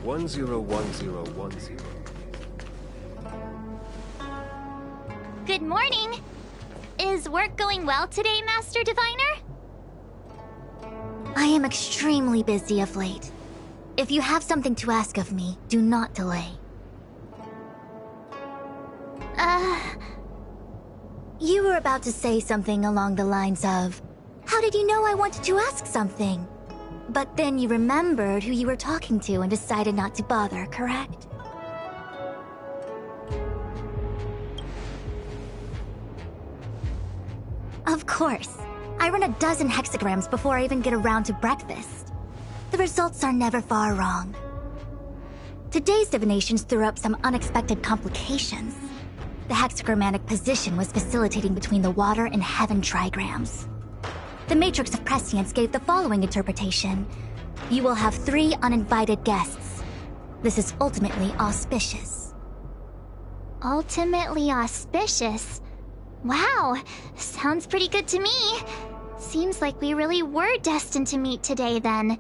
101010. Good morning! Is work going well today, Master Diviner? I am extremely busy of late. If you have something to ask of me, do not delay. You were about to say something along the lines of, "How did you know I wanted to ask something?" But then you remembered who you were talking to and decided not to bother, correct? Of course. I run a dozen hexagrams before I even get around to breakfast. The results are never far wrong. Today's divinations threw up some unexpected complications. The hexagrammatic position was facilitating between the water and heaven trigrams. The matrix of prescience gave the following interpretation. You will have 3 uninvited guests. This is ultimately auspicious. Ultimately auspicious? Wow, sounds pretty good to me. Seems like we really were destined to meet today then.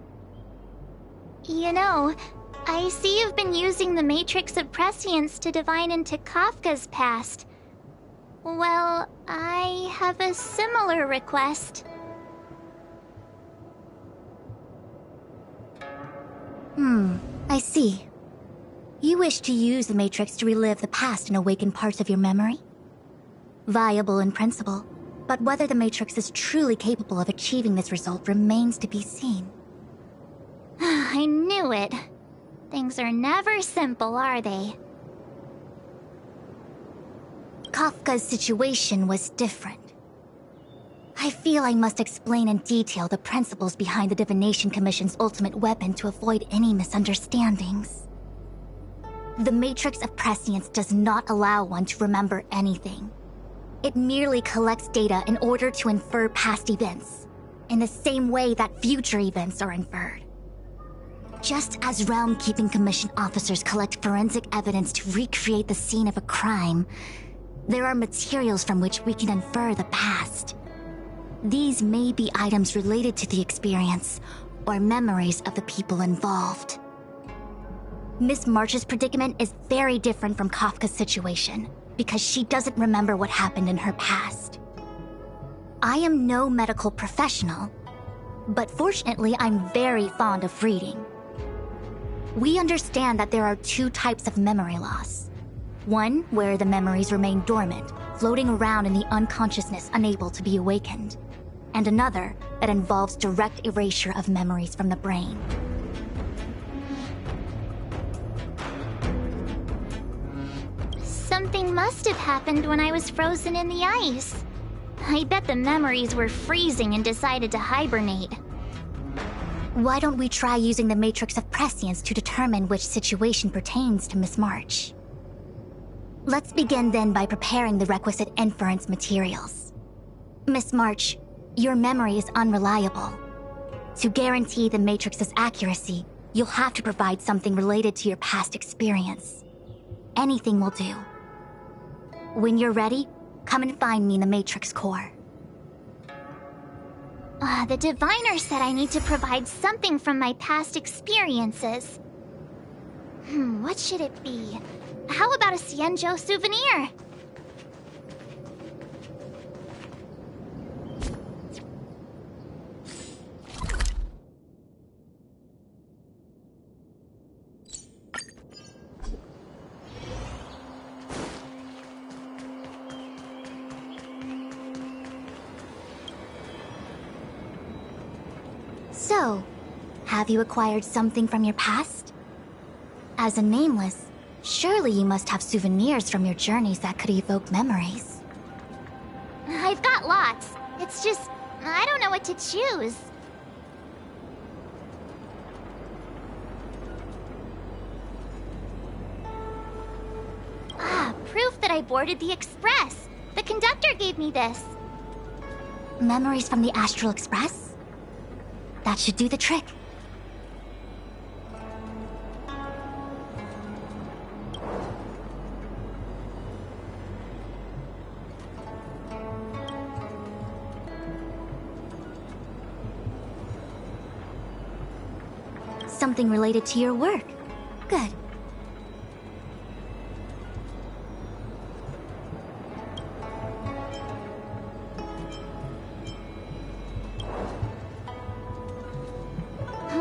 You know, I see you've been using the Matrix of Prescience to divine into Kafka's past. Well, I have a similar request. I see. You wish to use the Matrix to relive the past and awaken parts of your memory? Viable in principle, but whether the Matrix is truly capable of achieving this result remains to be seen. I knew it. Things are never simple, are they? Kafka's situation was different. I feel I must explain in detail the principles behind the Divination Commission's ultimate weapon to avoid any misunderstandings. The Matrix of Prescience does not allow one to remember anything. It merely collects data in order to infer past events, in the same way that future events are inferred. Just as Realm-Keeping Commission officers collect forensic evidence to recreate the scene of a crime, there are materials from which we can infer the past. These may be items related to the experience, or memories of the people involved. Miss March's predicament is very different from Kafka's situation, because she doesn't remember what happened in her past. I am no medical professional, but fortunately I'm very fond of reading. We understand that there are 2 types of memory loss. One where the memories remain dormant, floating around in the unconsciousness unable to be awakened. And another that involves direct erasure of memories from the brain. Something must have happened when I was frozen in the ice. I bet the memories were freezing and decided to hibernate. Why don't we try using the Matrix of Prescience to determine which situation pertains to Miss March? Let's begin then by preparing the requisite inference materials. Miss March, your memory is unreliable. To guarantee the Matrix's accuracy, you'll have to provide something related to your past experience. Anything will do. When you're ready, come and find me in the Matrix core. The diviner said I need to provide something from my past experiences. What should it be? How about a Xianzhou souvenir? So, have you acquired something from your past? As a nameless, surely you must have souvenirs from your journeys that could evoke memories. I've got lots. It's just, I don't know what to choose. Proof that I boarded the express. The conductor gave me this. Memories from the Astral Express? That should do the trick. Something related to your work. Good.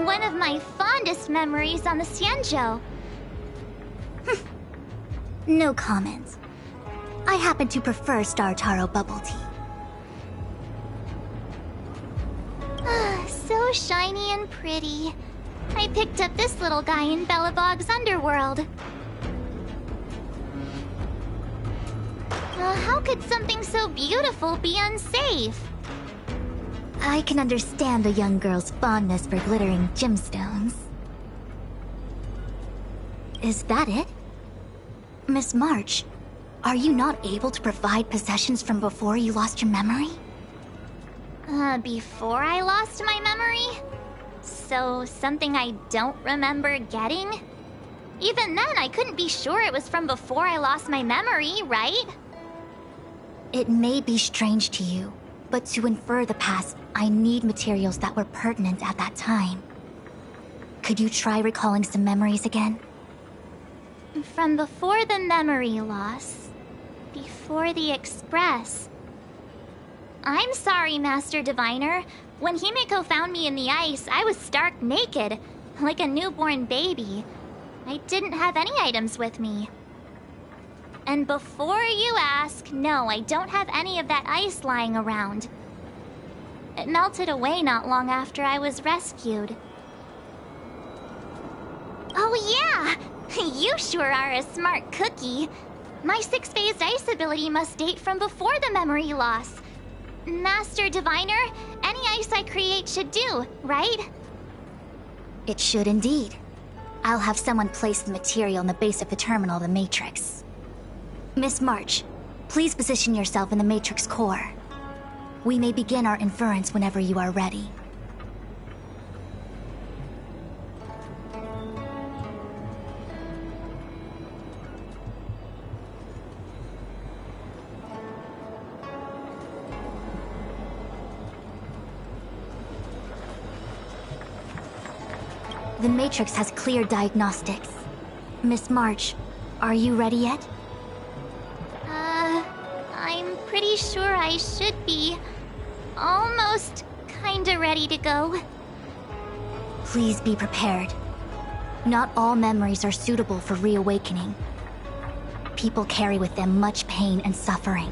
One of my fondest memories on the Xianzhou. No comment. I happen to prefer Star Taro bubble tea. So shiny and pretty. I picked up this little guy in Belobog's underworld. How could something so beautiful be unsafe? I can understand a young girl's fondness for glittering gemstones. Is that it? Miss March, are you not able to provide possessions from before you lost your memory? Before I lost my memory? So, something I don't remember getting? Even then, I couldn't be sure it was from before I lost my memory, right? It may be strange to you, but to infer the past, I need materials that were pertinent at that time. Could you try recalling some memories again? From before the memory loss. Before the Express. I'm sorry, Master Diviner. When Himeko found me in the ice, I was stark naked, like a newborn baby. I didn't have any items with me. And before you ask, no, I don't have any of that ice lying around. It melted away not long after I was rescued. Oh yeah! You sure are a smart cookie. My six-phased ice ability must date from before the memory loss. Master Diviner, any ice I create should do, right? It should indeed. I'll have someone place the material in the base of the terminal of the Matrix. Miss March, please position yourself in the Matrix core. We may begin our inference whenever you are ready. The Matrix has clear diagnostics. Miss March, are you ready yet? I'm pretty sure I should be almost kinda ready to go. Please be prepared. Not all memories are suitable for reawakening. People carry with them much pain and suffering.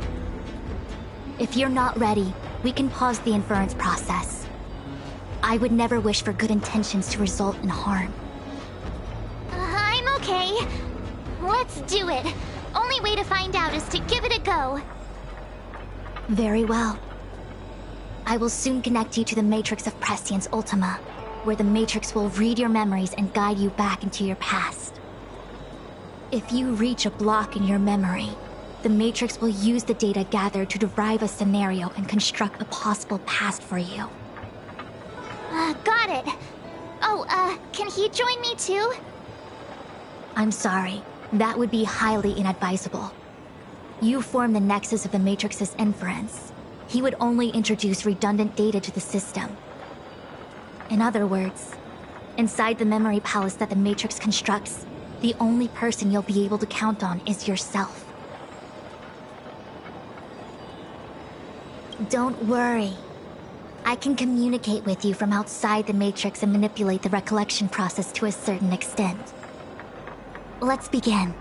If you're not ready, we can pause the inference process. I would never wish for good intentions to result in harm. I'm okay. Let's do it. Only way to find out is to give it a go. Very well. I will soon connect you to the Matrix of Prescience Ultima, where the Matrix will read your memories and guide you back into your past. If you reach a block in your memory, the Matrix will use the data gathered to derive a scenario and construct a possible past for you. Got it. Oh, can he join me too? I'm sorry. That would be highly inadvisable. You form the nexus of the Matrix's inference. He would only introduce redundant data to the system. In other words, inside the memory palace that the Matrix constructs, the only person you'll be able to count on is yourself. Don't worry. I can communicate with you from outside the Matrix and manipulate the recollection process to a certain extent. Let's begin.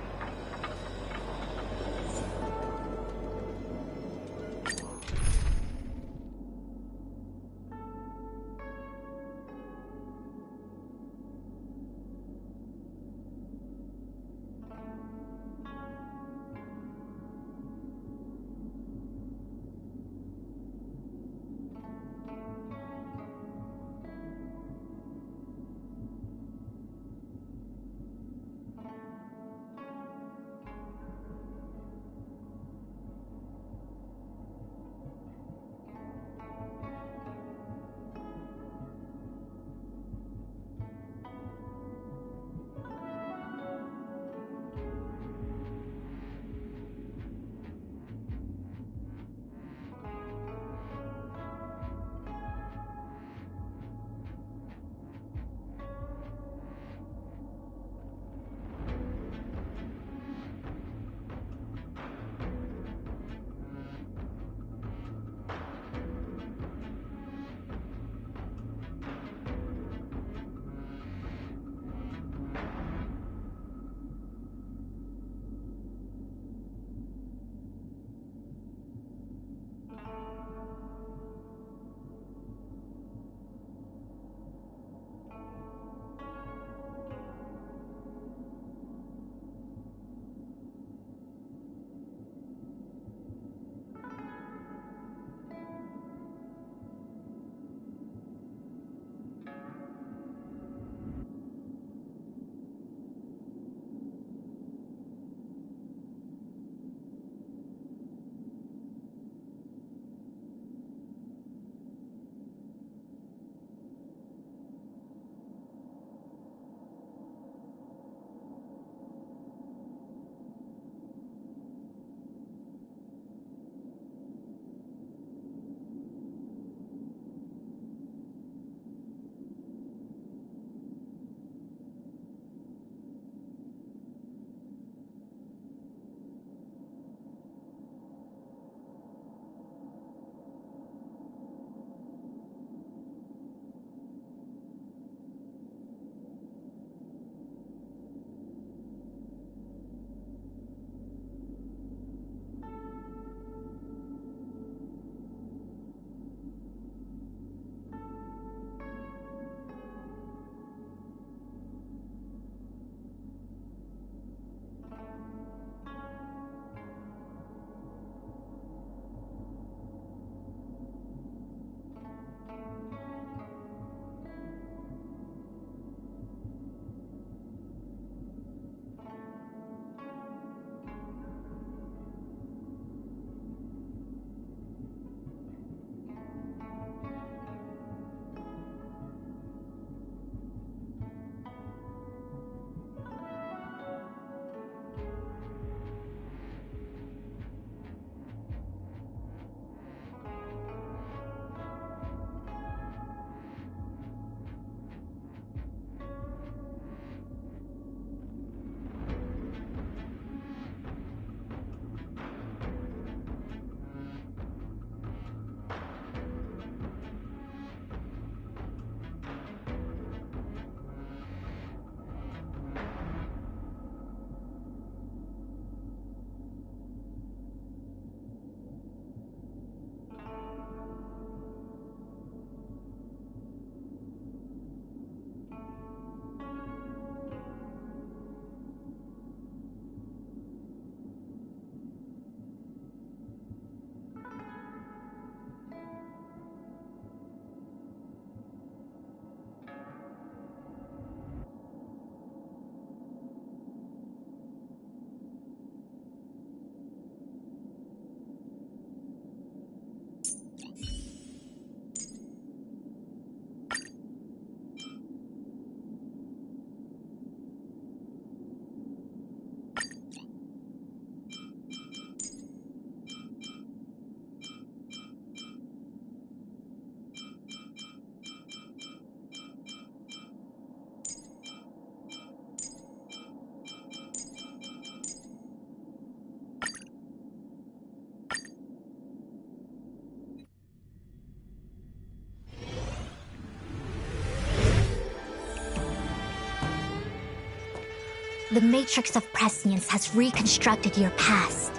The Matrix of Prescience has reconstructed your past.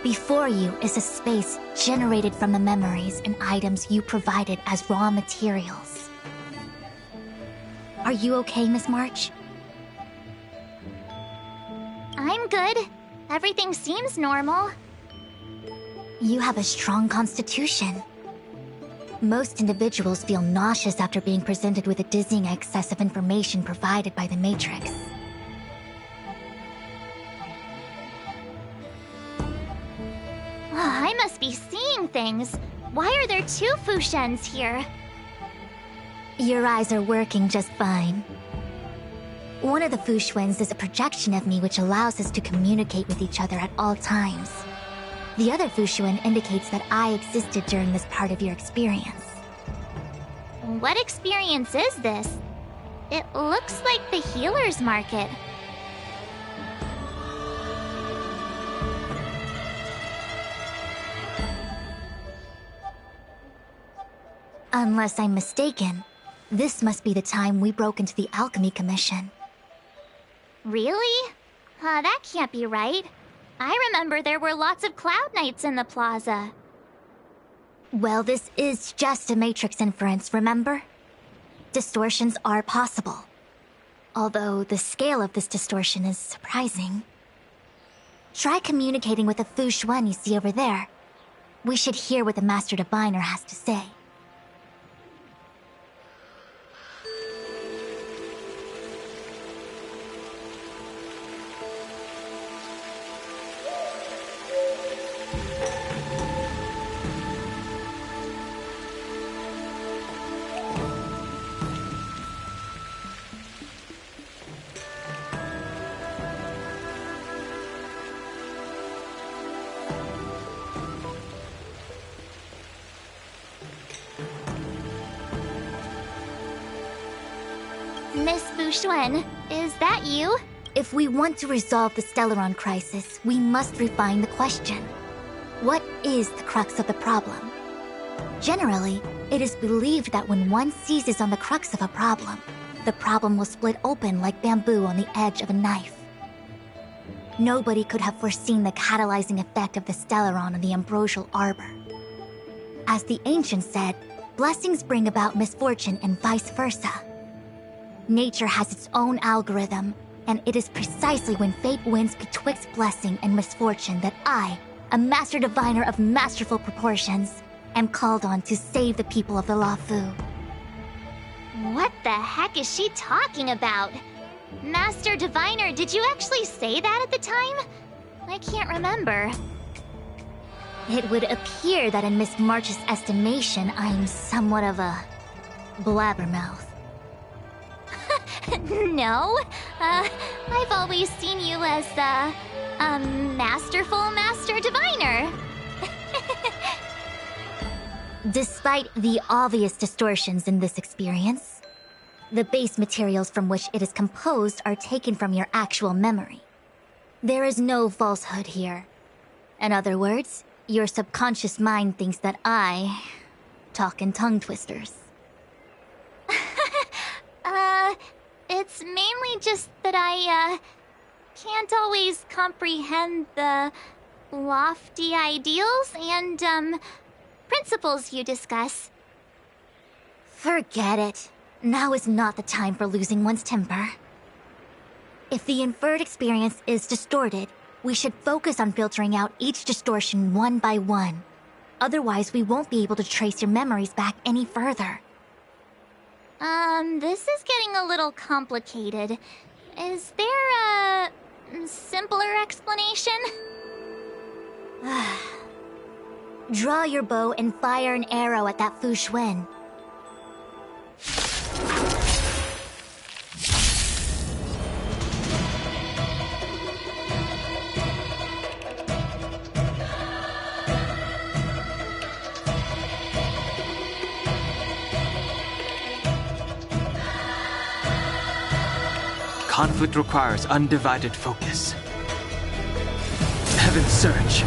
Before you is a space generated from the memories and items you provided as raw materials. Are you okay, Miss March? I'm good. Everything seems normal. You have a strong constitution. Most individuals feel nauseous after being presented with a dizzying excess of information provided by the Matrix. I must be seeing things. Why are there two Fushens here? Your eyes are working just fine. One of the Fushwens is a projection of me which allows us to communicate with each other at all times. The other Fushuen indicates that I existed during this part of your experience. What experience is this? It looks like the healer's market. Unless I'm mistaken, this must be the time we broke into the Alchemy Commission. Really? That can't be right. I remember there were lots of Cloud Knights in the plaza. Well, this is just a Matrix inference, remember? Distortions are possible. Although the scale of this distortion is surprising. Try communicating with the Fushuen you see over there. We should hear what the Master Diviner has to say. Miss Fushuen, is that you? If we want to resolve the Stellaron crisis, we must refine the question. What is the crux of the problem? Generally, it is believed that when one seizes on the crux of a problem, the problem will split open like bamboo on the edge of a knife. Nobody could have foreseen the catalyzing effect of the Stellaron on the ambrosial arbor. As the ancients said, blessings bring about misfortune and vice versa. Nature has its own algorithm, and it is precisely when fate wins betwixt blessing and misfortune that I, a Master Diviner of masterful proportions, am called on to save the people of the Luofu. What the heck is she talking about? Master Diviner, did you actually say that at the time? I can't remember. It would appear that in Miss March's estimation, I'm somewhat of a blabbermouth. No, I've always seen you as a masterful Master Diviner. Despite the obvious distortions in this experience, the base materials from which it is composed are taken from your actual memory. There is no falsehood here. In other words, your subconscious mind thinks that I talk in tongue twisters. It's mainly just that I, can't always comprehend the lofty ideals and, principles you discuss. Forget it. Now is not the time for losing one's temper. If the inferred experience is distorted, we should focus on filtering out each distortion one by one. Otherwise, we won't be able to trace your memories back any further. This is getting a little complicated. Is there a simpler explanation? Draw your bow and fire an arrow at that Fushuen. Conflict requires undivided focus. Heaven surge.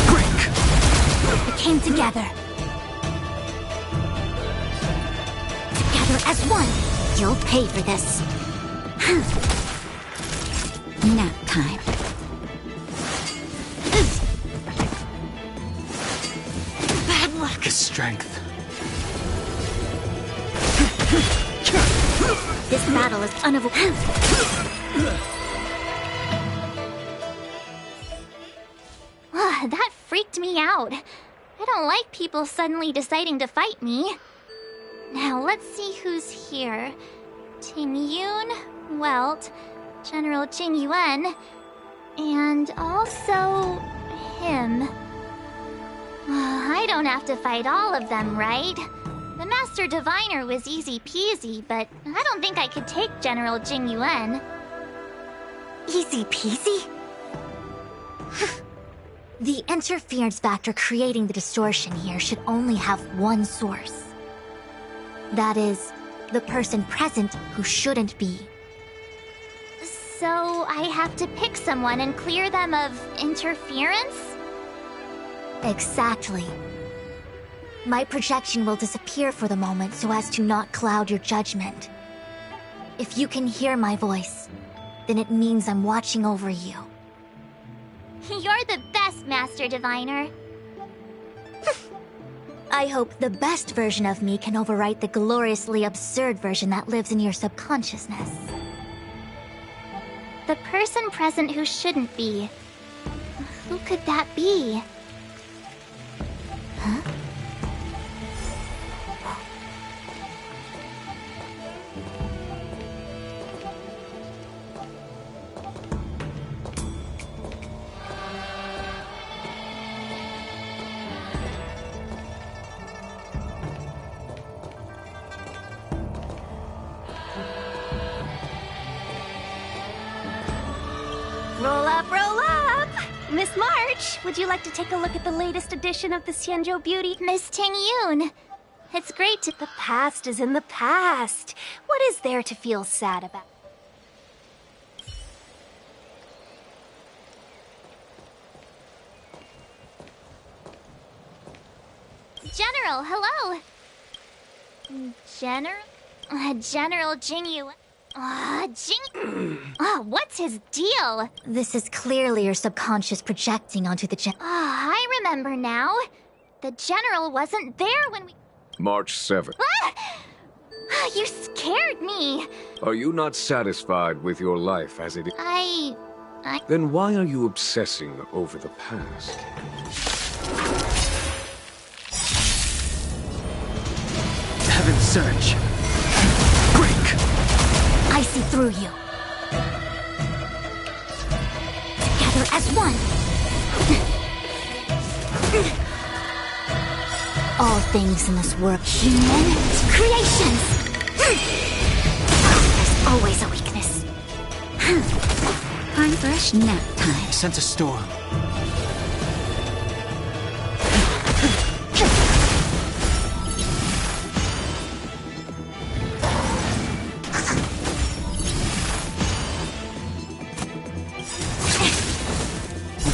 Break! We came together. Together as one. You'll pay for this. Nap time. Bad luck. The strength. This battle is unavoidable. That freaked me out. I don't like people suddenly deciding to fight me. Now let's see who's here. Ting Yun, Welt, General Jing Yuan, and also him. I don't have to fight all of them, right? The Master Diviner was easy peasy, but I don't think I could take General Jing Yuan. Easy peasy? The interference factor creating the distortion here should only have one source. That is, the person present who shouldn't be. So I have to pick someone and clear them of interference? Exactly. My projection will disappear for the moment so as to not cloud your judgment. If you can hear my voice, then it means I'm watching over you. You're the best, Master Diviner. I hope the best version of me can overwrite the gloriously absurd version that lives in your subconsciousness. The person present who shouldn't be. Who could that be? Huh? Roll up, roll up! Miss March, would you like to take a look at the latest edition of the Xianzhou Beauty? Miss Ting Yun. It's great to... The past is in the past. What is there to feel sad about? General, hello! General Jing Yuan. What's his deal? This is clearly your subconscious projecting onto the I remember now. The General wasn't there when we... March 7th. You scared me. Are you not satisfied with your life as it is? Then why are you obsessing over the past? Heaven's Surge. Break! I see through you. Together as one. All things in this work, human creations. There's always a weakness. Time fresh nap time. Sense a storm.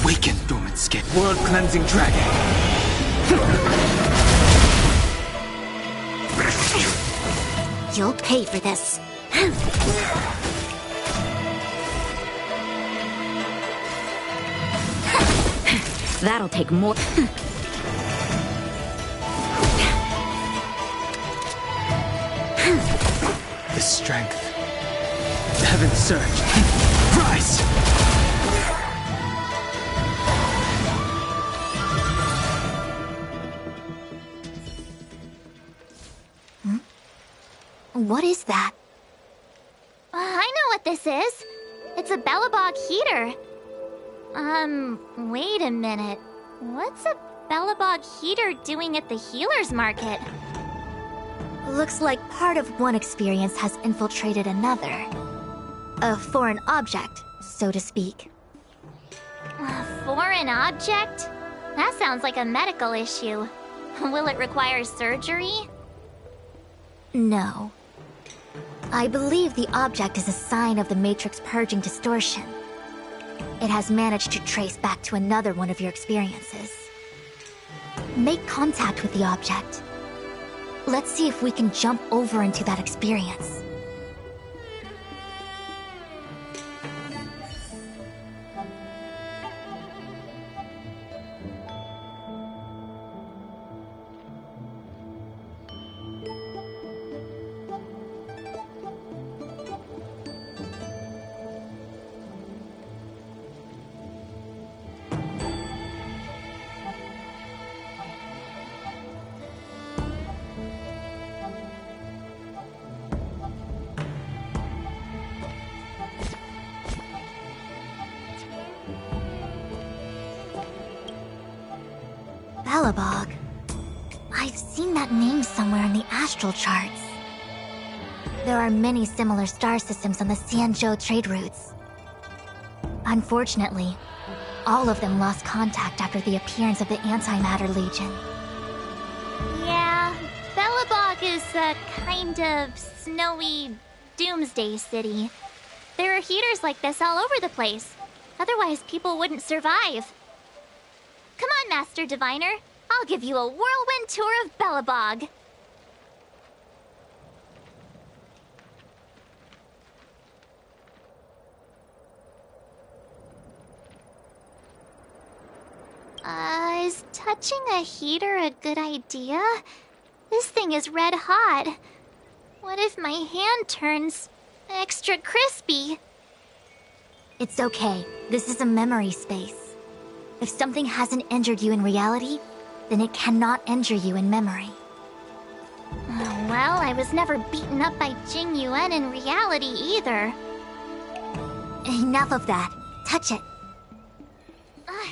Awaken, dormant skin. World-cleansing dragon. You'll pay for this. That'll take more. The strength. Heaven's Surge. Rise! What is that? I know what this is. It's a Bellabog heater. Wait a minute. What's a Bellabog heater doing at the healer's market? Looks like part of one experience has infiltrated another. A foreign object, so to speak. A foreign object? That sounds like a medical issue. Will it require surgery? No. I believe the object is a sign of the Matrix purging distortion. It has managed to trace back to another one of your experiences. Make contact with the object. Let's see if we can jump over into that experience. Belobog. I've seen that name somewhere in the astral charts. There are many similar star systems on the Xianzhou trade routes. Unfortunately, all of them lost contact after the appearance of the Antimatter Legion. Yeah, Belobog is a kind of snowy doomsday city. There are heaters like this all over the place. Otherwise, people wouldn't survive. Come on, Master Diviner. I'll give you a whirlwind tour of Belobog. Is touching a heater a good idea? This thing is red hot. What if my hand turns extra crispy? It's okay. This is a memory space. If something hasn't injured you in reality, then it cannot injure you in memory. Well, I was never beaten up by Jing Yuan in reality either. Enough of that. Touch it.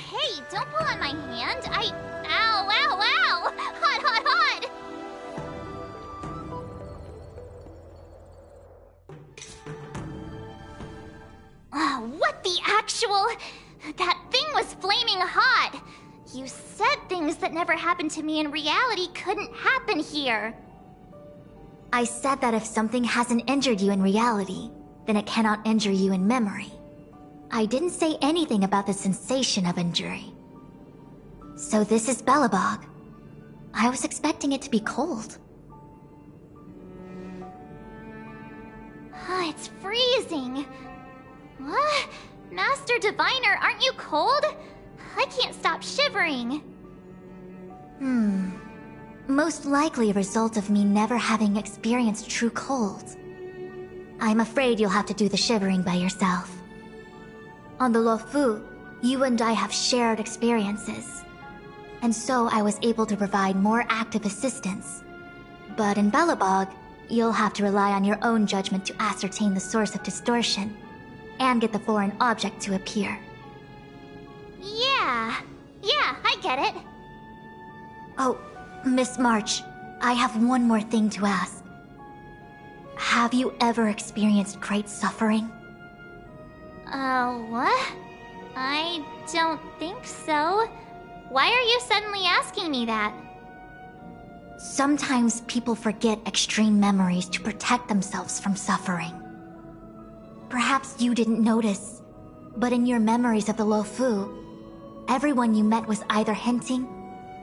Hey, don't pull on my hand. Ow, ow, ow! Hot, hot, hot! What the actual... That thing was flaming hot! You said things that never happened to me in reality couldn't happen here. I said that if something hasn't injured you in reality, then it cannot injure you in memory. I didn't say anything about the sensation of injury. So this is Belobog. I was expecting it to be cold. It's freezing. What? Master Diviner, aren't you cold? I can't stop shivering. Most likely a result of me never having experienced true cold. I'm afraid you'll have to do the shivering by yourself. On the Luofu, you and I have shared experiences. And so I was able to provide more active assistance. But in Belobog, you'll have to rely on your own judgment to ascertain the source of distortion, and get the foreign object to appear. Yeah, I get it. Oh, Miss March, I have one more thing to ask. Have you ever experienced great suffering? What? I don't think so. Why are you suddenly asking me that? Sometimes people forget extreme memories to protect themselves from suffering. Perhaps you didn't notice, but in your memories of the Luofu, everyone you met was either hinting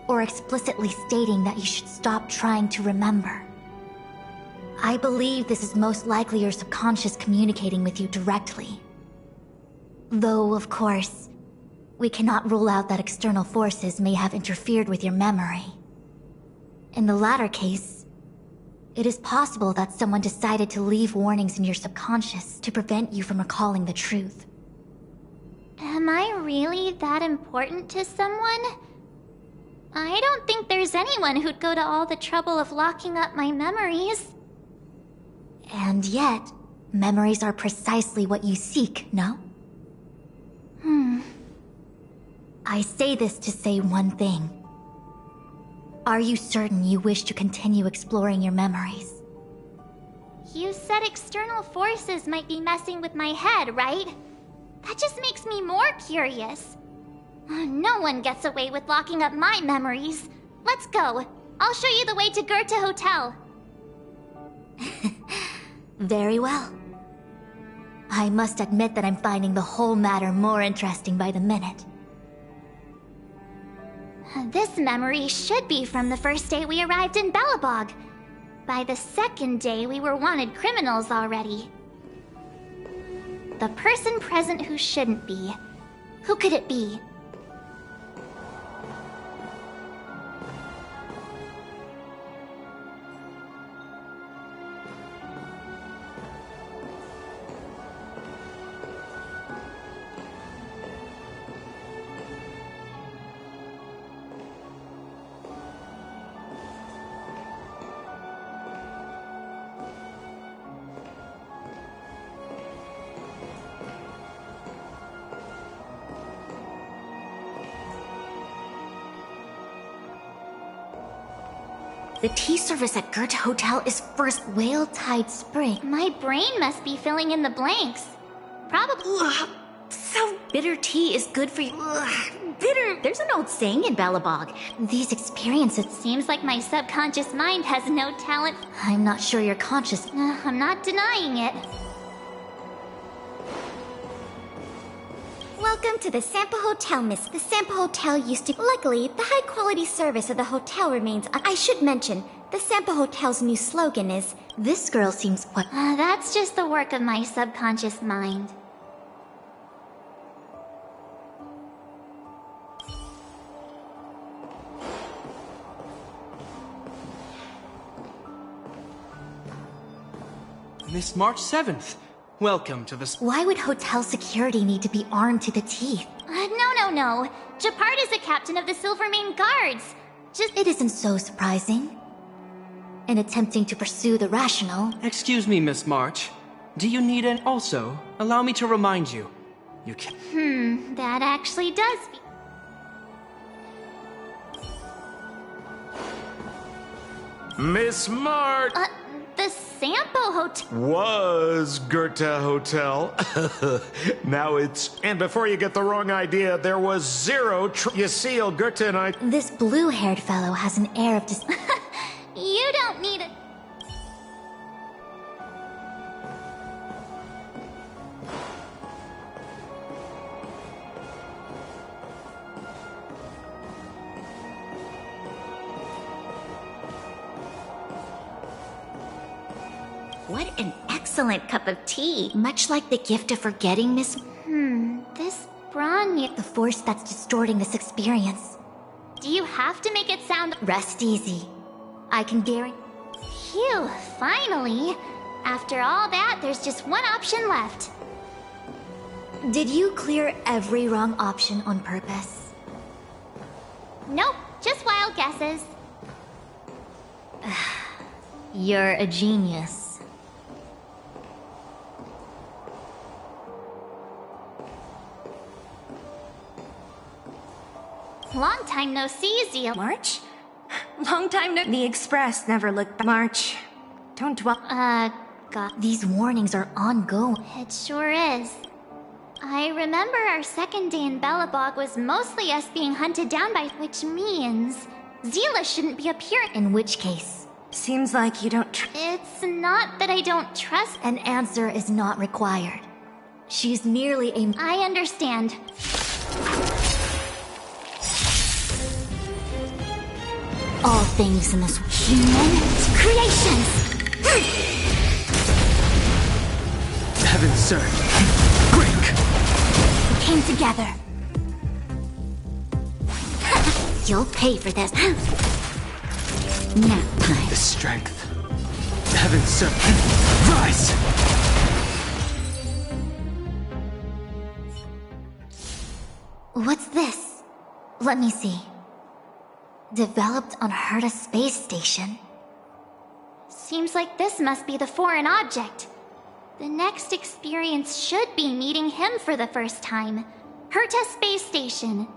or explicitly stating that you should stop trying to remember. I believe this is most likely your subconscious communicating with you directly. Though, of course, we cannot rule out that external forces may have interfered with your memory. In the latter case, it is possible that someone decided to leave warnings in your subconscious to prevent you from recalling the truth. Am I really that important to someone? I don't think there's anyone who'd go to all the trouble of locking up my memories. And yet, memories are precisely what you seek, no? I say this to say one thing. Are you certain you wish to continue exploring your memories? You said external forces might be messing with my head, right? That just makes me more curious. No one gets away with locking up my memories. Let's go. I'll show you the way to Goethe Hotel. Very well. I must admit that I'm finding the whole matter more interesting by the minute. This memory should be from the first day we arrived in Belobog. By the second day, we were wanted criminals already. The person present who shouldn't be. Who could it be? The tea service at Goethe Hotel is first Whale Tide Spring. My brain must be filling in the blanks. Probably. Ugh, so bitter tea is good for you. Ugh, bitter. There's an old saying in Belobog. These experiences. Seems like my subconscious mind has no talent. I'm not sure you're conscious. I'm not denying it. Welcome to the Sampa Hotel, miss. The Sampa Hotel used to... Luckily, the high-quality service of the hotel remains... I should mention, the Sampa Hotel's new slogan is... This girl seems what... That's just the work of my subconscious mind. Miss March 7th. Welcome to the... Why would hotel security need to be armed to the teeth? No. Japard is the captain of the Silvermane Guards. It isn't so surprising. In attempting to pursue the rational... Excuse me, Miss March. Do you need an... Also, allow me to remind you. You can... That actually does... Miss March! The Sampo Hotel... Was Goethe Hotel. Now it's... And before you get the wrong idea, there was zero... You see, Goethe and I... This blue-haired fellow has an air of You don't need it. What an excellent cup of tea. Much like the gift of forgetting, Miss... This Branya... The force that's distorting this experience. Do you have to make it sound... Rest easy. I can guarantee... Phew, finally. After all that, there's just one option left. Did you clear every wrong option on purpose? Nope, just wild guesses. You're a genius. Long time no see, Zeal. March? Long time no... The Express never looked back. March. Don't dwell... God. These warnings are ongoing. It sure is. I remember our second day in Belobog was mostly us being hunted down by... Which means... Zila shouldn't be appearing... In which case... Seems like you don't It's not that I don't trust... An answer is not required. She's merely a... I understand. All things in this human creations! Heaven, sir. Break! We came together. You'll pay for this. Nap time. The strength. Heaven, sir. Rise! What's this? Let me see. Developed on Herta space station. Seems like this must be the foreign object. The next experience should be meeting him for the first time. Herta space station.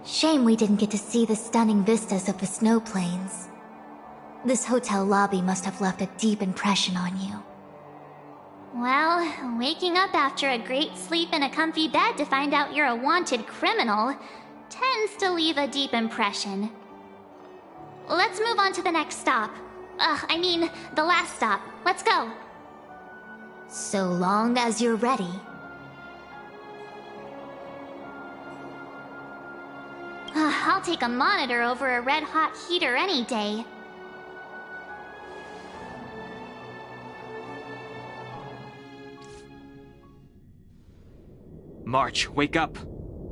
Shame we didn't get to see the stunning vistas of the snow plains. This hotel lobby must have left a deep impression on you. Well, waking up after a great sleep in a comfy bed to find out you're a wanted criminal tends to leave a deep impression. Let's move on to the next stop. The last stop. Let's go. So long as you're ready. I'll take a monitor over a red-hot heater any day. March, wake up.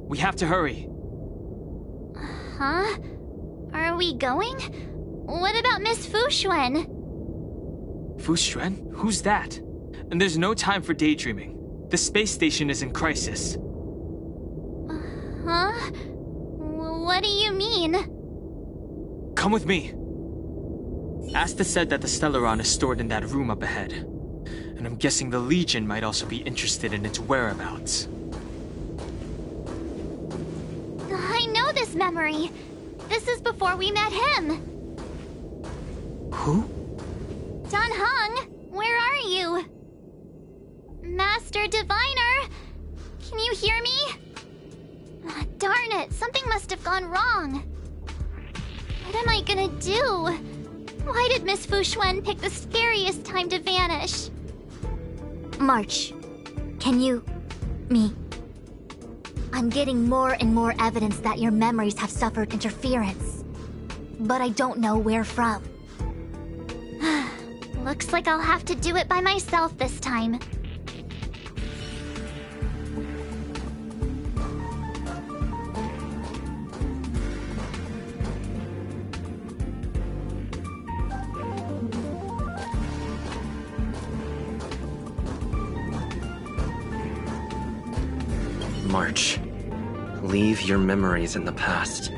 We have to hurry. Huh? Are we going? What about Miss Fuxuan? Fuxuan? Who's that? And there's no time for daydreaming. The space station is in crisis. Huh? What do you mean? Come with me. Asta said that the Stellaron is stored in that room up ahead. and I'm guessing the Legion might also be interested in its whereabouts. I know this memory. This is before we met him. Who? Dan Heng, where are you? Master Diviner, can you hear me? Darn it, something must have gone wrong. What am I gonna do? Why did Miss Fu Xuan pick the scariest time to vanish? March, can you... me? I'm getting more and more evidence that your memories have suffered interference. But I don't know where from. Looks like I'll have to do it by myself this time. March, leave your memories in the past.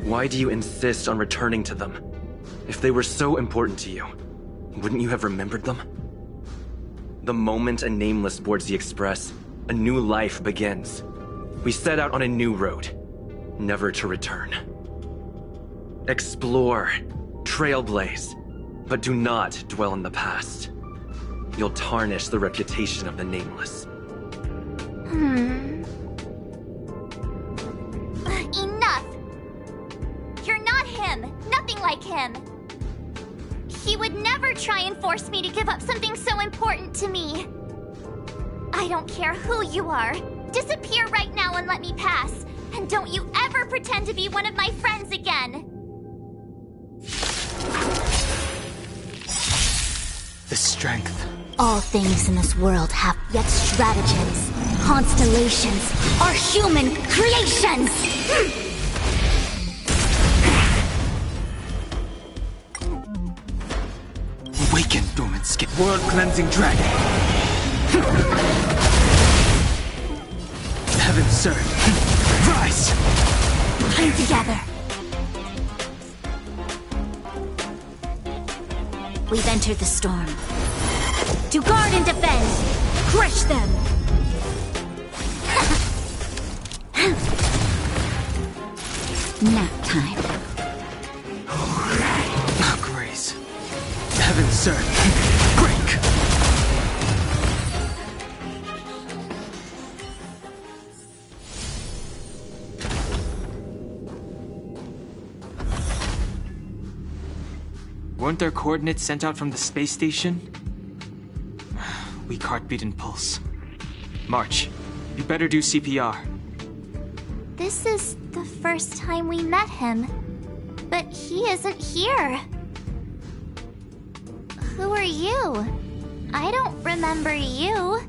Why do you insist on returning to them? If they were so important to you, wouldn't you have remembered them? The moment a Nameless boards the Express, a new life begins. We set out on a new road, never to return. Explore, trailblaze, but do not dwell in the past. You'll tarnish the reputation of the Nameless. Enough! You're not him! Nothing like him! He would never try and force me to give up something so important to me. I don't care who you are. Disappear right now and let me pass. And don't you ever pretend to be one of my friends again. The strength. All things in this world have yet stratagems. Constellations are human creations! Awaken, dormant skin. World-cleansing dragon. Heaven, sir. Rise! Come together. We've entered the storm. To guard and defend! Crush them! Nap time. Oh, Grace. Heaven, sir. Break! Weren't there coordinates sent out from the space station? Weak heartbeat and pulse. March, you better do CPR. This is the first time we met him. But he isn't here. Who are you? I don't remember you.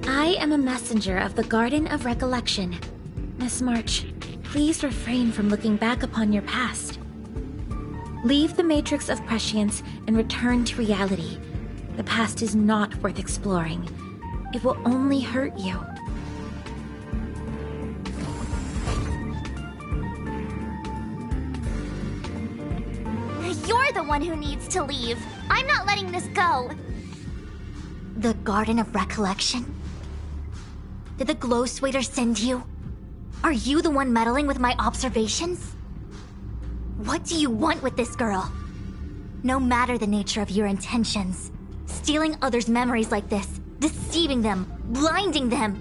I am a messenger of the Garden of Recollection. Miss March, please refrain from looking back upon your past. Leave the matrix of prescience and return to reality. The past is not worth exploring. It will only hurt you. You're the one who needs to leave. I'm not letting this go. The Garden of Recollection? Did the Glow Swader send you? Are you the one meddling with my observations? What do you want with this girl? No matter the nature of your intentions, stealing others' memories like this, deceiving them, blinding them.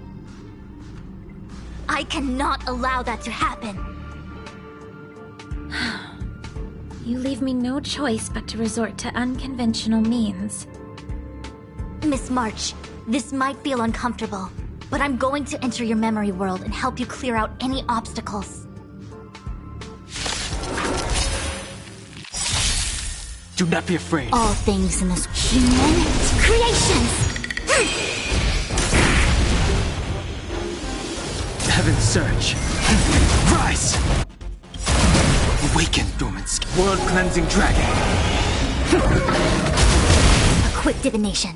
I cannot allow that to happen. You leave me no choice but to resort to unconventional means. Miss March, this might feel uncomfortable, but I'm going to enter your memory world and help you clear out any obstacles. Do not be afraid. All things in this human creations! Heaven surge. Rise! Awaken, dormant skin. World-cleansing dragon. A quick divination.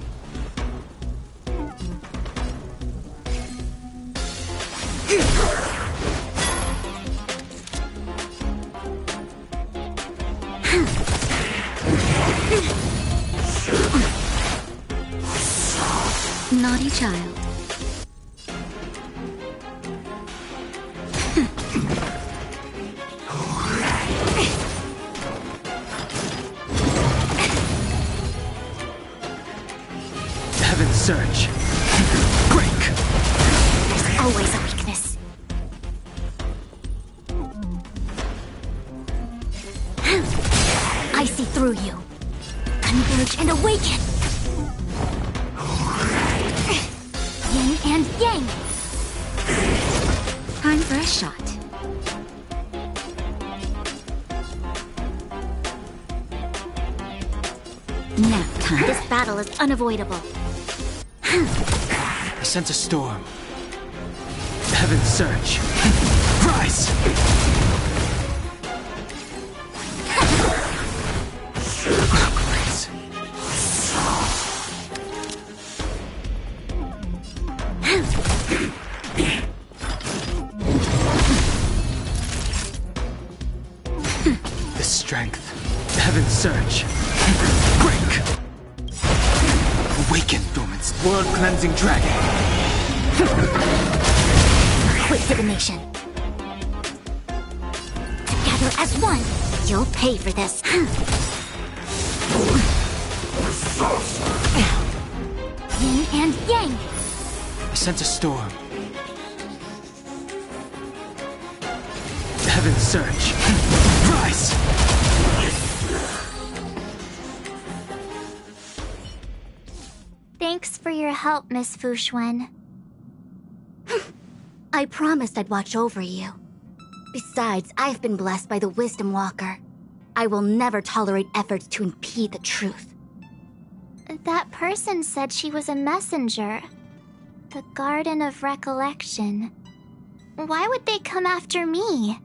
child. Heaven's Surge. Break! There's always a weakness. I see through you. Converge and awaken! Yin and yang! Time for a shot. Nap time. This battle is unavoidable. I sense a storm. Heaven's Surge. Rise! The strength. Heaven's Surge. Break! Awaken, Dormant's world-cleansing dragon. Quick divination. Together as one, you'll pay for this. Yin and yang. I sense a storm. Heaven's Surge. Rise! Thanks for your help, Miss Fushuen. I promised I'd watch over you. Besides, I've been blessed by the Wisdom Walker. I will never tolerate efforts to impede the truth. That person said she was a messenger. The Garden of Recollection. Why would they come after me?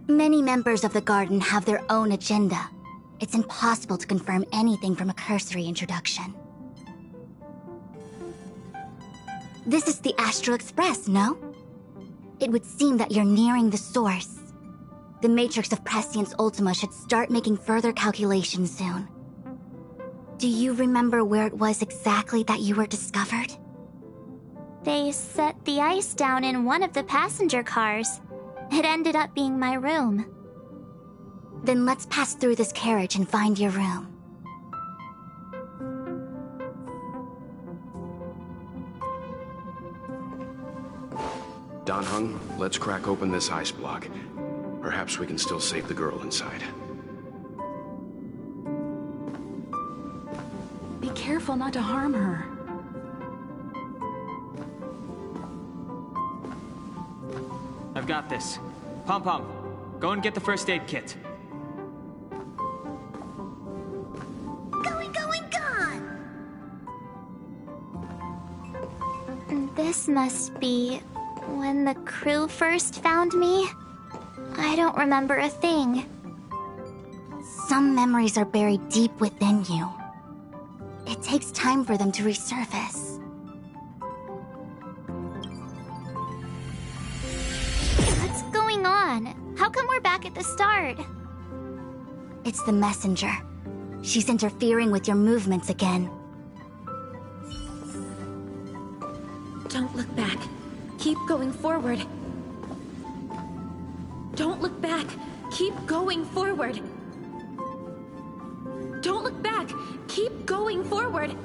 Many members of the Garden have their own agenda. It's impossible to confirm anything from a cursory introduction. This is the Astral Express, no? It would seem that you're nearing the source. The Matrix of Prescience Ultima should start making further calculations soon. Do you remember where it was exactly that you were discovered? They set the ice down in one of the passenger cars. It ended up being my room. Then let's pass through this carriage and find your room. Dan Heng, let's crack open this ice block. Perhaps we can still save the girl inside. Be careful not to harm her. I've got this. Pom-Pom, go and get the first aid kit. Going, gone! This must be when the crew first found me. I don't remember a thing. Some memories are buried deep within you. It takes time for them to resurface. What's going on? How come we're back at the start? It's the messenger. She's interfering with your movements again. Don't look back. Keep going forward. Don't look back. Keep going forward. Don't look back. Keep going forward.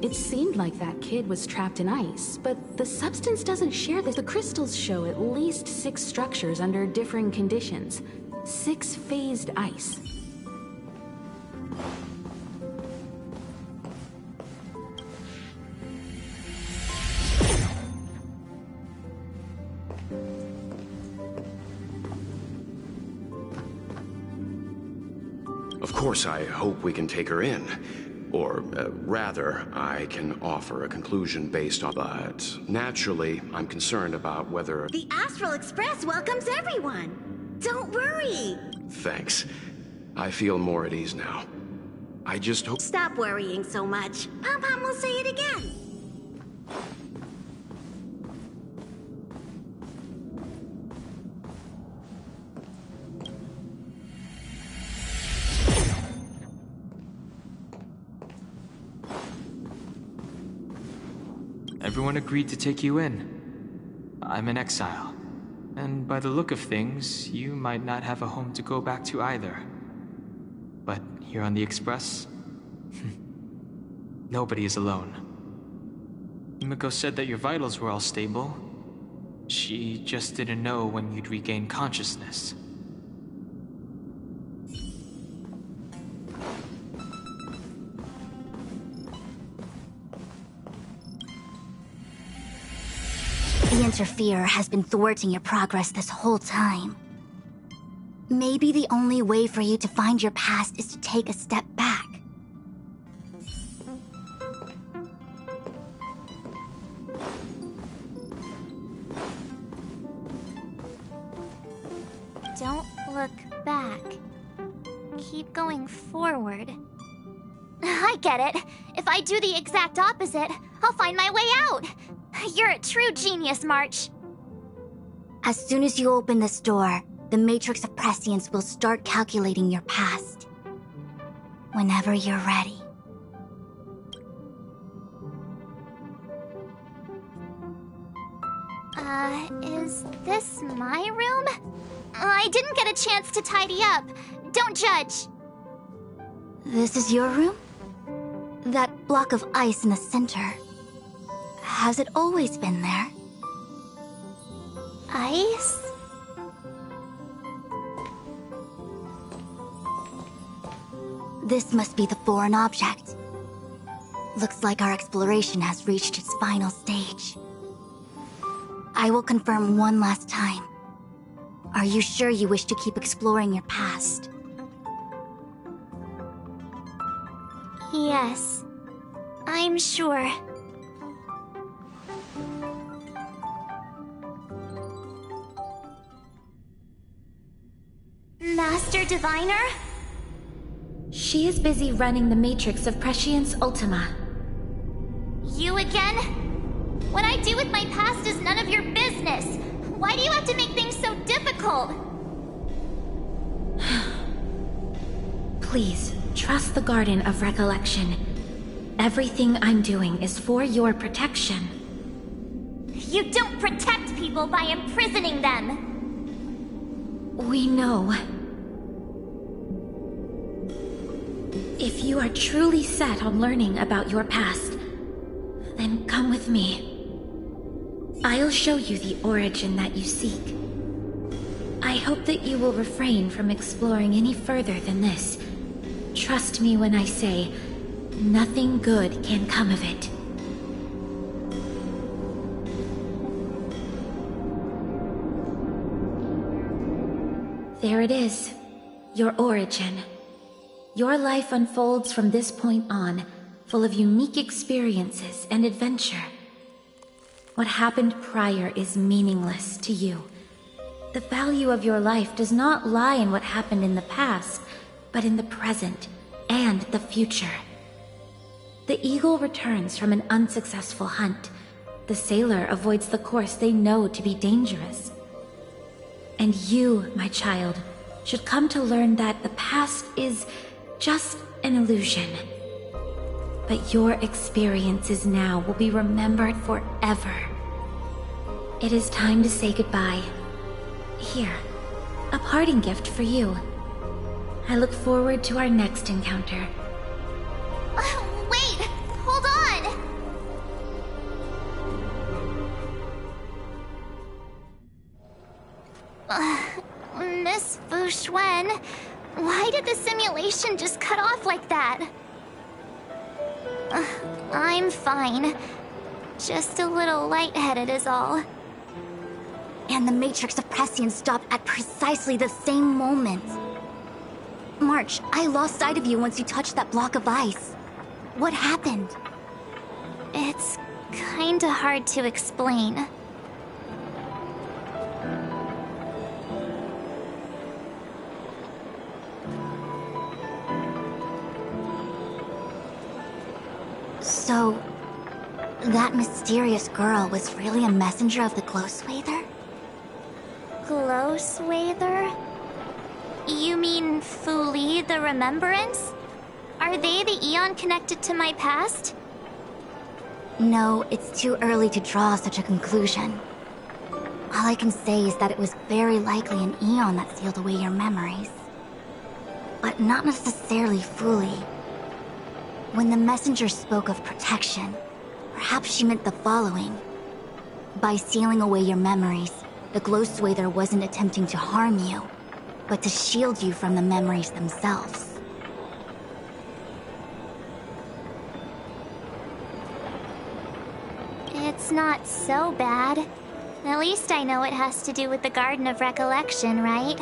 It seemed like that kid was trapped in ice, but the substance doesn't share this. The crystals show at least 6 structures under differing conditions. 6 phased ice. Of course, I hope we can take her in. Or, rather, I can offer a conclusion based on... But, naturally, I'm concerned about whether... The Astral Express welcomes everyone! Don't worry! Thanks. I feel more at ease now. I just hope... Stop worrying so much. Pom-Pom will say it again. everyone agreed to take you in. I'm in exile. And by the look of things, you might not have a home to go back to either. But here on the Express, nobody is alone. Himiko said that your vitals were all stable. She just didn't know when you'd regain consciousness. The Interferer has been thwarting your progress this whole time. Maybe the only way for you to find your past is to take a step back. Don't look back. Keep going forward. I get it. If I do the exact opposite, I'll find my way out. You're a true genius, March. As soon as you open this door, the Matrix of Prescience will start calculating your past. Whenever you're ready. Is this my room? I didn't get a chance to tidy up. Don't judge. This is your room? That block of ice in the center. Has it always been there? Ice? This must be the foreign object. Looks like our exploration has reached its final stage. I will confirm one last time. Are you sure you wish to keep exploring your past? Yes, I'm sure. Master Diviner? She is busy running the Matrix of Prescience Ultima. You again? What I do with my past is none of your business. Why do you have to make things so difficult? Please, trust the Garden of Recollection. Everything I'm doing is for your protection. You don't protect people by imprisoning them! We know. If you are truly set on learning about your past, then come with me. I'll show you the origin that you seek. I hope that you will refrain from exploring any further than this. Trust me when I say, nothing good can come of it. There it is, your origin. Your life unfolds from this point on, full of unique experiences and adventure. What happened prior is meaningless to you. The value of your life does not lie in what happened in the past, but in the present and the future. The eagle returns from an unsuccessful hunt. The sailor avoids the course they know to be dangerous. And you, my child, should come to learn that the past is just an illusion. But your experiences now will be remembered forever. It is time to say goodbye. Here, a parting gift for you. I look forward to our next encounter. Wait! Hold on! Miss Fu Xuan, why did the simulation just cut off like that? I'm fine. Just a little lightheaded is all. And the Matrix of Prescience stopped at precisely the same moment. March, I lost sight of you once you touched that block of ice. What happened? It's kinda hard to explain. So, that mysterious girl was really a messenger of the Glow Swather? Glow Swather? You mean Fu Li, the Remembrance? Are they the Eon connected to my past? No, it's too early to draw such a conclusion. All I can say is that it was very likely an Aeon that sealed away your memories. But not necessarily fully. When the messenger spoke of protection, perhaps she meant the following. By sealing away your memories, the Glowswather wasn't attempting to harm you, but to shield you from the memories themselves. It's not so bad. At least I know it has to do with the Garden of Recollection, right?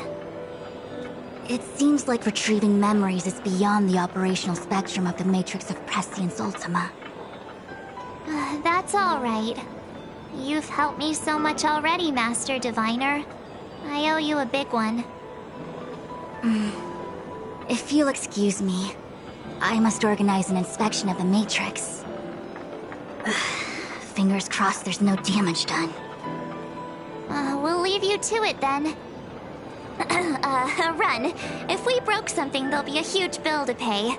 It seems like retrieving memories is beyond the operational spectrum of the Matrix of Prescience Ultima. That's all right. You've helped me so much already, Master Diviner. I owe you a big one. If you'll excuse me, I must organize an inspection of the Matrix. Fingers crossed there's no damage done. We'll leave you to it then. Run. If we broke something, there'll be a huge bill to pay.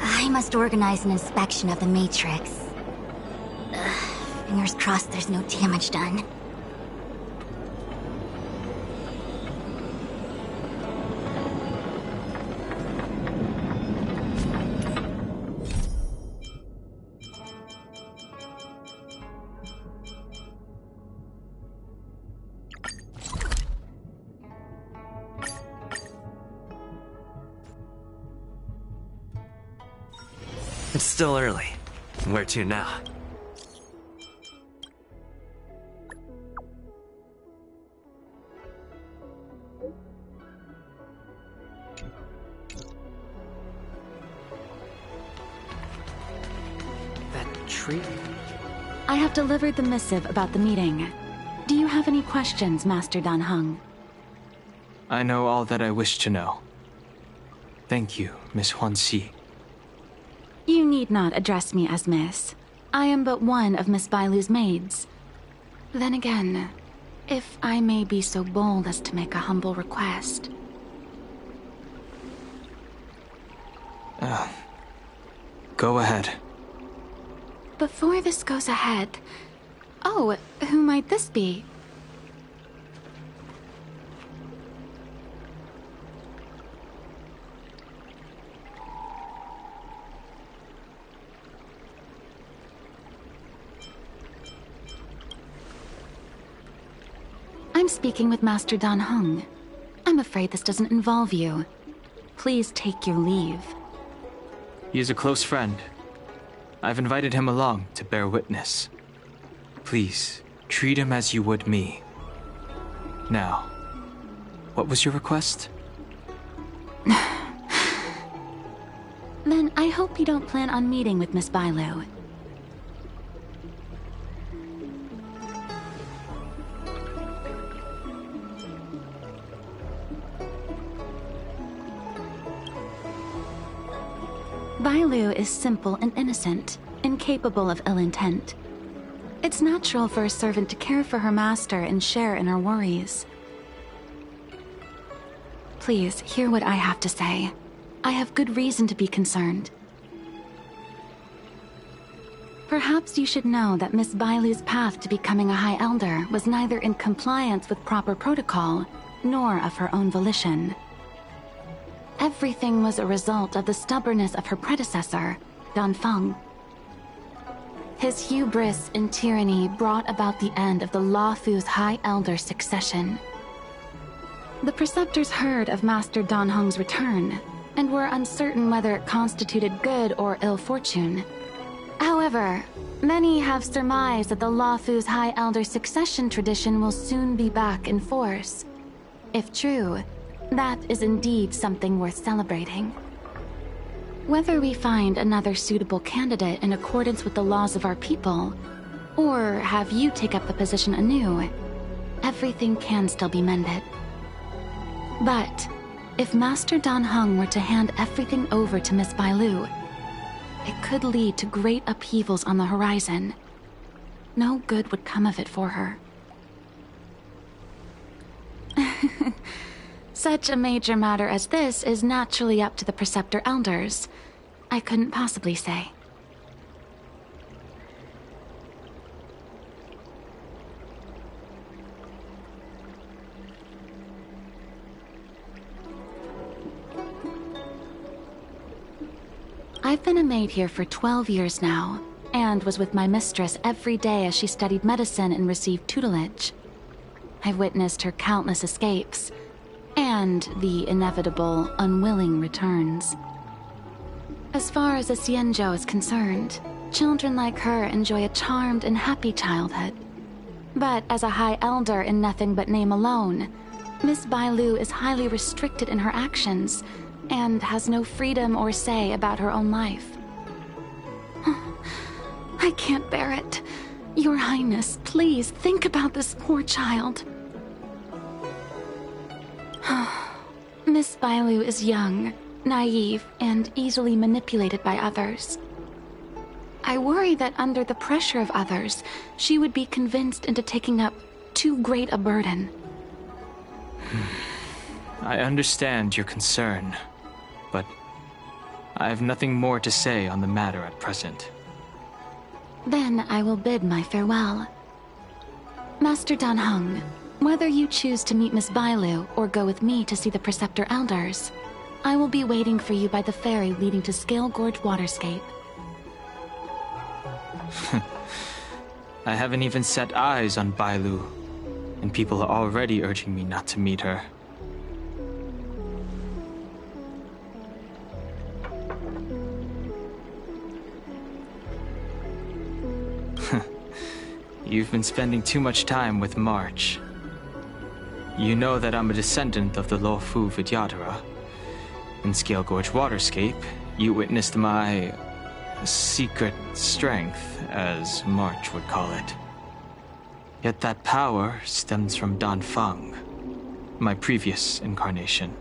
I must organize an inspection of the Matrix. Fingers crossed there's no damage done. It's still early. Where to now? That tree? I have delivered the missive about the meeting. Do you have any questions, Master Dan Heng? I know all that I wish to know. Thank you, Miss Huanxi. You need not address me as Miss. I am but one of Miss Bailu's maids. Then again, if I may be so bold as to make a humble request. Go ahead. Before this goes ahead... Oh, who might this be? I'm speaking with Master Dan Heng. I'm afraid this doesn't involve you. Please take your leave. He is a close friend. I've invited him along to bear witness. Please, treat him as you would me. Now, what was your request? Then I hope you don't plan on meeting with Miss Bailu. Bailu is simple and innocent, incapable of ill intent. It's natural for a servant to care for her master and share in her worries. Please, hear what I have to say. I have good reason to be concerned. Perhaps you should know that Miss Bailu's path to becoming a High Elder was neither in compliance with proper protocol, nor of her own volition. Everything was a result of the stubbornness of her predecessor, Dan Feng. His hubris and tyranny brought about the end of the Luofu's High Elder succession. The Preceptors heard of Master Dan Heng's return, and were uncertain whether it constituted good or ill fortune. However, many have surmised that the Luofu's High Elder succession tradition will soon be back in force. If true, that is indeed something worth celebrating. Whether we find another suitable candidate in accordance with the laws of our people, or have you take up the position anew, everything can still be mended. But if Master Dan Heng were to hand everything over to Miss Bailu, it could lead to great upheavals on the horizon. No good would come of it for her. Such a major matter as this is naturally up to the Preceptor Elders. I couldn't possibly say. I've been a maid here for 12 years now, and was with my mistress every day as she studied medicine and received tutelage. I've witnessed her countless escapes, and the inevitable, unwilling returns. As far as a Xianzhou is concerned, children like her enjoy a charmed and happy childhood. But as a High Elder in nothing but name alone, Miss Bailu is highly restricted in her actions, and has no freedom or say about her own life. I can't bear it. Your Highness, please think about this poor child. Miss Bailu is young, naive, and easily manipulated by others. I worry that under the pressure of others, she would be convinced into taking up too great a burden. I understand your concern, but I have nothing more to say on the matter at present. Then I will bid my farewell. Master Dan Heng, whether you choose to meet Miss Bailu or go with me to see the Preceptor Elders, I will be waiting for you by the ferry leading to Scale Gorge Waterscape. I haven't even set eyes on Bailu, and people are already urging me not to meet her. You've been spending too much time with March. You know that I'm a descendant of the Luofu Vidyadhara. In Scale Gorge Waterscape, you witnessed my secret strength, as March would call it. Yet that power stems from Dan Feng, my previous incarnation.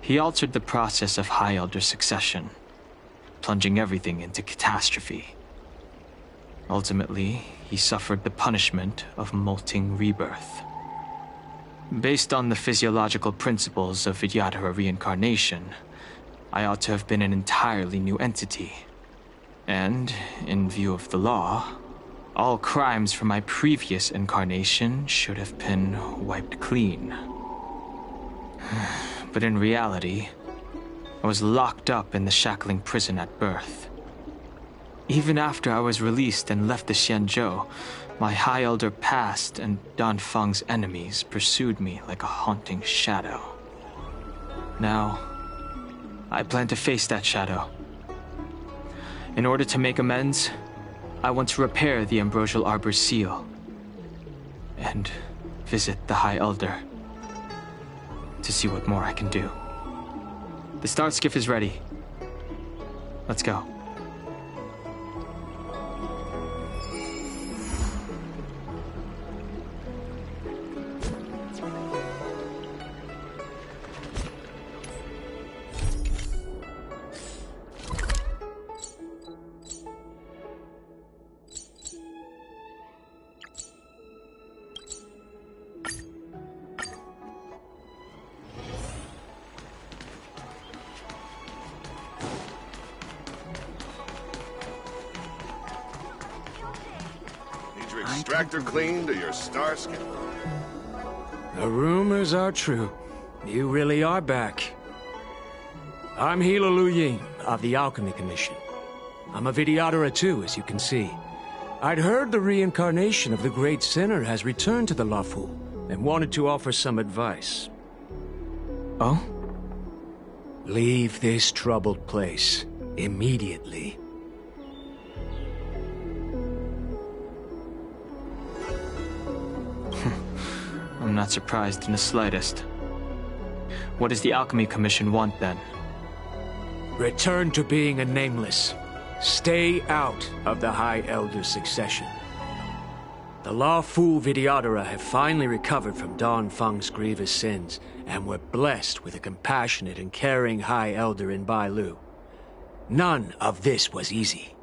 He altered the process of High Elder succession, plunging everything into catastrophe. Ultimately, he suffered the punishment of molting rebirth. Based on the physiological principles of Vidyadhara reincarnation, I ought to have been an entirely new entity. And, in view of the law, all crimes from my previous incarnation should have been wiped clean. But in reality, I was locked up in the shackling prison at birth. Even after I was released and left the Xianzhou, my High Elder past and Dan Feng's enemies pursued me like a haunting shadow. Now, I plan to face that shadow. In order to make amends, I want to repair the Ambrosial Arbor's seal and visit the High Elder to see what more I can do. The start skiff is ready. Let's go. Extractor cleaned or your star skin? The rumors are true. You really are back. I'm Hila Lu Ying of the Alchemy Commission. I'm a Vidyadhara too, as you can see. I'd heard the reincarnation of the Great Sinner has returned to the Luofu, and wanted to offer some advice. Oh? Leave this troubled place immediately. I'm not surprised in the slightest. What does the Alchemy Commission want, then? Return to being a nameless. Stay out of the High Elder succession. The Luofu Vidyadhara have finally recovered from Dan Feng's grievous sins, and were blessed with a compassionate and caring High Elder in Bailu. None of this was easy.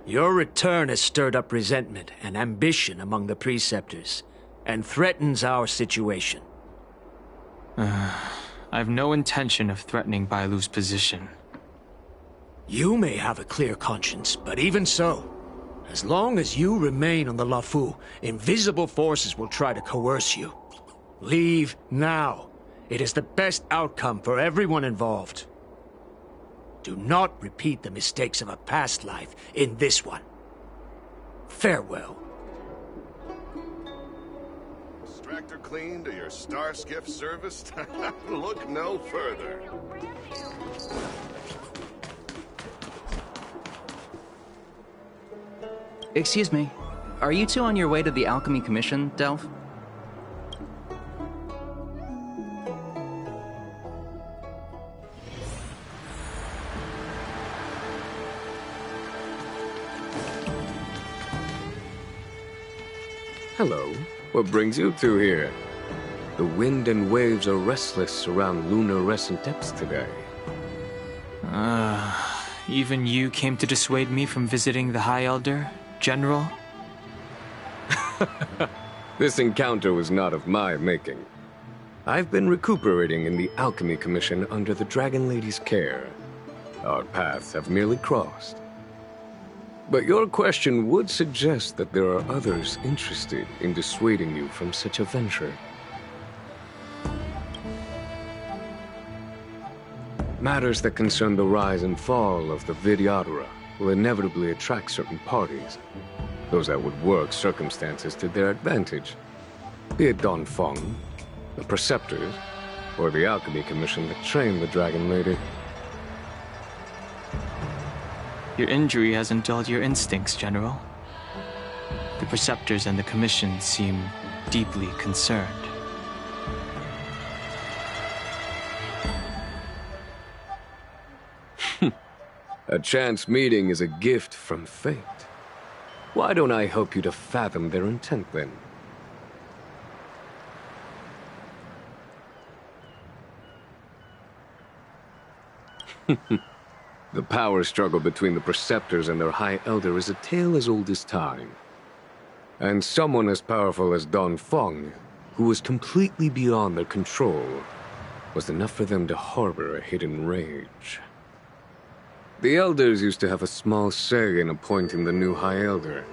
Your return has stirred up resentment and ambition among the Preceptors, and threatens our situation. I've no intention of threatening Bailu's position. You may have a clear conscience, but even so, as long as you remain on the Luofu, invisible forces will try to coerce you. Leave now. It is the best outcome for everyone involved. Do not repeat the mistakes of a past life in this one. Farewell. Extractor cleaned to your star skiff service? Look no further. Excuse me. Are you two on your way to the Alchemy Commission, Delph? Hello. What brings you two here? The wind and waves are restless around lunar-rescent depths today. Even you came to dissuade me from visiting the High Elder, General? This encounter was not of my making. I've been recuperating in the Alchemy Commission under the Dragon Lady's care. Our paths have merely crossed. But your question would suggest that there are others interested in dissuading you from such a venture. Matters that concern the rise and fall of the Vidyadhara will inevitably attract certain parties. Those that would work circumstances to their advantage. Be it Dongfeng, the Preceptors, or the Alchemy Commission that trained the Dragon Lady. Your injury hasn't dulled your instincts, General. The Preceptors and the Commission seem deeply concerned. A chance meeting is a gift from fate. Why don't I help you to fathom their intent, then? The power struggle between the Preceptors and their High Elder is a tale as old as time. And someone as powerful as Dongfeng, who was completely beyond their control, was enough for them to harbor a hidden rage. The Elders used to have a small say in appointing the new High Elder.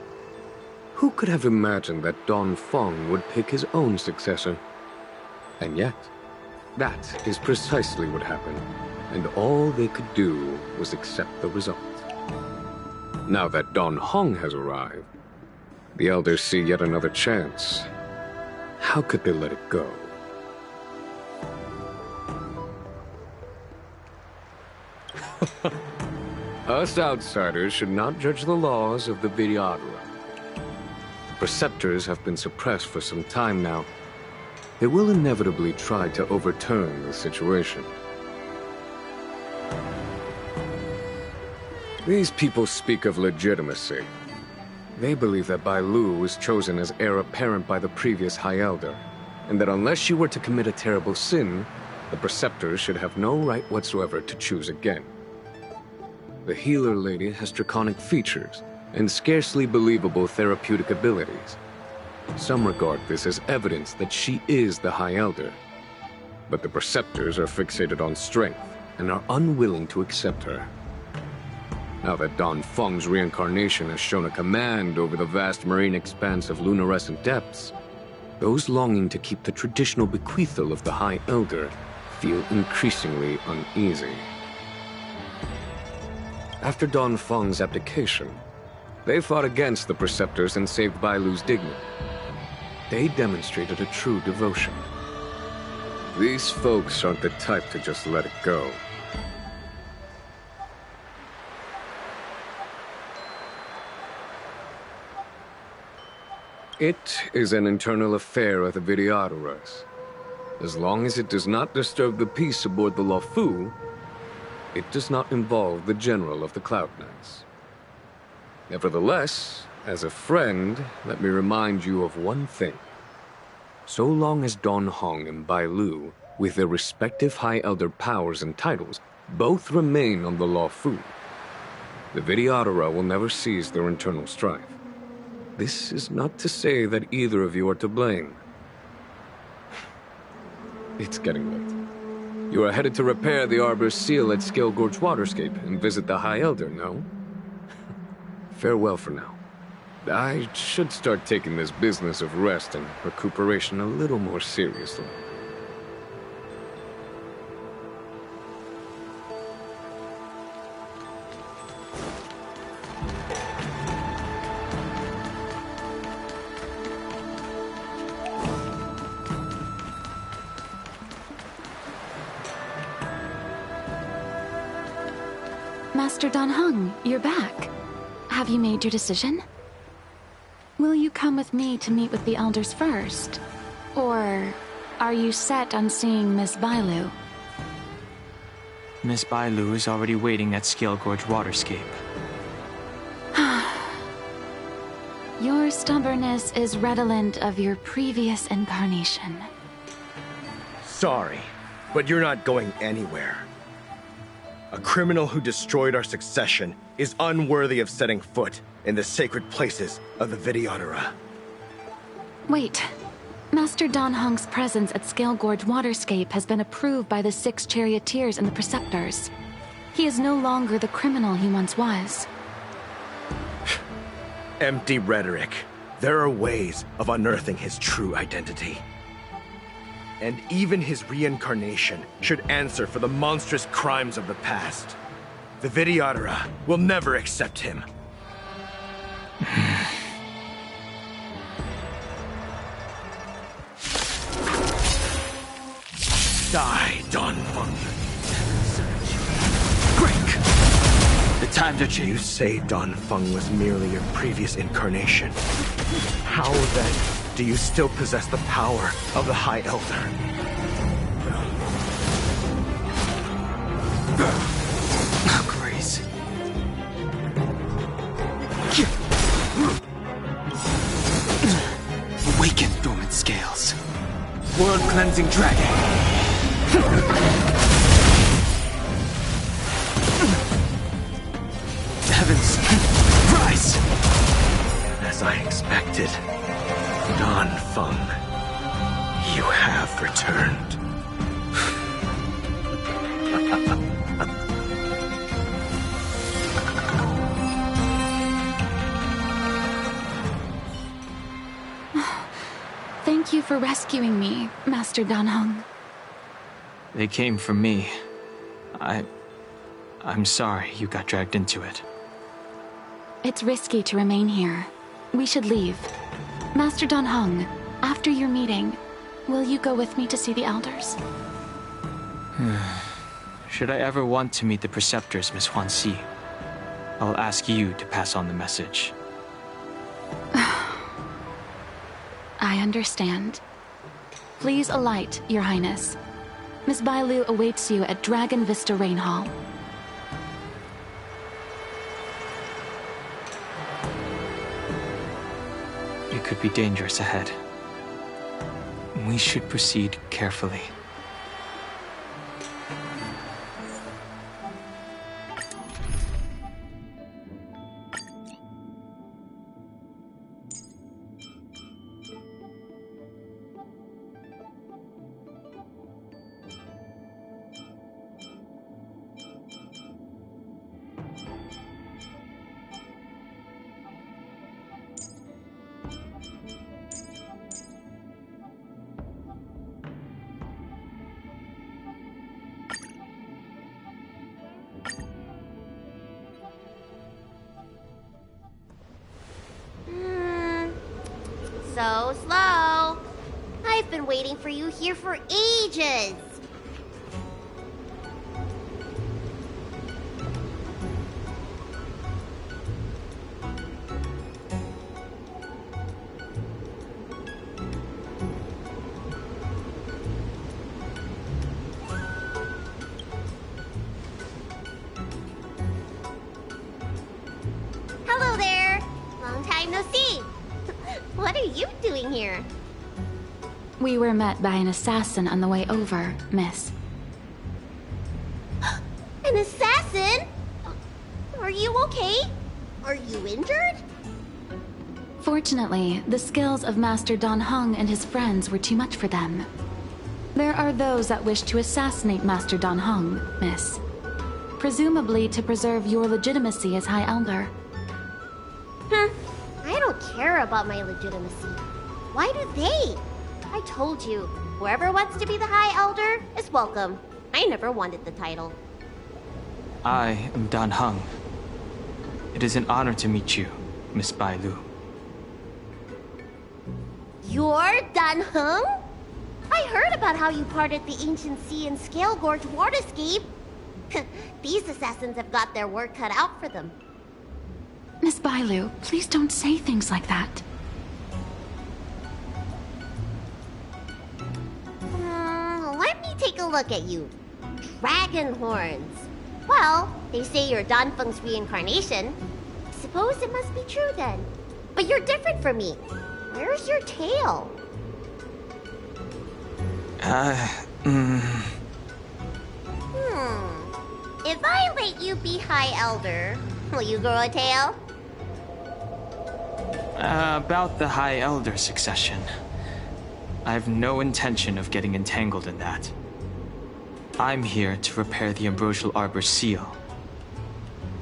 Who could have imagined that Dongfeng would pick his own successor? And yet, that is precisely what happened. And all they could do was accept the result. Now that Dongfeng has arrived, the Elders see yet another chance. How could they let it go? Us outsiders should not judge the laws of the Vidyadhara. Preceptors have been suppressed for some time now. They will inevitably try to overturn the situation. These people speak of legitimacy. They believe that Bailu was chosen as heir apparent by the previous High Elder, and that unless you were to commit a terrible sin, the Preceptors should have no right whatsoever to choose again. The Healer Lady has draconic features and scarcely believable therapeutic abilities. Some regard this as evidence that she is the High Elder, but the Preceptors are fixated on strength and are unwilling to accept her. Now that Dongfeng's reincarnation has shown a command over the vast marine expanse of lunar-rescent depths, those longing to keep the traditional bequeathal of the High Elder feel increasingly uneasy. After Dongfeng's abdication, they fought against the Preceptors and saved Bailu's dignity. They demonstrated a true devotion. These folks aren't the type to just let it go. It is an internal affair of the Vidyadharas. As long as it does not disturb the peace aboard the Luofu, it does not involve the General of the Cloud Knights. Nevertheless, as a friend, let me remind you of one thing. So long as Dongfeng and Bailu, with their respective High Elder powers and titles, both remain on the Luofu, The Videodora will never cease their internal strife. This is not to say that either of you are to blame. It's getting late. You are headed to repair the Arbor's seal at Scale Gorge Waterscape and visit the High Elder, no? Farewell for now. I should start taking this business of rest and recuperation a little more seriously. Master Dan Heng, you're back. Have you made your decision? Will you come with me to meet with the elders first? Or are you set on seeing Miss Bailu? Miss Bailu is already waiting at Scale Gorge Waterscape. Your stubbornness is redolent of your previous incarnation. Sorry, but you're not going anywhere. A criminal who destroyed our succession is unworthy of setting foot in the sacred places of the Videodora. Wait. Master Dan Heng's presence at Scale Gorge Waterscape has been approved by the 6 charioteers and the preceptors. He is no longer the criminal he once was. Empty rhetoric. There are ways of unearthing his true identity. And even his reincarnation should answer for the monstrous crimes of the past. The Videodora will never accept him. Die, Dan Feng. Break! The times are changing. You say Dan Feng was merely your previous incarnation. How then do you still possess the power of the High Elder? Grace. Awaken, dormant scales. World-cleansing dragon. Heavens, rise! As I expected, Dan Feng, you have returned. Thank you for rescuing me, Master Dan Heng. They came for me. I'm sorry you got dragged into it. It's risky to remain here. We should leave. Master Dan Heng, after your meeting, will you go with me to see the elders? Should I ever want to meet the preceptors, Miss Huanxi, I'll ask you to pass on the message. I understand. Please alight, Your Highness. Miss Bailu awaits you at Dragon Vista Rain Hall. It could be dangerous ahead. We should proceed carefully. So slow. I've been waiting for you here for ages. Hello there. Long time no see. What are you doing here? We were met by an assassin on the way over, miss. An assassin? Are you okay? Are you injured? Fortunately, the skills of Master Dan Heng and his friends were too much for them. There are those that wish to assassinate Master Dan Heng, miss. Presumably to preserve your legitimacy as High Elder. I don't care about my legitimacy. Why do they? I told you, whoever wants to be the High Elder is welcome. I never wanted the title. I am Dan Heng. It is an honor to meet you, Miss Bailu. You're Dan Heng? I heard about how you parted the ancient sea and Scale Gorge waterscape. These assassins have got their work cut out for them. Miss Bailu, please don't say things like that. Let me take a look at you. Dragon horns. Well, they say you're Dan Feng's reincarnation. I suppose it must be true then. But you're different from me. Where's your tail? If I let you be High Elder, will you grow a tail? About the High Elder succession. I have no intention of getting entangled in that. I'm here to repair the Ambrosial Arbor's seal.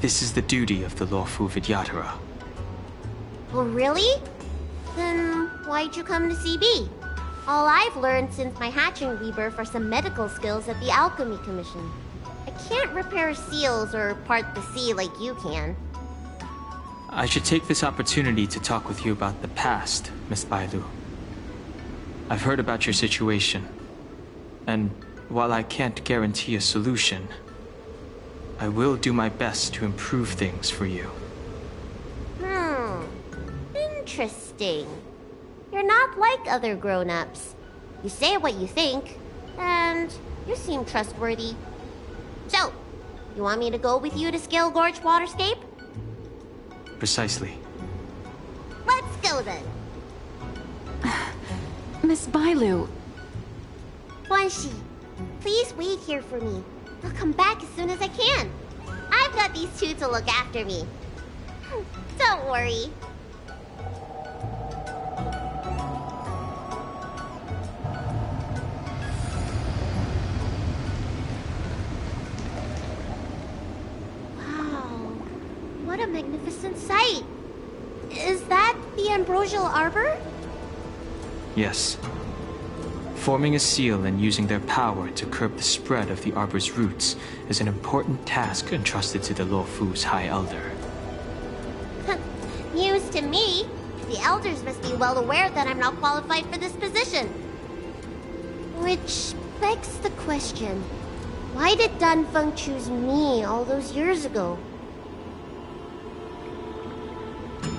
This is the duty of the lawful Vidyadhara. Oh, really? Then why'd you come to CB? All I've learned since my hatching rebirth are some medical skills at the Alchemy Commission. I can't repair seals or part the sea like you can. I should take this opportunity to talk with you about the past, Miss Bailu. I've heard about your situation, and while I can't guarantee a solution, I will do my best to improve things for you. Interesting. You're not like other grown-ups. You say what you think, and you seem trustworthy. So, you want me to go with you to Scale Gorge Waterscape? Precisely. Let's go then. Miss Bailu. Guanxi, please wait here for me. I'll come back as soon as I can. I've got these two to look after me. Don't worry. What a magnificent sight! Is that the Ambrosial Arbor? Yes. Forming a seal and using their power to curb the spread of the Arbor's roots is an important task entrusted to the Luofu's High Elder. News to me. The Elders must be well aware that I'm not qualified for this position. Which begs the question, why did Dan Feng choose me all those years ago?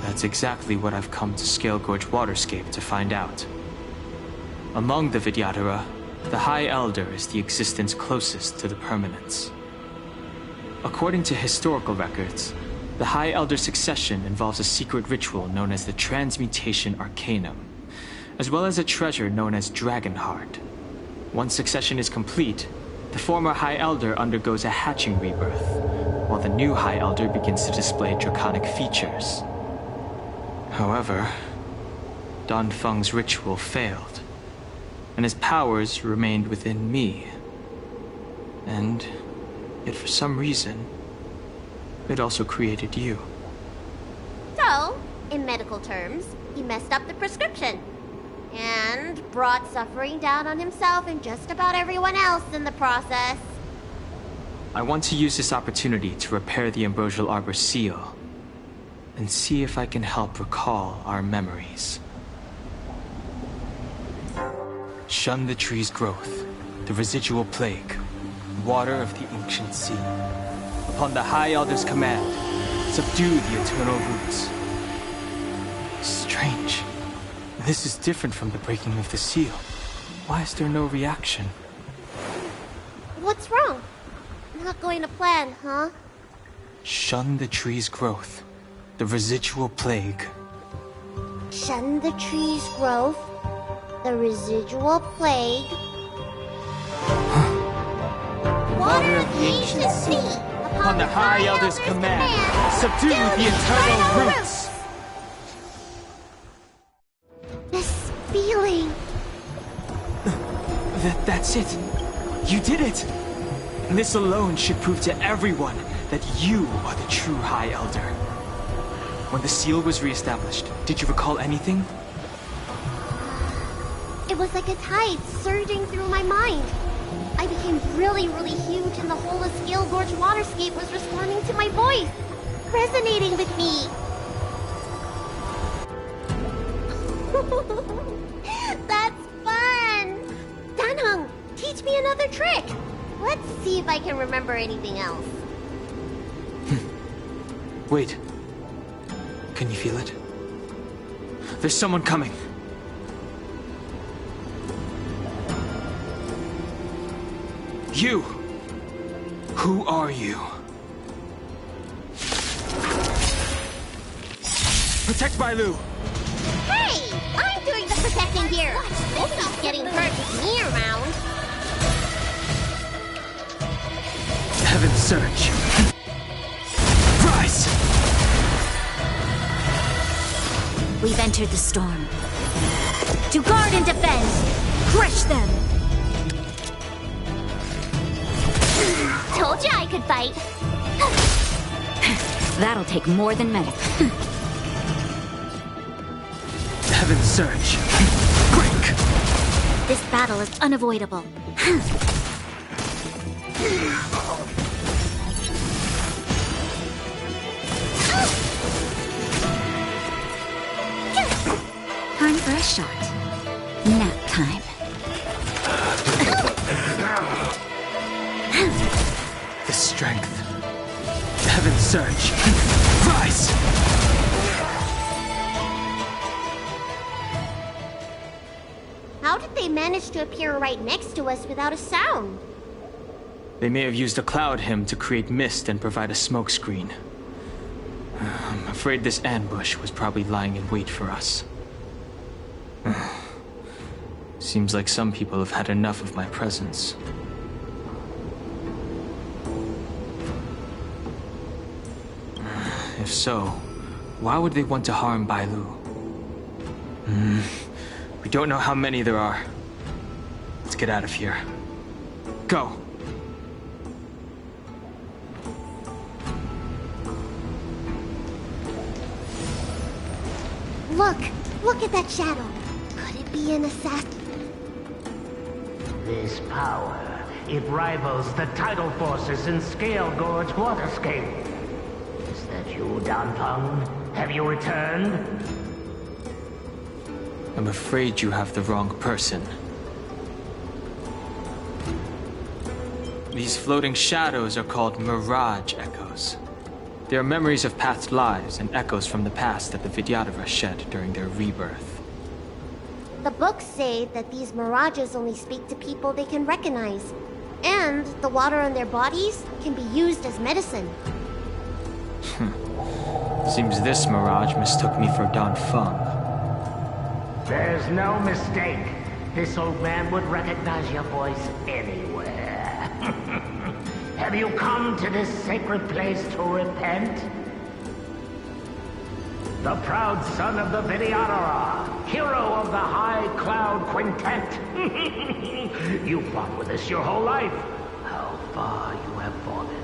That's exactly what I've come to Scale Gorge Waterscape to find out. Among the Vidyadhara, the High Elder is the existence closest to the permanence. According to historical records, the High Elder succession involves a secret ritual known as the Transmutation Arcanum, as well as a treasure known as Dragon Heart. Once succession is complete, the former High Elder undergoes a hatching rebirth, while the new High Elder begins to display draconic features. However, Dan Feng's ritual failed, and his powers remained within me. And yet for some reason, it also created you. So, in medical terms, he messed up the prescription. And brought suffering down on himself and just about everyone else in the process. I want to use this opportunity to repair the Ambrosial Arbor seal, and see if I can help recall our memories. Shun the tree's growth, the residual plague, water of the ancient sea. Upon the High Elder's command, subdue the eternal roots. Strange. This is different from the breaking of the seal. Why is there no reaction? What's wrong? Not going to plan, huh? Shun the tree's growth, the residual plague. Shun the tree's growth, the residual plague. Water of the ancient sea, Upon the High Elder's command, subdue the eternal roots! This feeling... That's it. You did it. This alone should prove to everyone that you are the true High Elder. When the seal was reestablished, did you recall anything? It was like a tide surging through my mind. I became really, really huge, and the whole of Scale Gorge waterscape was responding to my voice, resonating with me. That's fun! Danheng, teach me another trick. Let's see if I can remember anything else. Wait. Can you feel it? There's someone coming. You! Who are you? Protect Bailu! Hey! I'm doing the protecting here! Nobody's getting hurt with me around. Heaven surge! Rise! We've entered the storm. To guard and defend! Crush them! Told you I could fight. That'll take more than medicine. Heaven surge! Break! This battle is unavoidable. Time for a shot. Nap time. The strength. Heaven surge! Rise! How did they manage to appear right next to us without a sound? They may have used a cloud hymn to create mist and provide a smoke screen. I'm afraid this ambush was probably lying in wait for us. Seems like some people have had enough of my presence. If so, why would they want to harm Bailu? We don't know how many there are. Let's get out of here. Go! Look at that shadow. Could it be an assassin? This power, it rivals the tidal forces in Scale Gorge waterscape. Is that you, Danpeng? Have you returned? I'm afraid you have the wrong person. These floating shadows are called Mirage Echoes. They are memories of past lives and echoes from the past that the Vidyadhara shed during their rebirth. The books say that these mirages only speak to people they can recognize. And the water on their bodies can be used as medicine. Seems this mirage mistook me for Danfeng. There's no mistake. This old man would recognize your voice anywhere. Have you come to this sacred place to repent? The proud son of the Vidyadhara, hero of the High Cloud Quintet. You fought with us your whole life. How far you have fallen.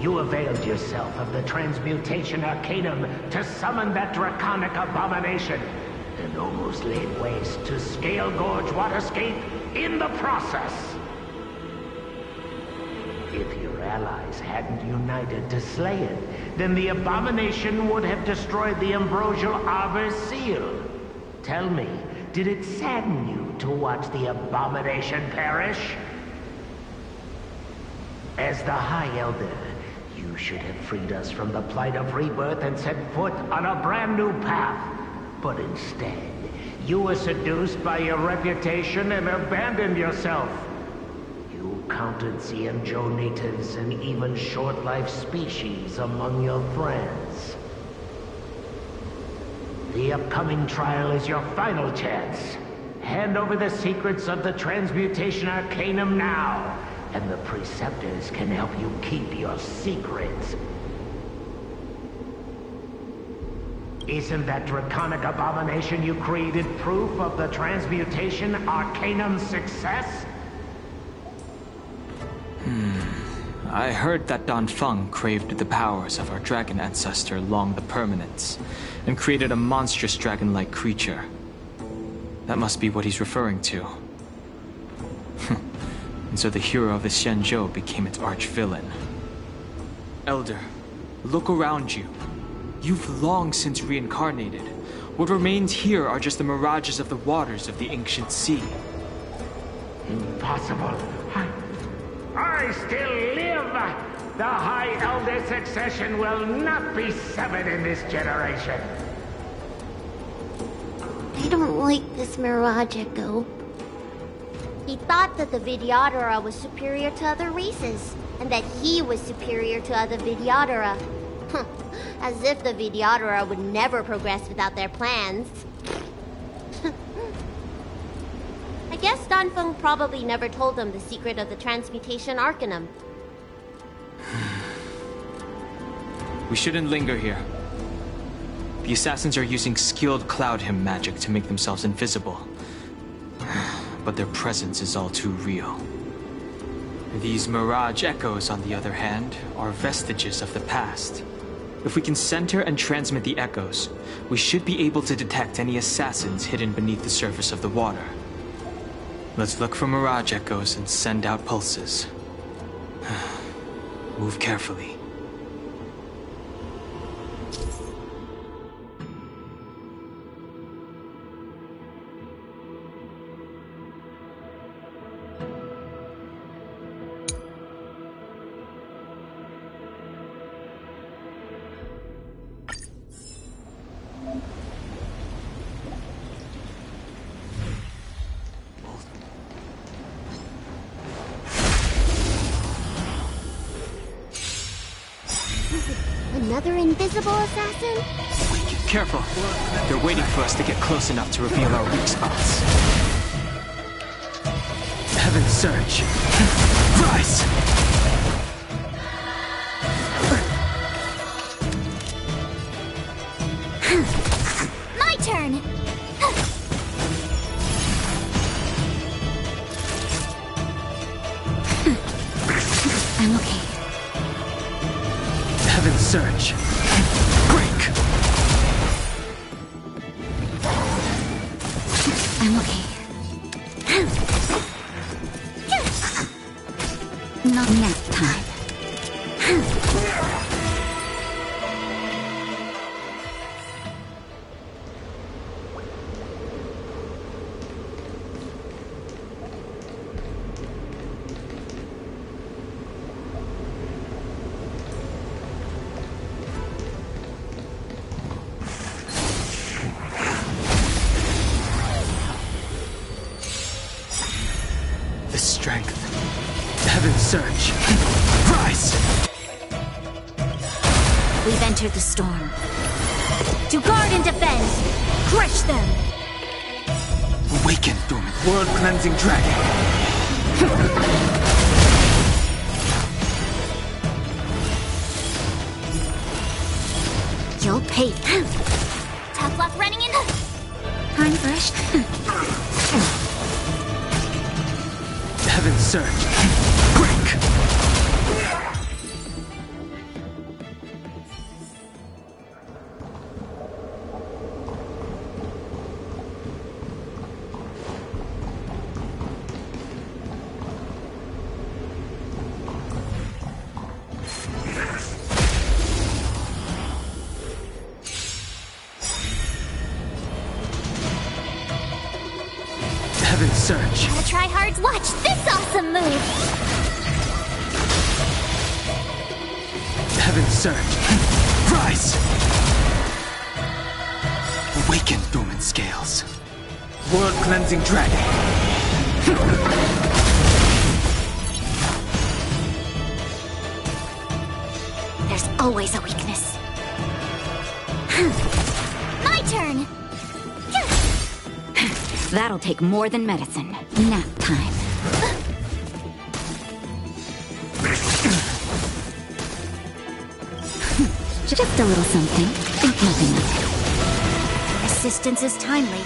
You availed yourself of the Transmutation Arcanum to summon that draconic abomination, and almost laid waste to Scale Gorge waterscape in the process. If your allies hadn't united to slay it, then the abomination would have destroyed the Ambrosial Arbor seal. Tell me, did it sadden you to watch the abomination perish? As the High Elder, you should have freed us from the plight of rebirth and set foot on a brand new path. But instead, you were seduced by your reputation and abandoned yourself. You counted Xianzhou natives and even short-life species among your friends. The upcoming trial is your final chance. Hand over the secrets of the Transmutation Arcanum now, and the Preceptors can help you keep your secrets. Isn't that draconic abomination you created proof of the transmutation Arcanum's success? I heard that Don Feng craved the powers of our dragon ancestor Long the Permanence, and created a monstrous dragon-like creature. That must be what he's referring to. And so the hero of the Xianzhou became its arch-villain. Elder, look around you. You've long since reincarnated. What remains here are just the mirages of the waters of the ancient sea. Impossible. I still live! The High Elder succession will not be severed in this generation. I don't like this Mirage Echo. He thought that the Vidyadhara was superior to other races, and that he was superior to other Vidyadhara. As if the Vidyadhara would never progress without their plans. I guess Don Feng probably never told them the secret of the transmutation Arcanum. We shouldn't linger here. The assassins are using skilled cloud hymn magic to make themselves invisible. But their presence is all too real. These Mirage Echoes, on the other hand, are vestiges of the past. If we can center and transmit the echoes, we should be able to detect any assassins hidden beneath the surface of the water. Let's look for Mirage Echoes and send out pulses. Move carefully. Another invisible assassin? Careful. They're waiting for us to get close enough to reveal our weak spots. Heaven surge. Rise! My turn! I'm okay. Heaven surge. Break! I'm okay. Not nap time. The strength. Heaven surge. Rise! We've entered the storm. To guard and defend! Crush them! Awaken, dormant world-cleansing dragon! You'll pay. Tough luck running in. I'm fresh. Heaven surge. Break! Heaven surge. Gotta try hard. Watch this awesome move. Heaven surge. Rise! Awaken, dormant scales. World-cleansing dragon. There's always a weakness. My turn. That'll take more than medicine. Nap time. Just a little something. Think nothing of it. Assistance is timely.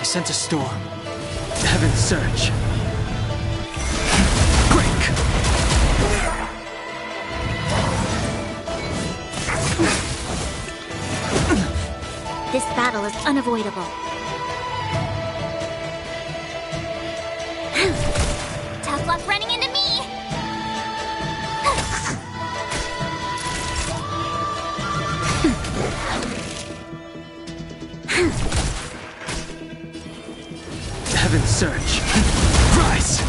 I sent a storm. Heaven's surge. Break! This battle is unavoidable. Tough luck running into me! Heaven's surge. Rise!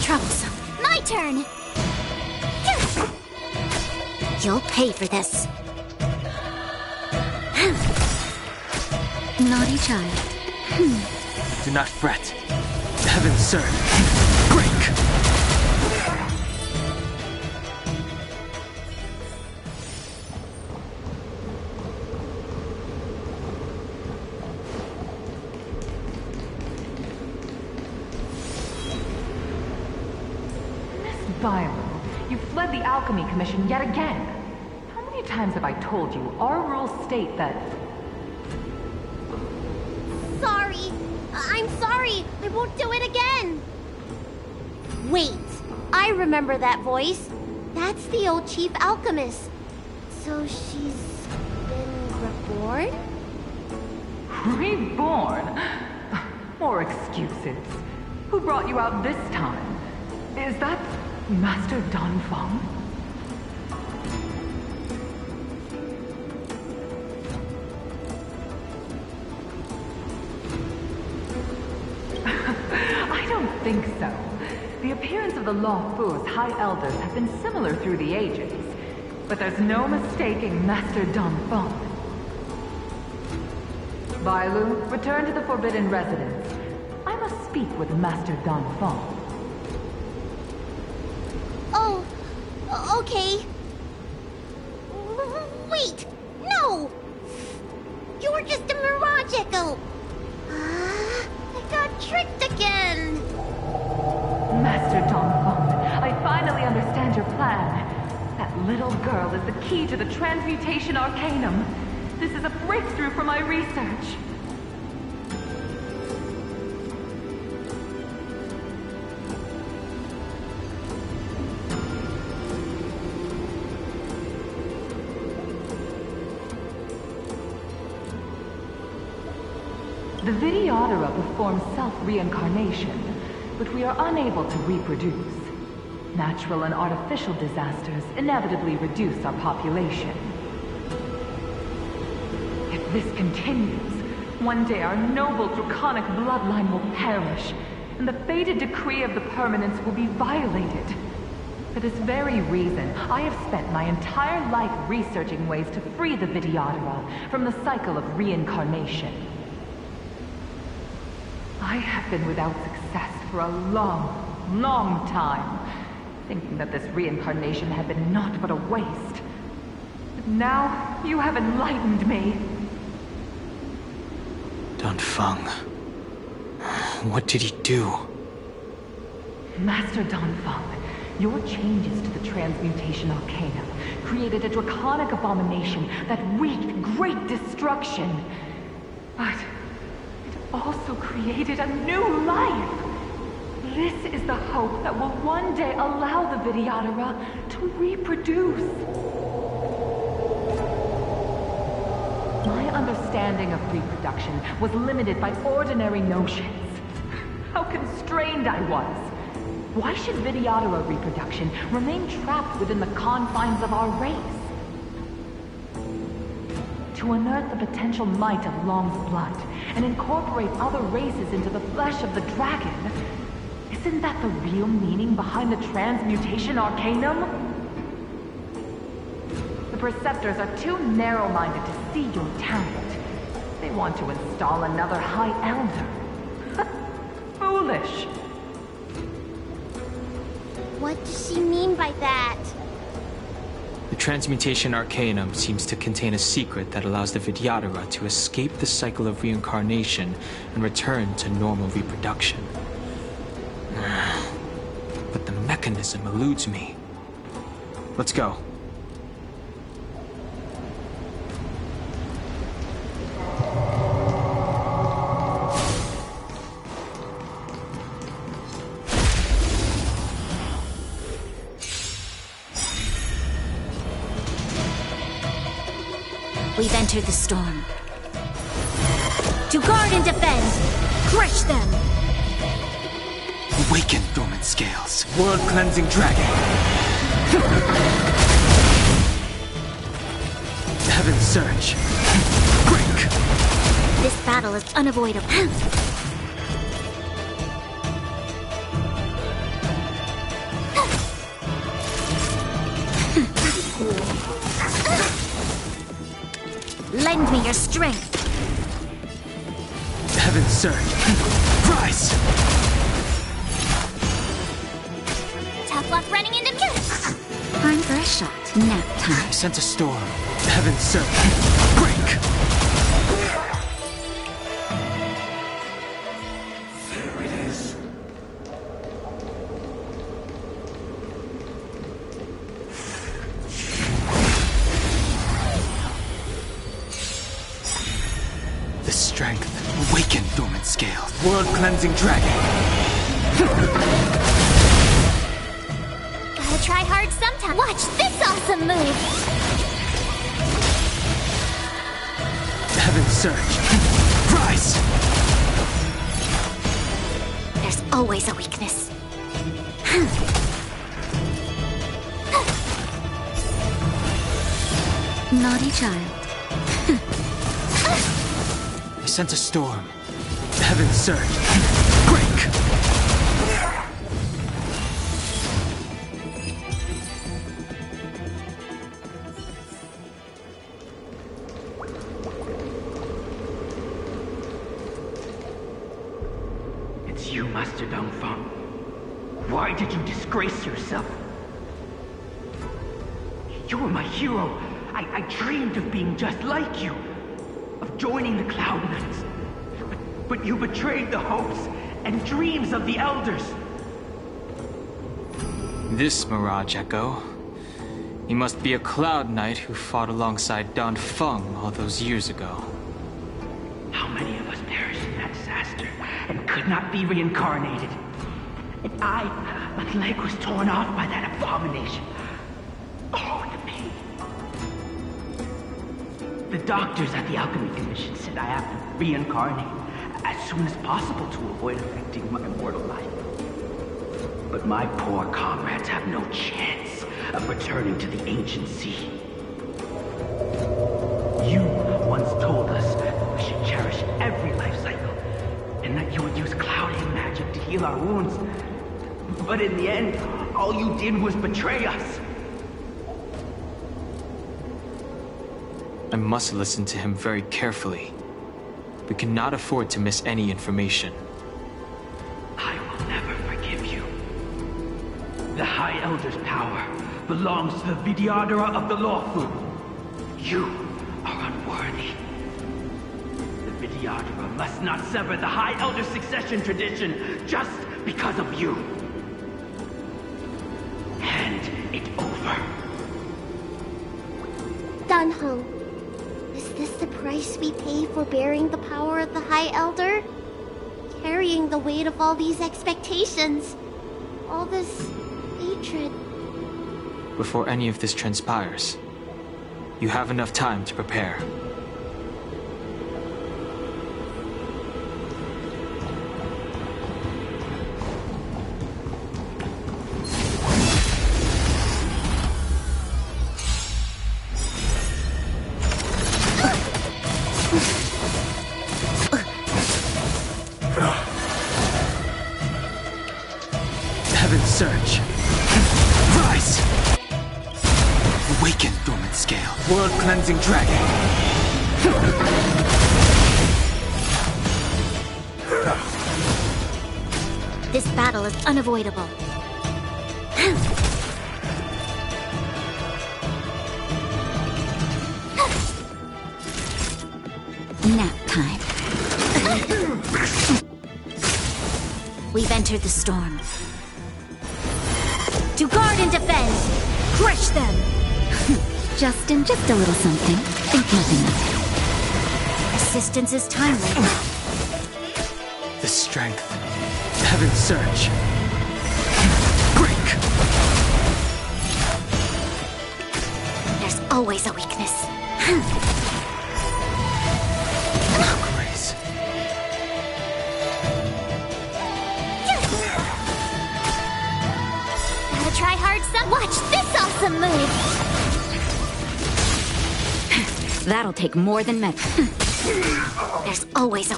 Troublesome. My turn! You'll pay for this. Naughty child. Do not fret. Heaven's surge. Break! You fled the Alchemy Commission yet again. How many times have I told you, our rules state that... Sorry. I'm sorry. I won't do it again. Wait. I remember that voice. That's the old chief alchemist. So she's been reborn? Reborn? More excuses. Who brought you out this time? Is that Master Danfeng? I don't think so. The appearance of the Lawfu's High Elders have been similar through the ages, but there's no mistaking Master Danfeng. Bailu, return to the Forbidden Residence. I must speak with Master Danfeng. Oh, okay. Wait, no! You were just a mirage echo. I got tricked again. Master Danfeng, I finally understand your plan. That little girl is the key to the Transmutation Arcanum. This is a breakthrough for my research. The Videodara perform self-reincarnation, but we are unable to reproduce. Natural and artificial disasters inevitably reduce our population. If this continues, one day our noble draconic bloodline will perish, and the fated decree of the permanence will be violated. For this very reason, I have spent my entire life researching ways to free the Videodara from the cycle of reincarnation. I have been without success for a long, long time, thinking that this reincarnation had been naught but a waste. But now, you have enlightened me. Danfeng. What did he do? Master Danfeng, your changes to the Transmutation Arcanum created a draconic abomination that wreaked great destruction. But it also created a new life. This is the hope that will one day allow the Videodara to reproduce. My understanding of reproduction was limited by ordinary notions. How constrained I was. Why should Videodara reproduction remain trapped within the confines of our race? To unearth the potential might of Long's blood and incorporate other races into the flesh of the dragon, isn't that the real meaning behind the Transmutation Arcanum? The Preceptors are too narrow-minded to see your talent. They want to install another High Elder. Foolish. What does she mean by that? The Transmutation Arcanum seems to contain a secret that allows the Videodara to escape the cycle of reincarnation and return to normal reproduction. But the mechanism eludes me. Let's go. We've entered the storm. To guard and defend! Crush them! Awaken, dormant scales. World-cleansing dragon. Heaven's surge. Break! This battle is unavoidable. Lend me your strength. Heaven's surge. Rise! Tough luck running into me. Time for a shot. Nap time. I sense a storm. Heaven's surge. Break! There it is. The strength. Awaken, dormant scales. World-cleansing dragon. Gotta try hard sometime. Watch this awesome move. Heaven's surge. Rise! There's always a weakness. Naughty child. I sense a storm. Heaven's surge. Break! It's you, Master Dongfang. Why did you disgrace yourself? You were my hero. I dreamed of being just like you. Of joining the Cloud Knights. But you betrayed the hopes and dreams of the Elders. This Mirage Echo. He must be a Cloud Knight who fought alongside Don Feng all those years ago. How many of us perished in that disaster and could not be reincarnated? And my leg was torn off by that abomination. Oh, the pain. The doctors at the Alchemy Commission said I have to reincarnate as soon as possible to avoid affecting my immortal life. But my poor comrades have no chance of returning to the ancient sea. You once told us we should cherish every life cycle, and that you would use cloudy magic to heal our wounds. But in the end, all you did was betray us. I must listen to him very carefully. We cannot afford to miss any information. I will never forgive you. The High Elder's power belongs to the Vidyadhara of the Lawful. You are unworthy. The Vidyadhara must not sever the High Elder's succession tradition just because of you. Hand it over. Danheng, is this the price we pay for bearing the power of the High Elder? Carrying the weight of all these expectations. All this hatred. Before any of this transpires, you have enough time to prepare. Heaven's surge. Rise! Awaken, dormant scale. World-cleansing dragon. This battle is unavoidable. Nap time. We've entered the storm. and defend! Crush them! Justin, just a little something. Think nothing of it. Assistance is timely. The strength. Heaven's surge. Break! There's always a weakness. Grace. Gotta try hard some. Watch this awesome move! That'll take more than med. There's always a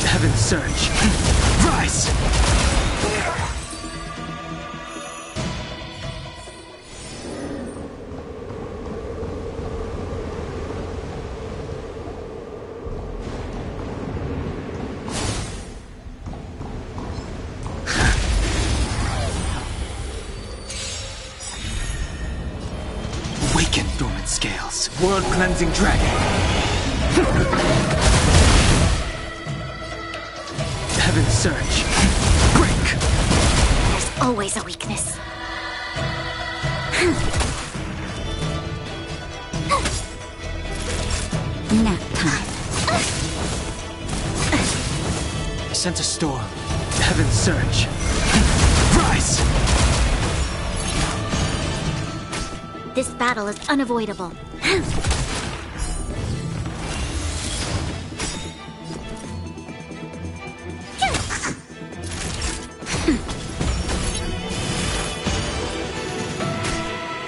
Heaven's surge. Rise! Awaken, dormant scales. World-cleansing dragon. Heaven's surge. Break! There's always a weakness. Nap time. I sense a storm. Heaven's surge. Rise! This battle is unavoidable.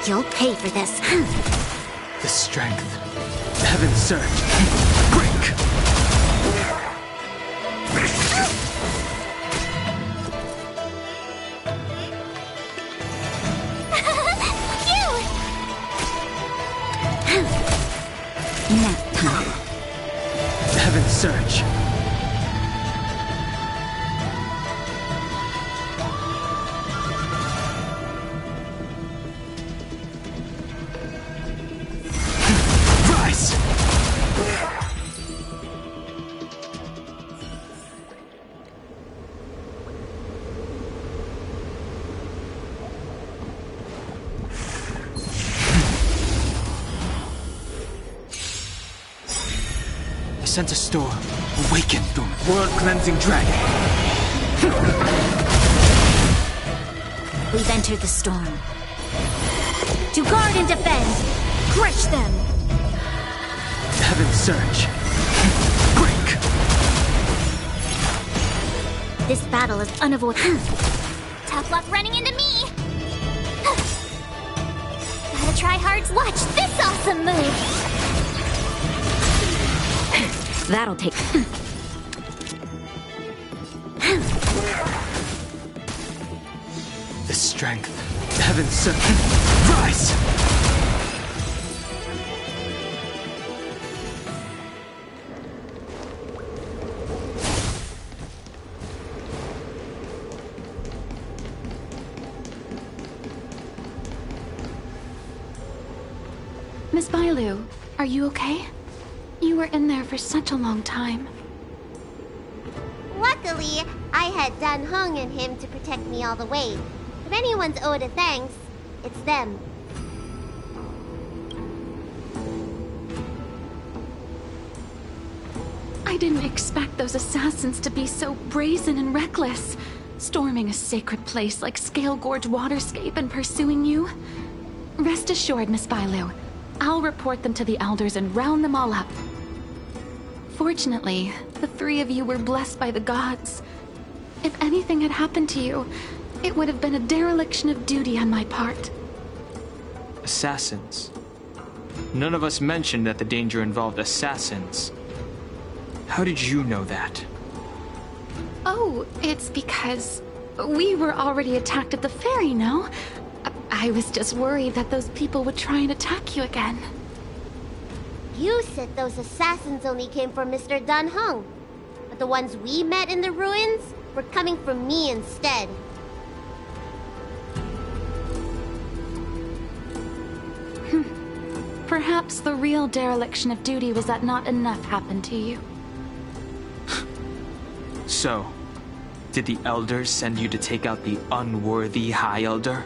You'll pay for this. The strength. Heaven's surge. Break! Nap time. Heaven's surge. Rise! I sense a storm. Awaken, dormant. World-cleansing dragon. We've entered the storm. To guard and defend! Crush them! Heaven's surge. Break! This battle is unavoidable. Tough luck running into me! Gotta try hard. Watch this awesome move! That'll take. The strength. Heaven's surge. Rise! Miss Bailu, are you okay? You were in there for such a long time. Luckily, I had Dan Heng and him to protect me all the way. If anyone's owed a thanks, it's them. I didn't expect those assassins to be so brazen and reckless, storming a sacred place like Scale Gorge Waterscape and pursuing you. Rest assured, Miss Bailu, I'll report them to the elders and round them all up. Fortunately, the three of you were blessed by the gods. If anything had happened to you, it would have been a dereliction of duty on my part. Assassins. None of us mentioned that the danger involved assassins. How did you know that? Oh, it's because we were already attacked at the ferry, no? I was just worried that those people would try and attack you again. You said those assassins only came from Mr. Dan Heng, but the ones we met in the ruins were coming from me instead. Perhaps the real dereliction of duty was that not enough happened to you. So, Did the Elders send you to take out the unworthy High Elder?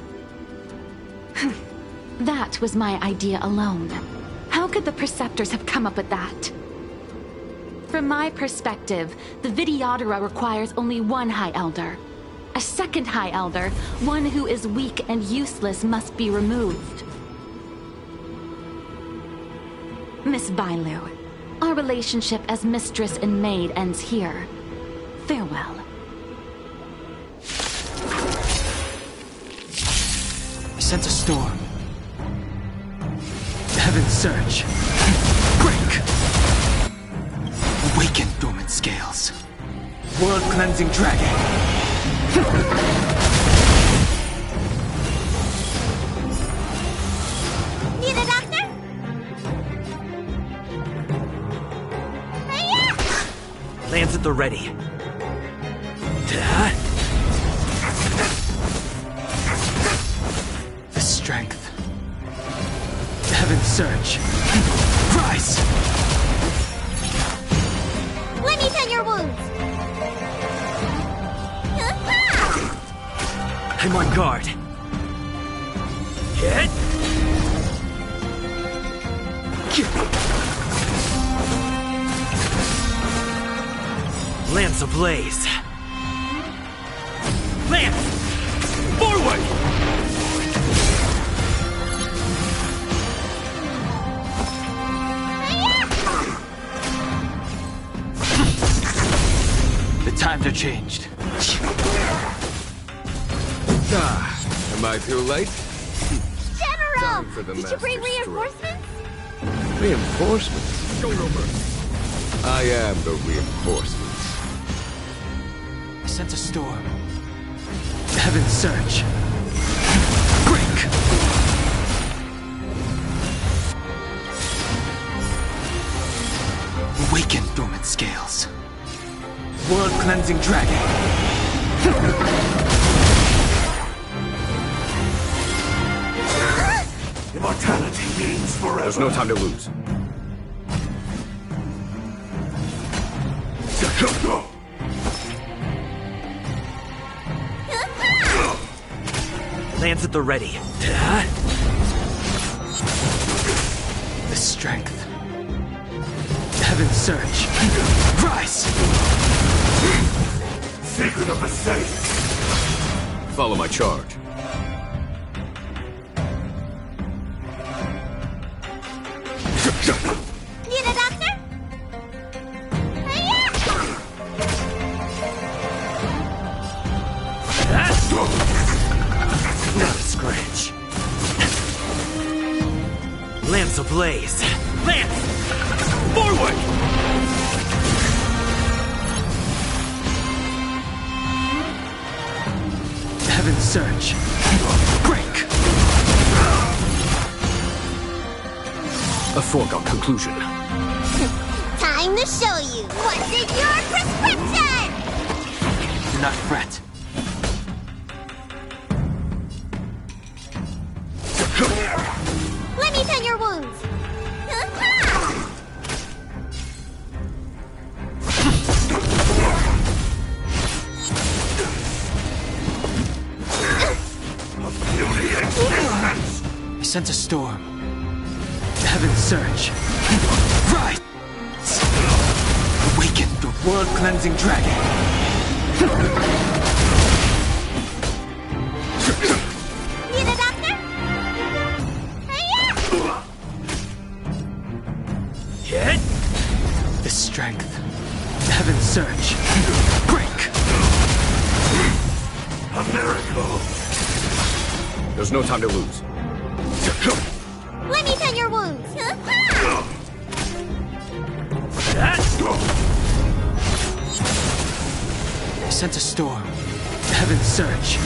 That was my idea alone. How could the Preceptors have come up with that? From my perspective, the Videodora requires only one High Elder. A second High Elder, one who is weak and useless, must be removed. Miss Bailu, our relationship as mistress and maid ends here. Farewell. I sent a storm. Heaven surge. Break! Awaken dormant scales. World cleansing dragon. Need a doctor? Lance at the ready. The strength. Heaven surge. Rise! Let me tend your wounds. I'm on guard. Hit! Lance ablaze. Lance! Forward! The times are changed. Am I too late? General! Time for the Did you bring master stroke. reinforcements? Reinforcements? Show no mercy. I am the reinforcements. I sent a storm. Heaven surge. Break! Awaken dormant scales. World cleansing dragon. Immortality means forever. There's no time to lose. Lance at the ready. The strength. Heaven surge. Rise! Secret of the safe. Follow my charge. Need a doctor? Not a scratch. Lance ablaze. Lance! Forward! Heaven surge. Break! A foregone conclusion. Time to show you what's in your prescription! Do not fret. Let me tend your wounds. I sent a storm. Heaven surge. Rise! Awaken the world cleansing dragon. Need a doctor? Hit! The strength. Heaven surge. Break! A miracle. There's no time to lose. Let me tend your wounds. I sent a storm. Heaven surge.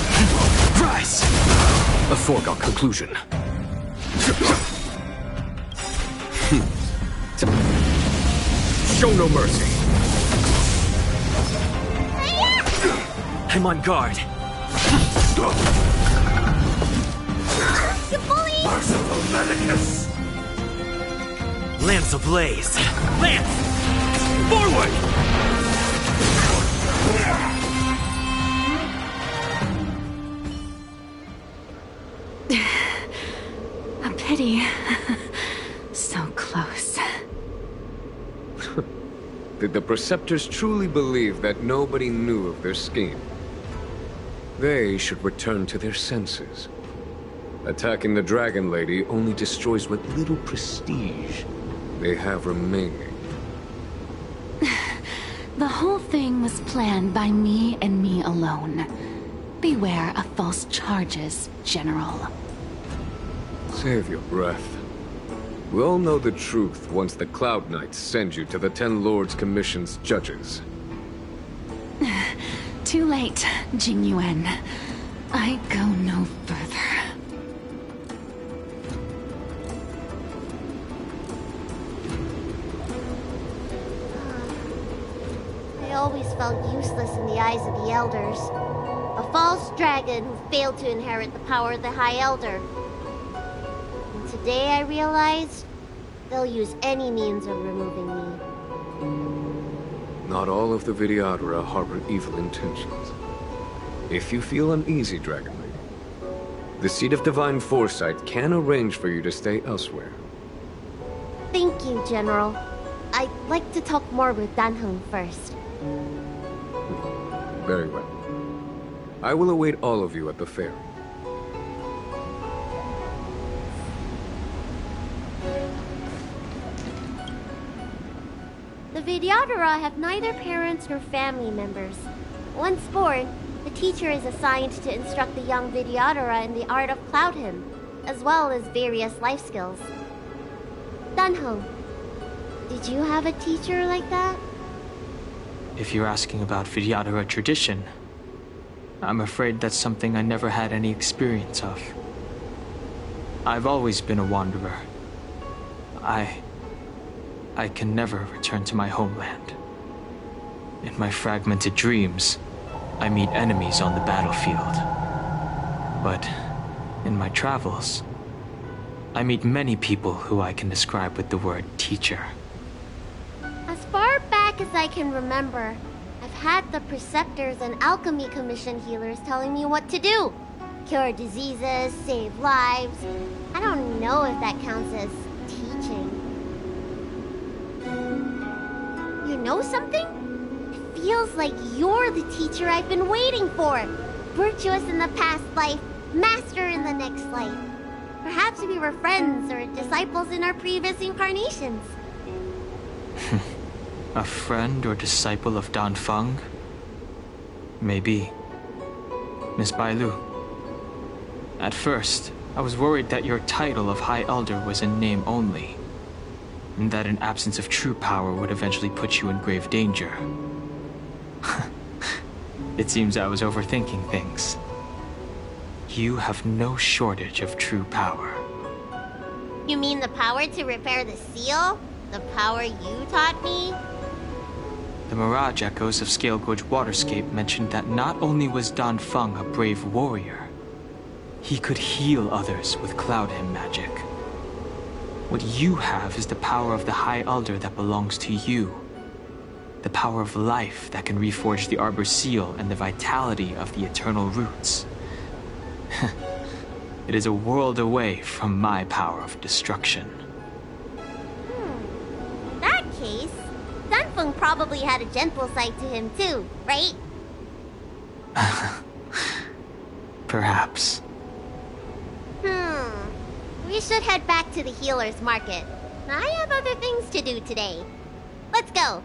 Rise! A foregone conclusion. Show no mercy. I'm on guard. You bully! Merciful Medicus. Lance ablaze. Lance! Forward! city. So close. Did the Preceptors truly believe that nobody knew of their scheme? They should return to their senses. Attacking the Dragon Lady only destroys what little prestige they have remaining. The whole thing was planned by me and me alone. Beware of false charges, General. Save your breath. We all know the truth once the Cloud Knights send you to the Ten Lords Commission's judges. Too late, Jing Yuan. I go no further. I always felt useless in the eyes of the Elders. A false dragon who failed to inherit the power of the High Elder. And today I realized they'll use any means of removing me. Not all of the Vidyadhara harbor evil intentions. If you feel uneasy, Dragon Lady, the Seat of Divine Foresight can arrange for you to stay elsewhere. Thank you, General. I'd like to talk more with Danheng first. Very well. I will await all of you at the fair. The Vidyadhara have neither parents nor family members. Once born, the teacher is assigned to instruct the young Vidyadhara in the art of Cloud Hymn, as well as various life skills. Danheng, did you have a teacher like that? If you're asking about Vidyadhara tradition, I'm afraid that's something I never had any experience of. I've always been a wanderer. I can never return to my homeland. In my fragmented dreams, I meet enemies on the battlefield. But in my travels, I meet many people who I can describe with the word teacher. As far back as I can remember, I've had the Preceptors and Alchemy Commission healers telling me what to do. Cure diseases, save lives. I don't know if that counts as teaching. You know something? It feels like you're the teacher I've been waiting for. Virtuous in the past life, master in the next life. Perhaps we were friends or disciples in our previous incarnations. A friend or disciple of Dan Feng? Maybe. Miss Bailu. At first, I was worried that your title of High Elder was in name only, and that an absence of true power would eventually put you in grave danger. It seems I was overthinking things. You have no shortage of true power. You mean the power to repair the seal? The power you taught me? The Mirage Echoes of Scale Gorge Waterscape mentioned that not only was Dan Feng a brave warrior, he could heal others with Cloud Hymn magic. What you have is the power of the High Elder that belongs to you. The power of life that can reforge the Arbor Seal and the vitality of the Eternal Roots. It is a world away from my power of destruction. In that case, Danfeng probably had a gentle side to him too, right? Perhaps. We should head back to the healer's market. I have other things to do today. Let's go.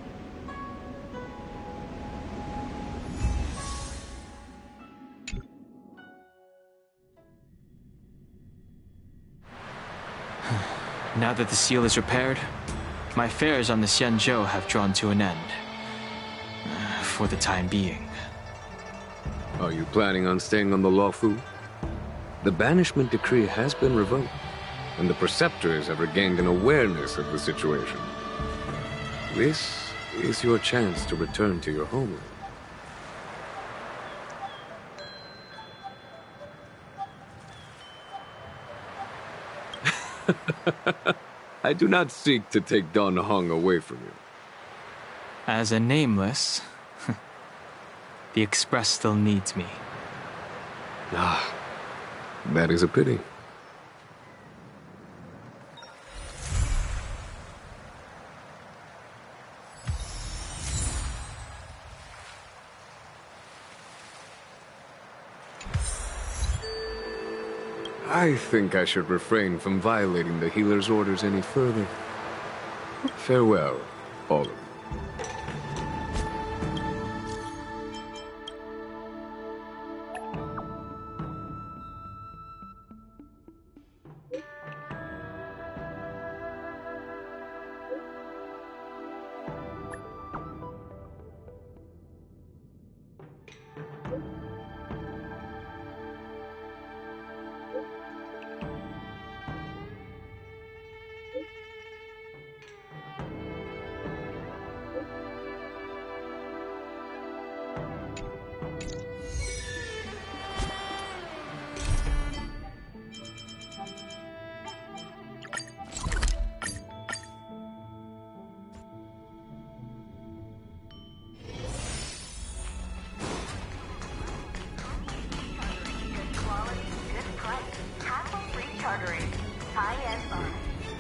Now that the seal is repaired, my affairs on the Xianzhou have drawn to an end. For the time being. Are you planning on staying on the Luofu? The banishment decree has been revoked, and the Preceptors have regained an awareness of the situation. This is your chance to return to your homeland. I do not seek to take Dan Heng away from you. As a nameless, the Express still needs me. Ah, that is a pity. I think I should refrain from violating the healer's orders any further. Farewell, all of you.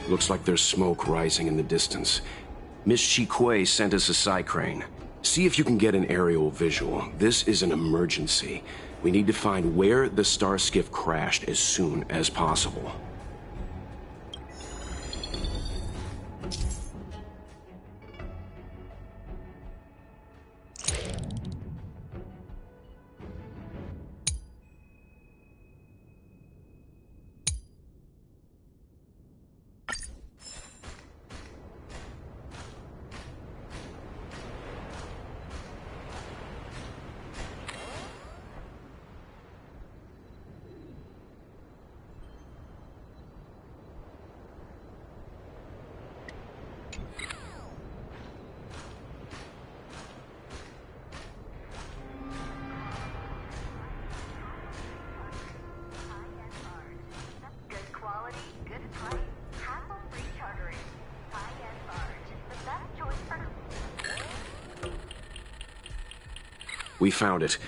Looks like there's smoke rising in the distance. Miss Chikwe sent us a psycrane. See if you can get an aerial visual. This is an emergency. We need to find where the star skiff crashed as soon as possible. We found it.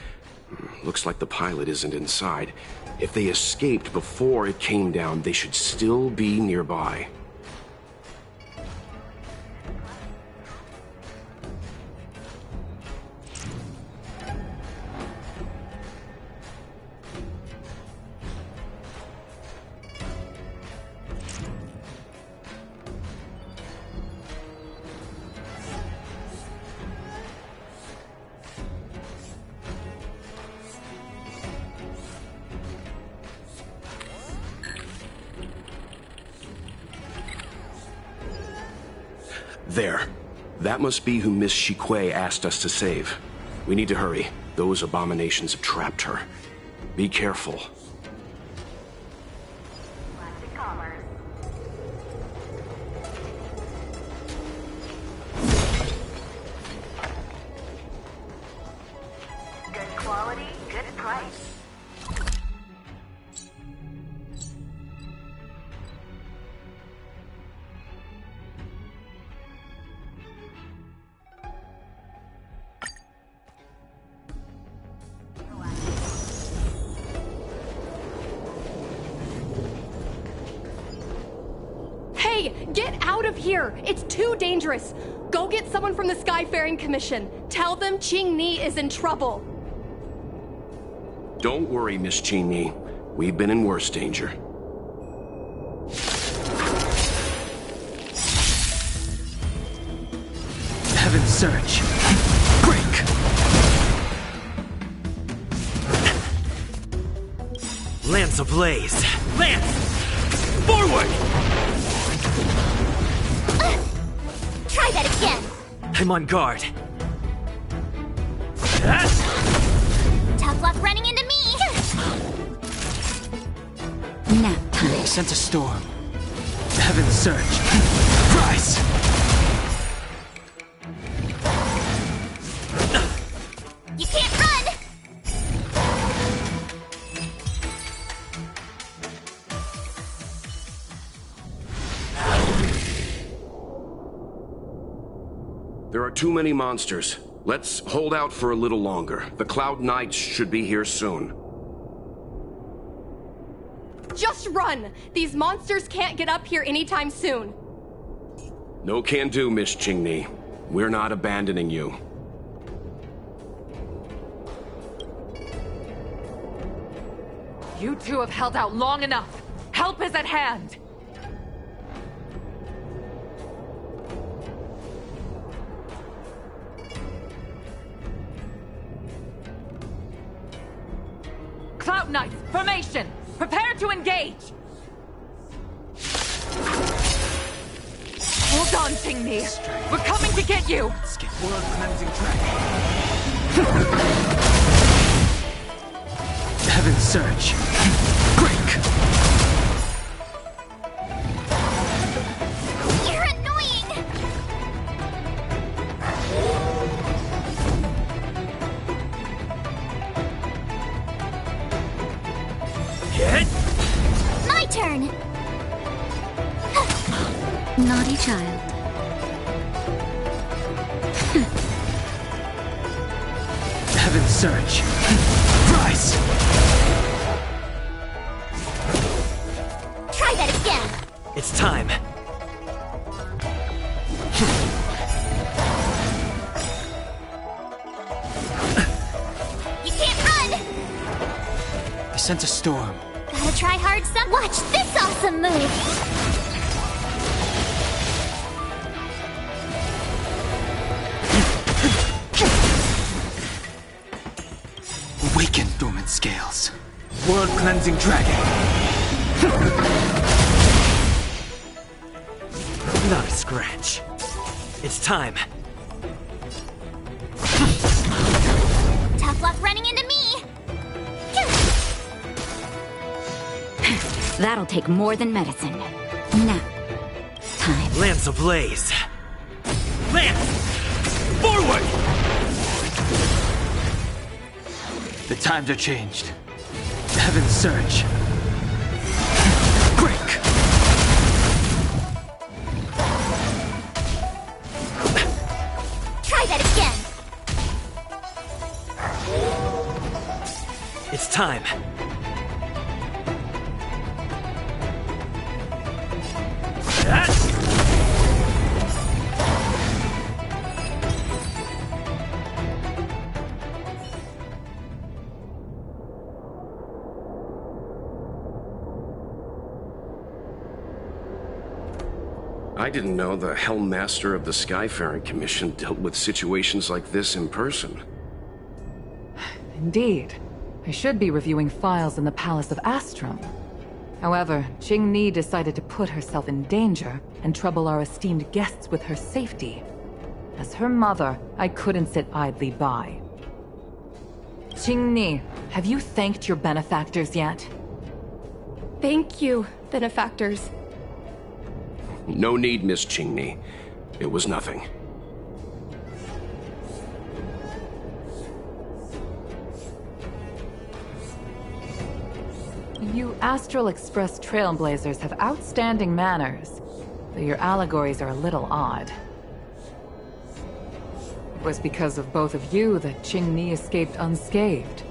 Looks like the pilot isn't inside. If they escaped before it came down, they should still be nearby. There. That must be who Miss Chikwe asked us to save. We need to hurry. Those abominations have trapped her. Be careful. Good quality, good price. Get out of here! It's too dangerous! Go get someone from the Skyfaring Commission. Tell them Ching Ni is in trouble. Don't worry, Miss Ching Ni. We've been in worse danger. Heaven's Surge. Break! Lance ablaze! Lance! Forward! Try that again! I'm on guard. Tough luck running into me! Nap time. Sent a storm. Heaven's Surge. Rise! You can't run! There are too many monsters. Let's hold out for a little longer. The Cloud Knights should be here soon. Just run! These monsters can't get up here anytime soon. No can do, Miss Ching Ni. We're not abandoning you. You two have held out long enough. Help is at hand. Cloud Knights, formation! Prepare to engage! Hold on, Qingni. We're coming to get you! World cleansing track. Heaven's surge. Break! You're annoying! Hit! My turn! Naughty child. Heaven's surge. Rise! Try that again! It's time. You can't run! I sense a storm. Gotta try hard some. Watch this awesome move! Awaken, dormant scales. World cleansing dragon. Not a scratch. It's time. Tough luck running into me! That'll take more than medicine. Now, time. Lance ablaze. Lance! Forward! The times are changed. Heaven's surge. Break! Try that again! It's time. I didn't know the Helmmaster of the Skyfaring Commission dealt with situations like this in person. Indeed. I should be reviewing files in the Palace of Astrum. However, Qingni decided to put herself in danger and trouble our esteemed guests with her safety. As her mother, I couldn't sit idly by. Qingni, have you thanked your benefactors yet? Thank you, benefactors. No need, Miss Qingni. It was nothing. You Astral Express Trailblazers have outstanding manners, though your allegories are a little odd. It was because of both of you that Qingni escaped unscathed.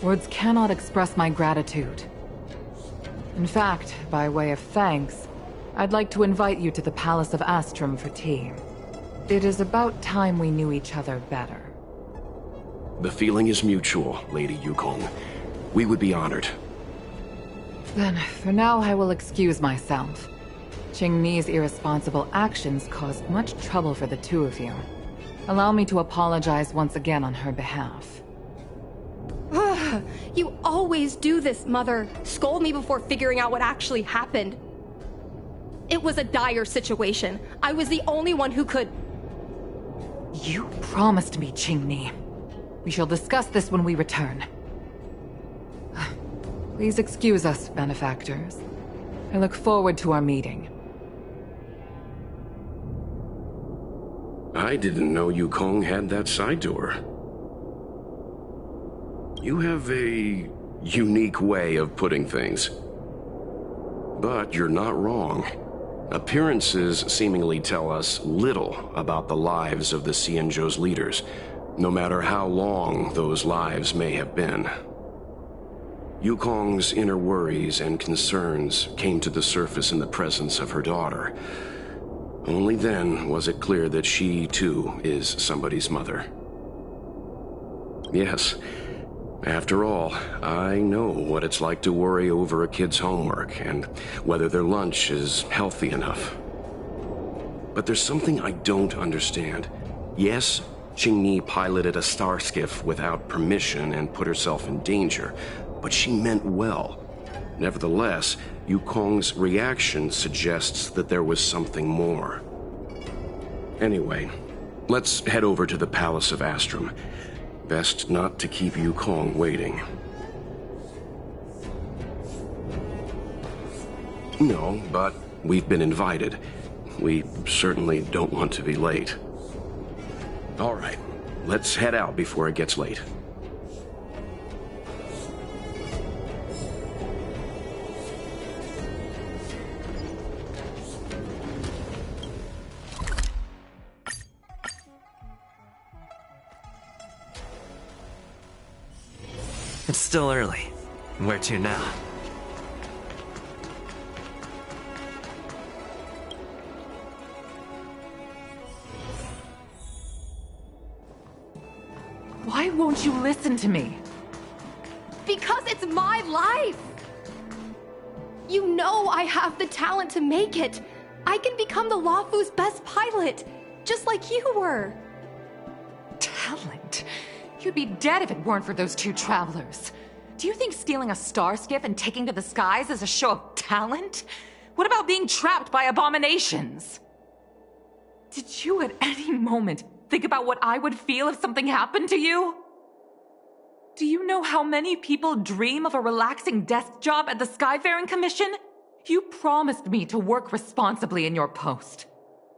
Words cannot express my gratitude. In fact, by way of thanks, I'd like to invite you to the Palace of Astrum for tea. It is about time we knew each other better. The feeling is mutual, Lady Yukong. We would be honored. Then, for now, I will excuse myself. Qingni's irresponsible actions caused much trouble for the two of you. Allow me to apologize once again on her behalf. You always do this, Mother. Scold me before figuring out what actually happened. It was a dire situation. I was the only one who could... You promised me, Qingni. We shall discuss this when we return. Please excuse us, benefactors. I look forward to our meeting. I didn't know Yukong had that side to her. You have a unique way of putting things. But you're not wrong. Appearances seemingly tell us little about the lives of the Xianzhou's leaders, no matter how long those lives may have been. Yukong's inner worries and concerns came to the surface in the presence of her daughter. Only then was it clear that she, too, is somebody's mother. Yes, After all, I know what it's like to worry over a kid's homework and whether their lunch is healthy enough. But there's something I don't understand. Yes, Qingni piloted a star skiff without permission and put herself in danger, but she meant well. Nevertheless, Yukong's reaction suggests that there was something more. Anyway, let's head over to the Palace of Astrum. Best not to keep Yukong waiting. No, but we've been invited. We certainly don't want to be late. All right, let's head out before it gets late. It's still early. Where to now? Why won't you listen to me? Because it's my life! You know I have the talent to make it. I can become the Luofu's best pilot, just like you were. Talent? You'd be dead if it weren't for those two travelers. Do you think stealing a star skiff and taking to the skies is a show of talent? What about being trapped by abominations? Did you at any moment think about what I would feel if something happened to you? Do you know how many people dream of a relaxing desk job at the Skyfaring Commission? You promised me to work responsibly in your post.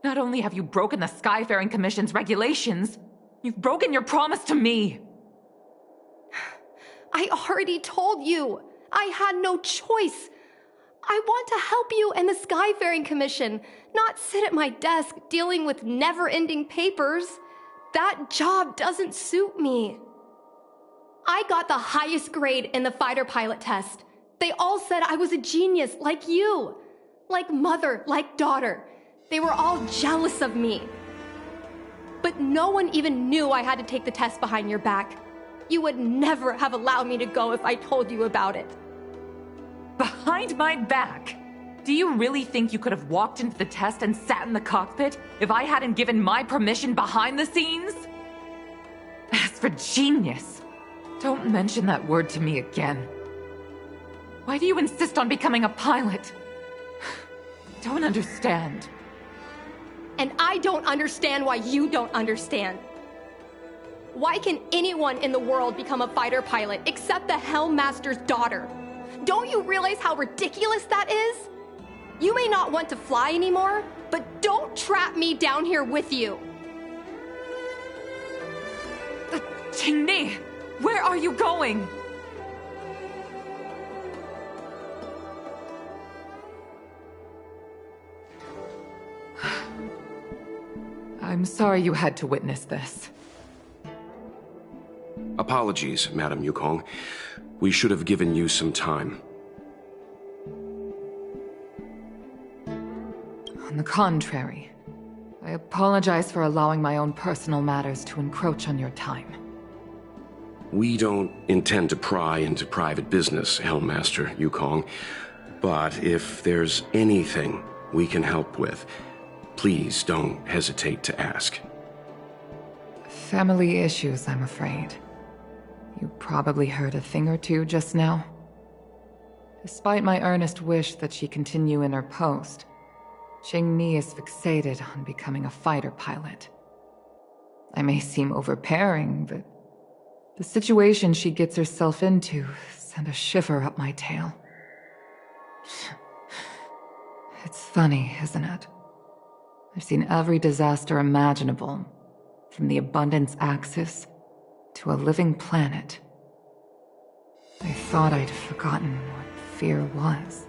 Not only have you broken the Skyfaring Commission's regulations, you've broken your promise to me. I already told you. I had no choice. I want to help you and the Skyfaring Commission, not sit at my desk dealing with never-ending papers. That job doesn't suit me. I got the highest grade in the fighter pilot test. They all said I was a genius, like you. Like mother, like daughter. They were all jealous of me. But no one even knew I had to take the test behind your back. You would never have allowed me to go if I told you about it. Behind my back? Do you really think you could have walked into the test and sat in the cockpit if I hadn't given my permission behind the scenes? As for genius, don't mention that word to me again. Why do you insist on becoming a pilot? Don't understand. And I don't understand why you don't understand. Why can anyone in the world become a fighter pilot except the Helmmaster's daughter? Don't you realize how ridiculous that is? You may not want to fly anymore, but don't trap me down here with you. Qingni, where are you going? I'm sorry you had to witness this. Apologies, Madam Yukong. We should have given you some time. On the contrary, I apologize for allowing my own personal matters to encroach on your time. We don't intend to pry into private business, Helmmaster Yukong. But if there's anything we can help with, please don't hesitate to ask. Family issues, I'm afraid. You probably heard a thing or two just now. Despite my earnest wish that she continue in her post, Qingni is fixated on becoming a fighter pilot. I may seem overbearing, but the situation she gets herself into sent a shiver up my tail. It's funny, isn't it? I've seen every disaster imaginable, from the abundance axis to a living planet. I thought I'd forgotten what fear was.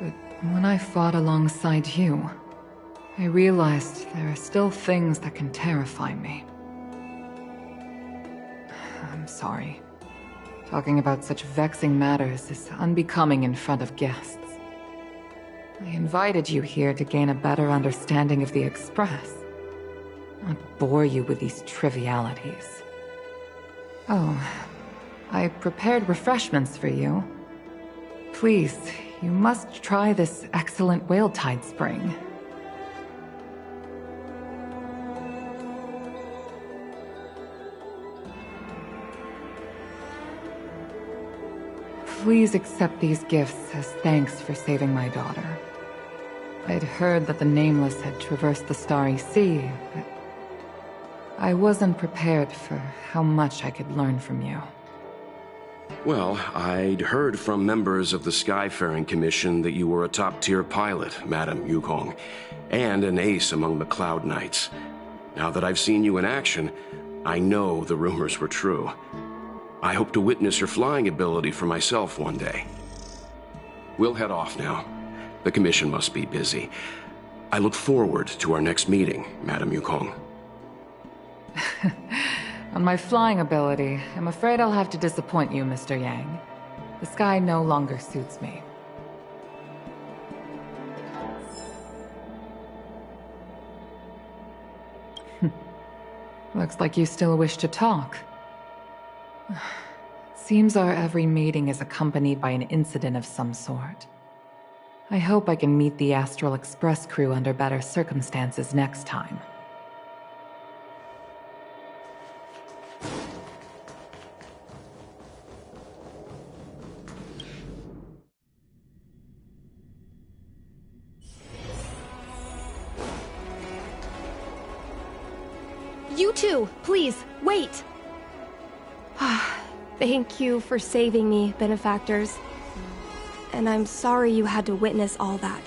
But when I fought alongside you, I realized there are still things that can terrify me. I'm sorry. Talking about such vexing matters is unbecoming in front of guests. I invited you here to gain a better understanding of the Express, not bore you with these trivialities. Oh, I prepared refreshments for you. Please, you must try this excellent whale tide spring. Please accept these gifts as thanks for saving my daughter. I'd heard that the Nameless had traversed the Starry Sea, but I wasn't prepared for how much I could learn from you. Well, I'd heard from members of the Skyfaring Commission that you were a top-tier pilot, Madam Yukong, and an ace among the Cloud Knights. Now that I've seen you in action, I know the rumors were true. I hope to witness your flying ability for myself one day. We'll head off now. The Commission must be busy. I look forward to our next meeting, Madam Yukong. On my flying ability, I'm afraid I'll have to disappoint you, Mr. Yang. The sky no longer suits me. Looks like you still wish to talk. Seems our every meeting is accompanied by an incident of some sort. I hope I can meet the Astral Express crew under better circumstances next time. You two, please, wait! Thank you for saving me, benefactors. And I'm sorry you had to witness all that.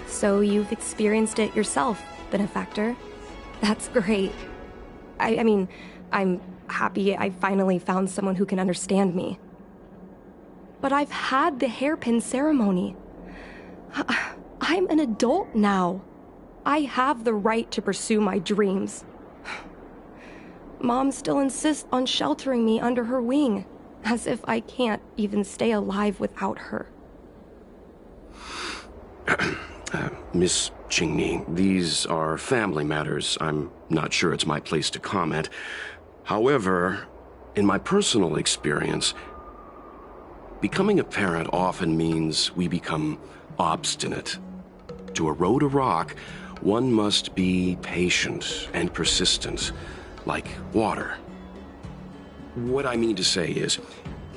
So you've experienced it yourself, benefactor. That's great. I mean, I'm happy I finally found someone who can understand me. But I've had the hairpin ceremony. I'm an adult now. I have the right to pursue my dreams. Mom still insists on sheltering me under her wing, as if I can't even stay alive without her. Miss Qingni, these are family matters. I'm not sure it's my place to comment. However, in my personal experience, becoming a parent often means we become obstinate. To erode a rock, one must be patient and persistent, like water. What I mean to say is,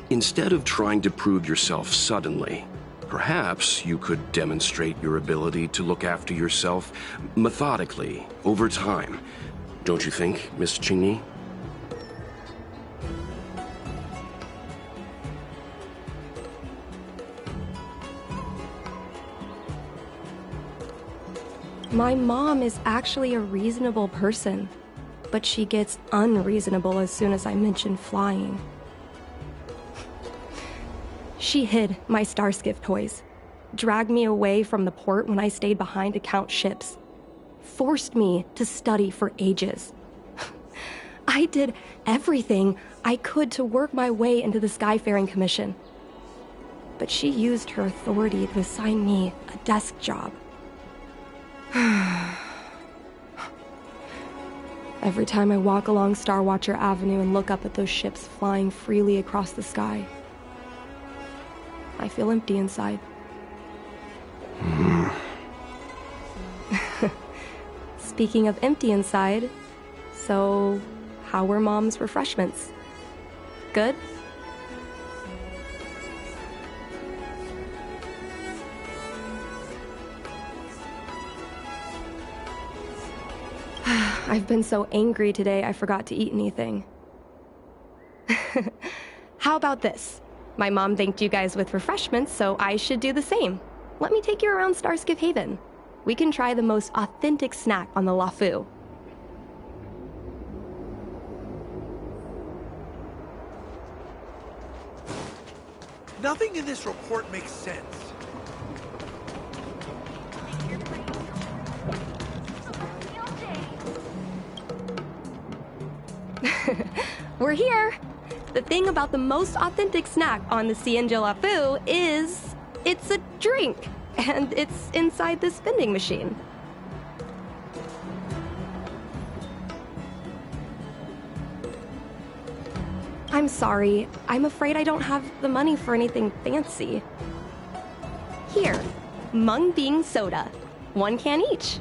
instead of trying to prove yourself suddenly, perhaps you could demonstrate your ability to look after yourself methodically, over time. Don't you think, Miss Qingni? My mom is actually a reasonable person, but she gets unreasonable as soon as I mention flying. She hid my Starskiff toys, dragged me away from the port when I stayed behind to count ships, forced me to study for ages. I did everything I could to work my way into the Skyfaring Commission. But she used her authority to assign me a desk job. Every time I walk along Star Watcher Avenue and look up at those ships flying freely across the sky, I feel empty inside. Speaking of empty inside, so how were Mom's refreshments? Good? I've been so angry today I forgot to eat anything. How about this? My mom thanked you guys with refreshments, so I should do the same. Let me take you around Starskiff Haven. We can try the most authentic snack on the Lafu. Nothing in this report makes sense. We're here! The thing about the most authentic snack on the Cienjo Lafu is it's a drink. and it's inside this vending machine. I'm sorry. I'm afraid I don't have the money for anything fancy. Here, mung bean soda. 1 can each.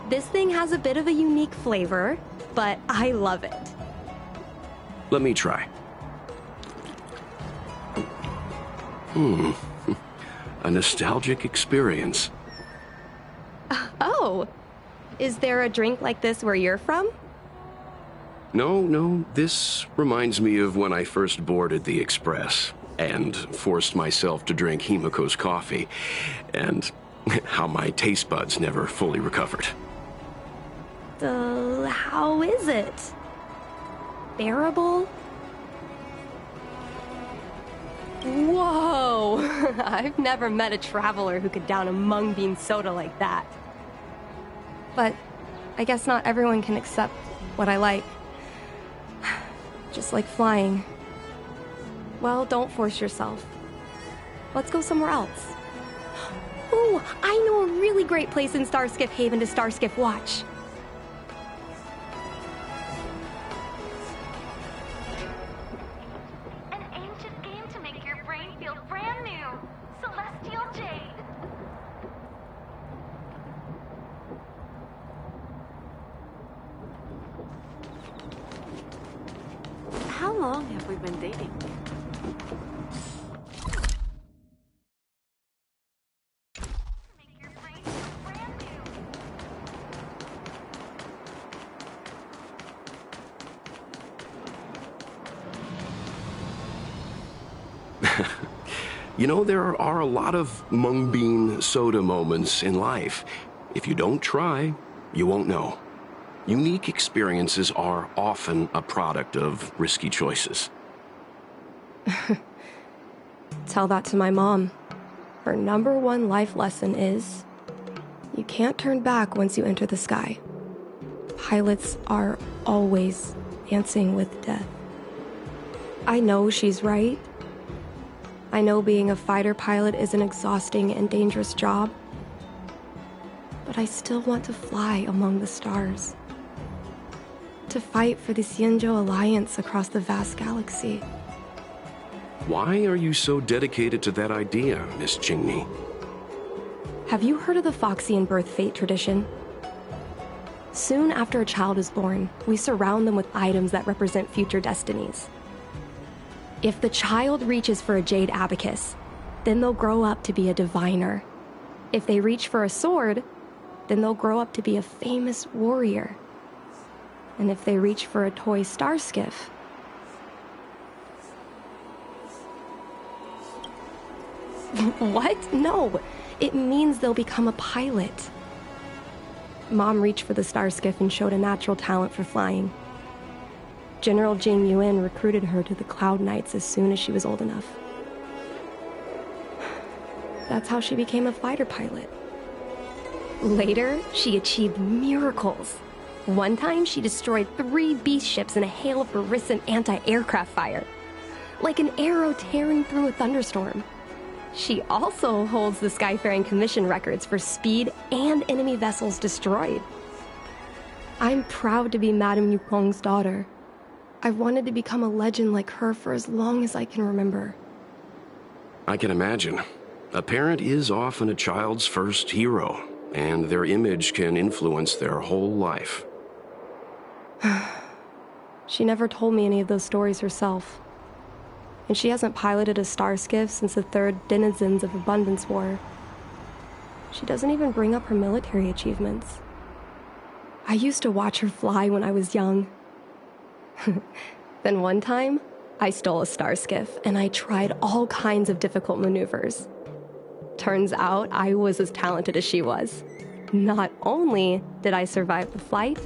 This thing has a bit of a unique flavor, but I love it. Let me try. A nostalgic experience. Oh, is there a drink like this where you're from? No, this reminds me of when I first boarded the Express and forced myself to drink Himiko's coffee, and how my taste buds never fully recovered. How is it? Bearable? Whoa! I've never met a traveler who could down a mung bean soda like that. But I guess not everyone can accept what I like. Just like flying. Well, don't force yourself. Let's go somewhere else. Ooh, I know a really great place in Starskiff Haven to Starskiff watch. An ancient game to make your brain feel brand new. Celestial Jade. How long have we been dating? You know, there are a lot of mung bean soda moments in life. If you don't try, you won't know. Unique experiences are often a product of risky choices. Tell that to my mom. Her #1 life lesson is, you can't turn back once you enter the sky. Pilots are always dancing with death. I know she's right. I know being a fighter pilot is an exhausting and dangerous job. But I still want to fly among the stars. To fight for the Xianzhou Alliance across the vast galaxy. Why are you so dedicated to that idea, Miss Jingni? Have you heard of the Foxian birth fate tradition? Soon after a child is born, we surround them with items that represent future destinies. If the child reaches for a jade abacus, then they'll grow up to be a diviner. If they reach for a sword, then they'll grow up to be a famous warrior. And if they reach for a toy starskiff, what? No, it means they'll become a pilot. Mom reached for the starskiff and showed a natural talent for flying. General Jing Yuan recruited her to the Cloud Knights as soon as she was old enough. That's how she became a fighter pilot. Later, she achieved miracles. One time, she destroyed 3 beast ships in a hail of Barisan anti-aircraft fire. Like an arrow tearing through a thunderstorm. She also holds the Skyfaring Commission records for speed and enemy vessels destroyed. I'm proud to be Madame Yukong's daughter. I've wanted to become a legend like her for as long as I can remember. I can imagine. A parent is often a child's first hero, and their image can influence their whole life. She never told me any of those stories herself. And she hasn't piloted a starskiff since the 3rd Denizens of Abundance War. She doesn't even bring up her military achievements. I used to watch her fly when I was young. Then one time, I stole a starskiff and I tried all kinds of difficult maneuvers. Turns out I was as talented as she was. Not only did I survive the flight,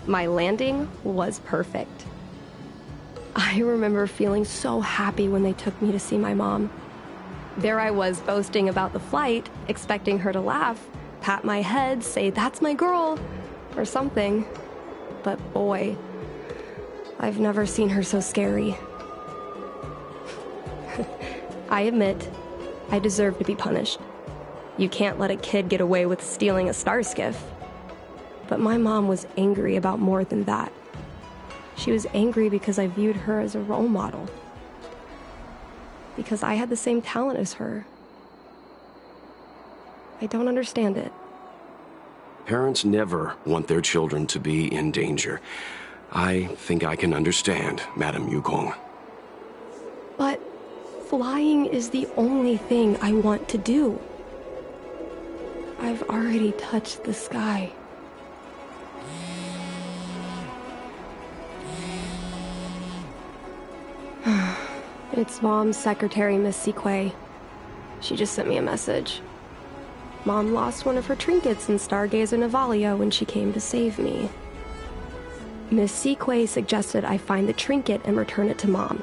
my landing was perfect. I remember feeling so happy when they took me to see my mom. There I was boasting about the flight, expecting her to laugh, pat my head, say, "That's my girl," or something. But boy, I've never seen her so scary. I admit, I deserve to be punished. You can't let a kid get away with stealing a star skiff. But my mom was angry about more than that. She was angry because I viewed her as a role model. Because I had the same talent as her. I don't understand it. Parents never want their children to be in danger. I think I can understand, Madam Yukong. But flying is the only thing I want to do. I've already touched the sky. It's Mom's secretary, Miss Sequay. She just sent me a message. Mom lost one of her trinkets in Stargazer Navalia when she came to save me. Miss Sequay suggested I find the trinket and return it to Mom.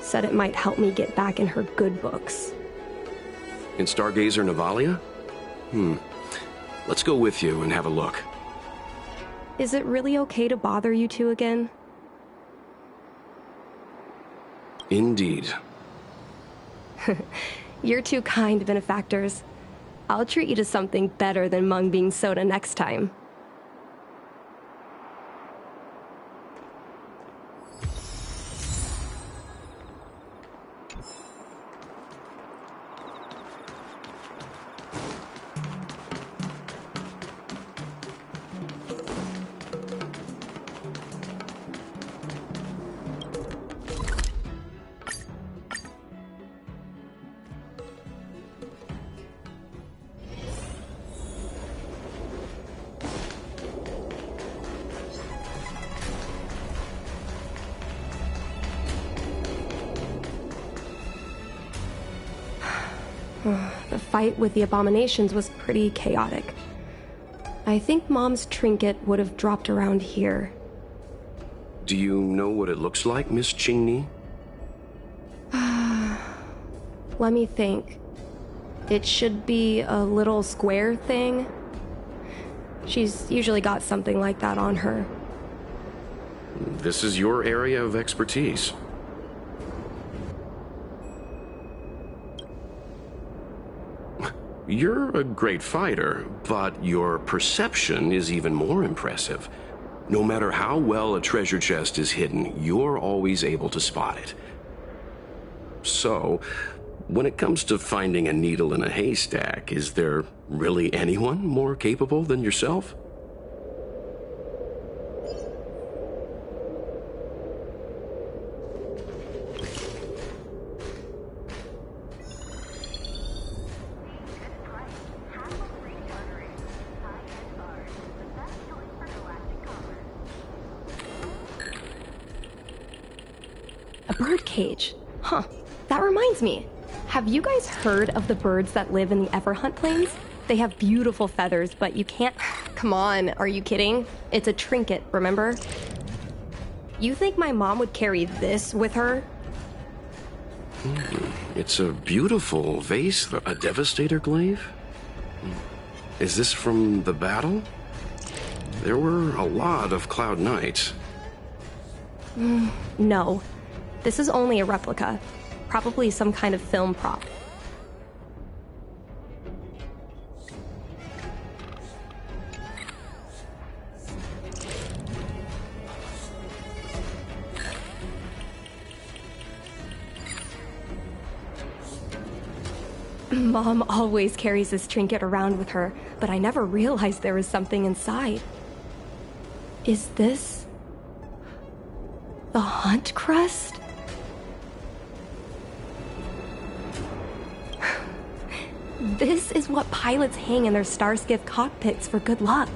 Said it might help me get back in her good books. In Stargazer Navalia? Let's go with you and have a look. Is it really okay to bother you two again? Indeed. You're two kind benefactors. I'll treat you to something better than mung bean soda next time. The fight with the abominations was pretty chaotic. I think Mom's trinket would have dropped around here. Do you know what it looks like, Miss Qingni? Let me think. It should be a little square thing. She's usually got something like that on her. This is your area of expertise. You're a great fighter, but your perception is even more impressive. No matter how well a treasure chest is hidden, you're always able to spot it. So, when it comes to finding a needle in a haystack, is there really anyone more capable than yourself? A bird cage. Huh. That reminds me. Have you guys heard of the birds that live in the Everhunt Plains? They have beautiful feathers, but you can't... Come on, are you kidding? It's a trinket, remember? You think my mom would carry this with her? It's a beautiful vase, a Devastator glaive? Is this from the battle? There were a lot of Cloud Knights. No. This is only a replica. Probably some kind of film prop. Mom always carries this trinket around with her, but I never realized there was something inside. Is this the Hunt Crest? This is what pilots hang in their Starskiff cockpits for good luck.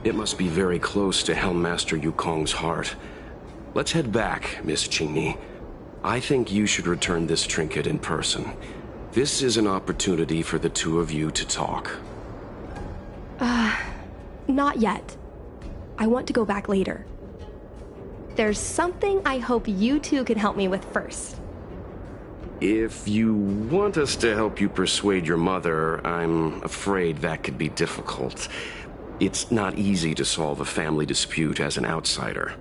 It must be very close to Helmmaster Yukong's heart. Let's head back, Miss Qingni. I think you should return this trinket in person. This is an opportunity for the two of you to talk. Not yet. I want to go back later. There's something I hope you two can help me with first. If you want us to help you persuade your mother, I'm afraid that could be difficult. It's not easy to solve a family dispute as an outsider.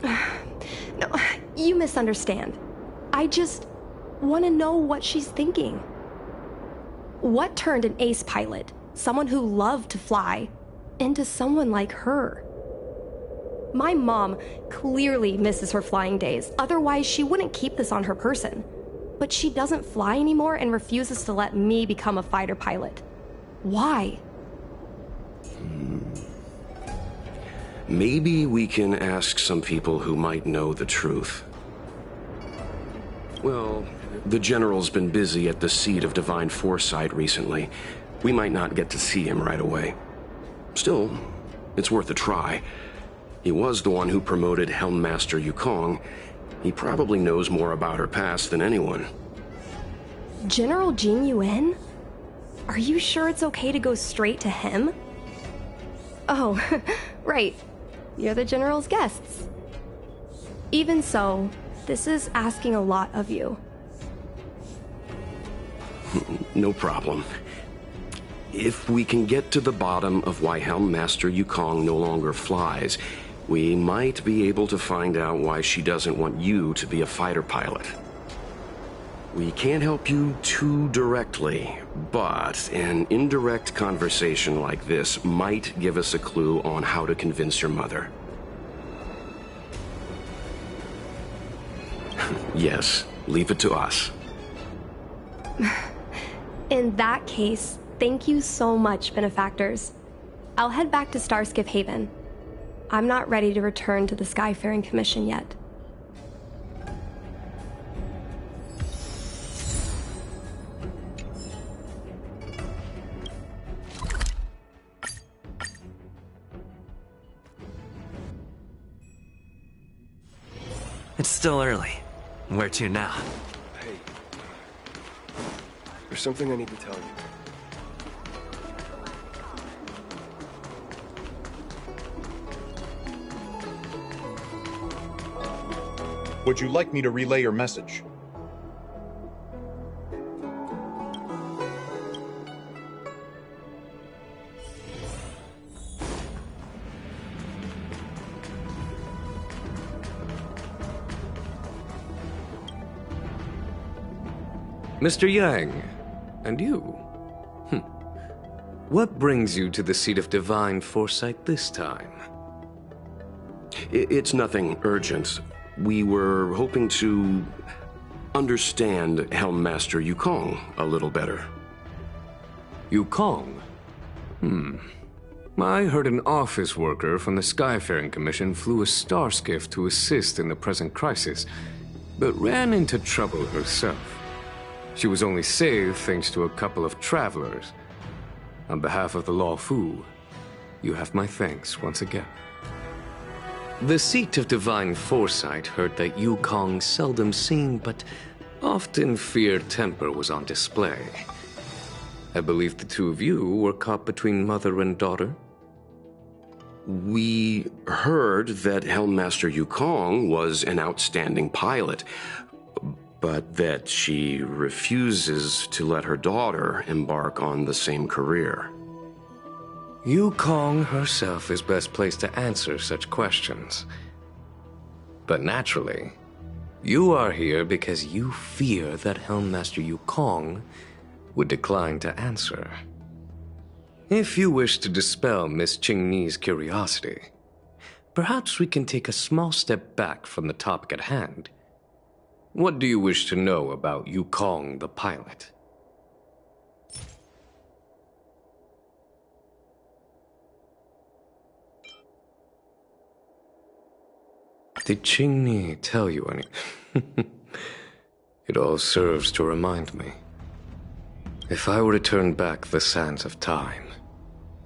No, you misunderstand. I just want to know what she's thinking. What turned an ace pilot, someone who loved to fly, into someone like her? My mom clearly misses her flying days, otherwise she wouldn't keep this on her person. But she doesn't fly anymore and refuses to let me become a fighter pilot. Why? Maybe we can ask some people who might know the truth. Well, the General's been busy at the seat of Divine Foresight recently. We might not get to see him right away. Still, it's worth a try. He was the one who promoted Helmmaster Yukong. He probably knows more about her past than anyone. General Jing Yuan? Are you sure it's okay to go straight to him? Oh, right. You're the General's guests. Even so, this is asking a lot of you. No problem. If we can get to the bottom of why Helmmaster Yukong no longer flies, we might be able to find out why she doesn't want you to be a fighter pilot. We can't help you too directly, but an indirect conversation like this might give us a clue on how to convince your mother. Yes, leave it to us. In that case, thank you so much, benefactors. I'll head back to Starskiff Haven. I'm not ready to return to the Skyfaring Commission yet. It's still early. Where to now? Hey. There's something I need to tell you. Would you like me to relay your message? Mr. Yang, and you? What brings you to the seat of Divine Foresight this time? It's nothing urgent. We were hoping to understand Helmmaster Yukong a little better. Yukong? I heard an office worker from the Skyfaring Commission flew a star skiff to assist in the present crisis, but ran into trouble herself. She was only saved thanks to a couple of travelers. On behalf of the Law Fu, you have my thanks once again. The seat of Divine Foresight heard that Yukong's seldom seen but often feared temper was on display. I believe the two of you were caught between mother and daughter. We heard that Helmmaster Yukong was an outstanding pilot, but that she refuses to let her daughter embark on the same career. Yukong herself is best placed to answer such questions. But naturally, you are here because you fear that Helmmaster Yukong would decline to answer. If you wish to dispel Miss Qingni's curiosity, perhaps we can take a small step back from the topic at hand. What do you wish to know about Yukong the pilot? Did Qingni tell you any? It all serves to remind me. If I were to turn back the sands of time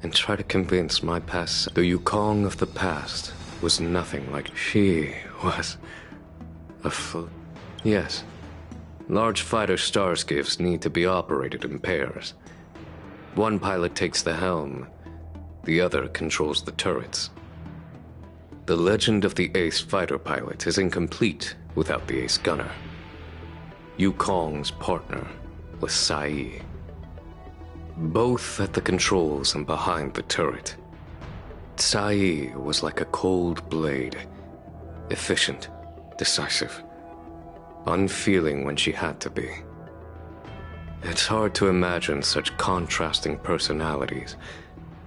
and try to convince my past, the Yukong of the past was nothing like she was. Yes. Large fighter starskiffs need to be operated in pairs. One pilot takes the helm, the other controls the turrets. The legend of the ace fighter pilot is incomplete without the ace gunner. Yukong's partner was Sai. Both at the controls and behind the turret. Sai was like a cold blade, efficient, decisive, unfeeling when she had to be. It's hard to imagine such contrasting personalities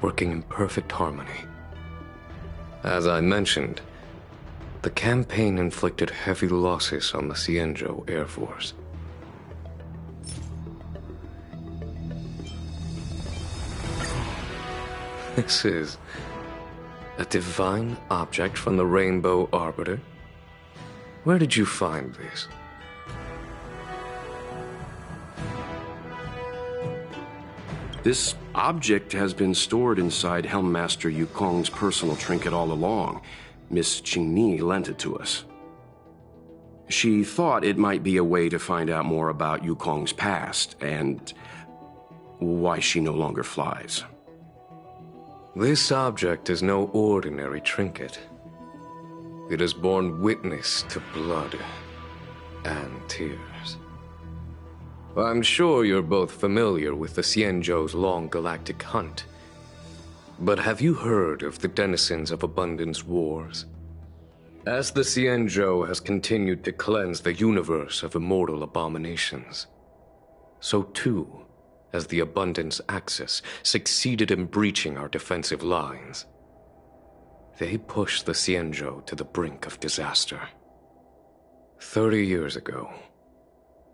working in perfect harmony. As I mentioned, the campaign inflicted heavy losses on the Xianzhou Air Force. This is a divine object from the Rainbow Arbiter? Where did you find this? This object has been stored inside Helmmaster Yukong's personal trinket all along. Miss Qingni lent it to us. She thought it might be a way to find out more about Yukong's past and why she no longer flies. This object is no ordinary trinket. It has borne witness to blood and tears. I'm sure you're both familiar with the Xianzhou's long galactic hunt. But have you heard of the Denizens of Abundance Wars? As the Xianzhou has continued to cleanse the universe of immortal abominations, so too has the Abundance Axis succeeded in breaching our defensive lines. They pushed the Xianzhou to the brink of disaster. 30 years ago,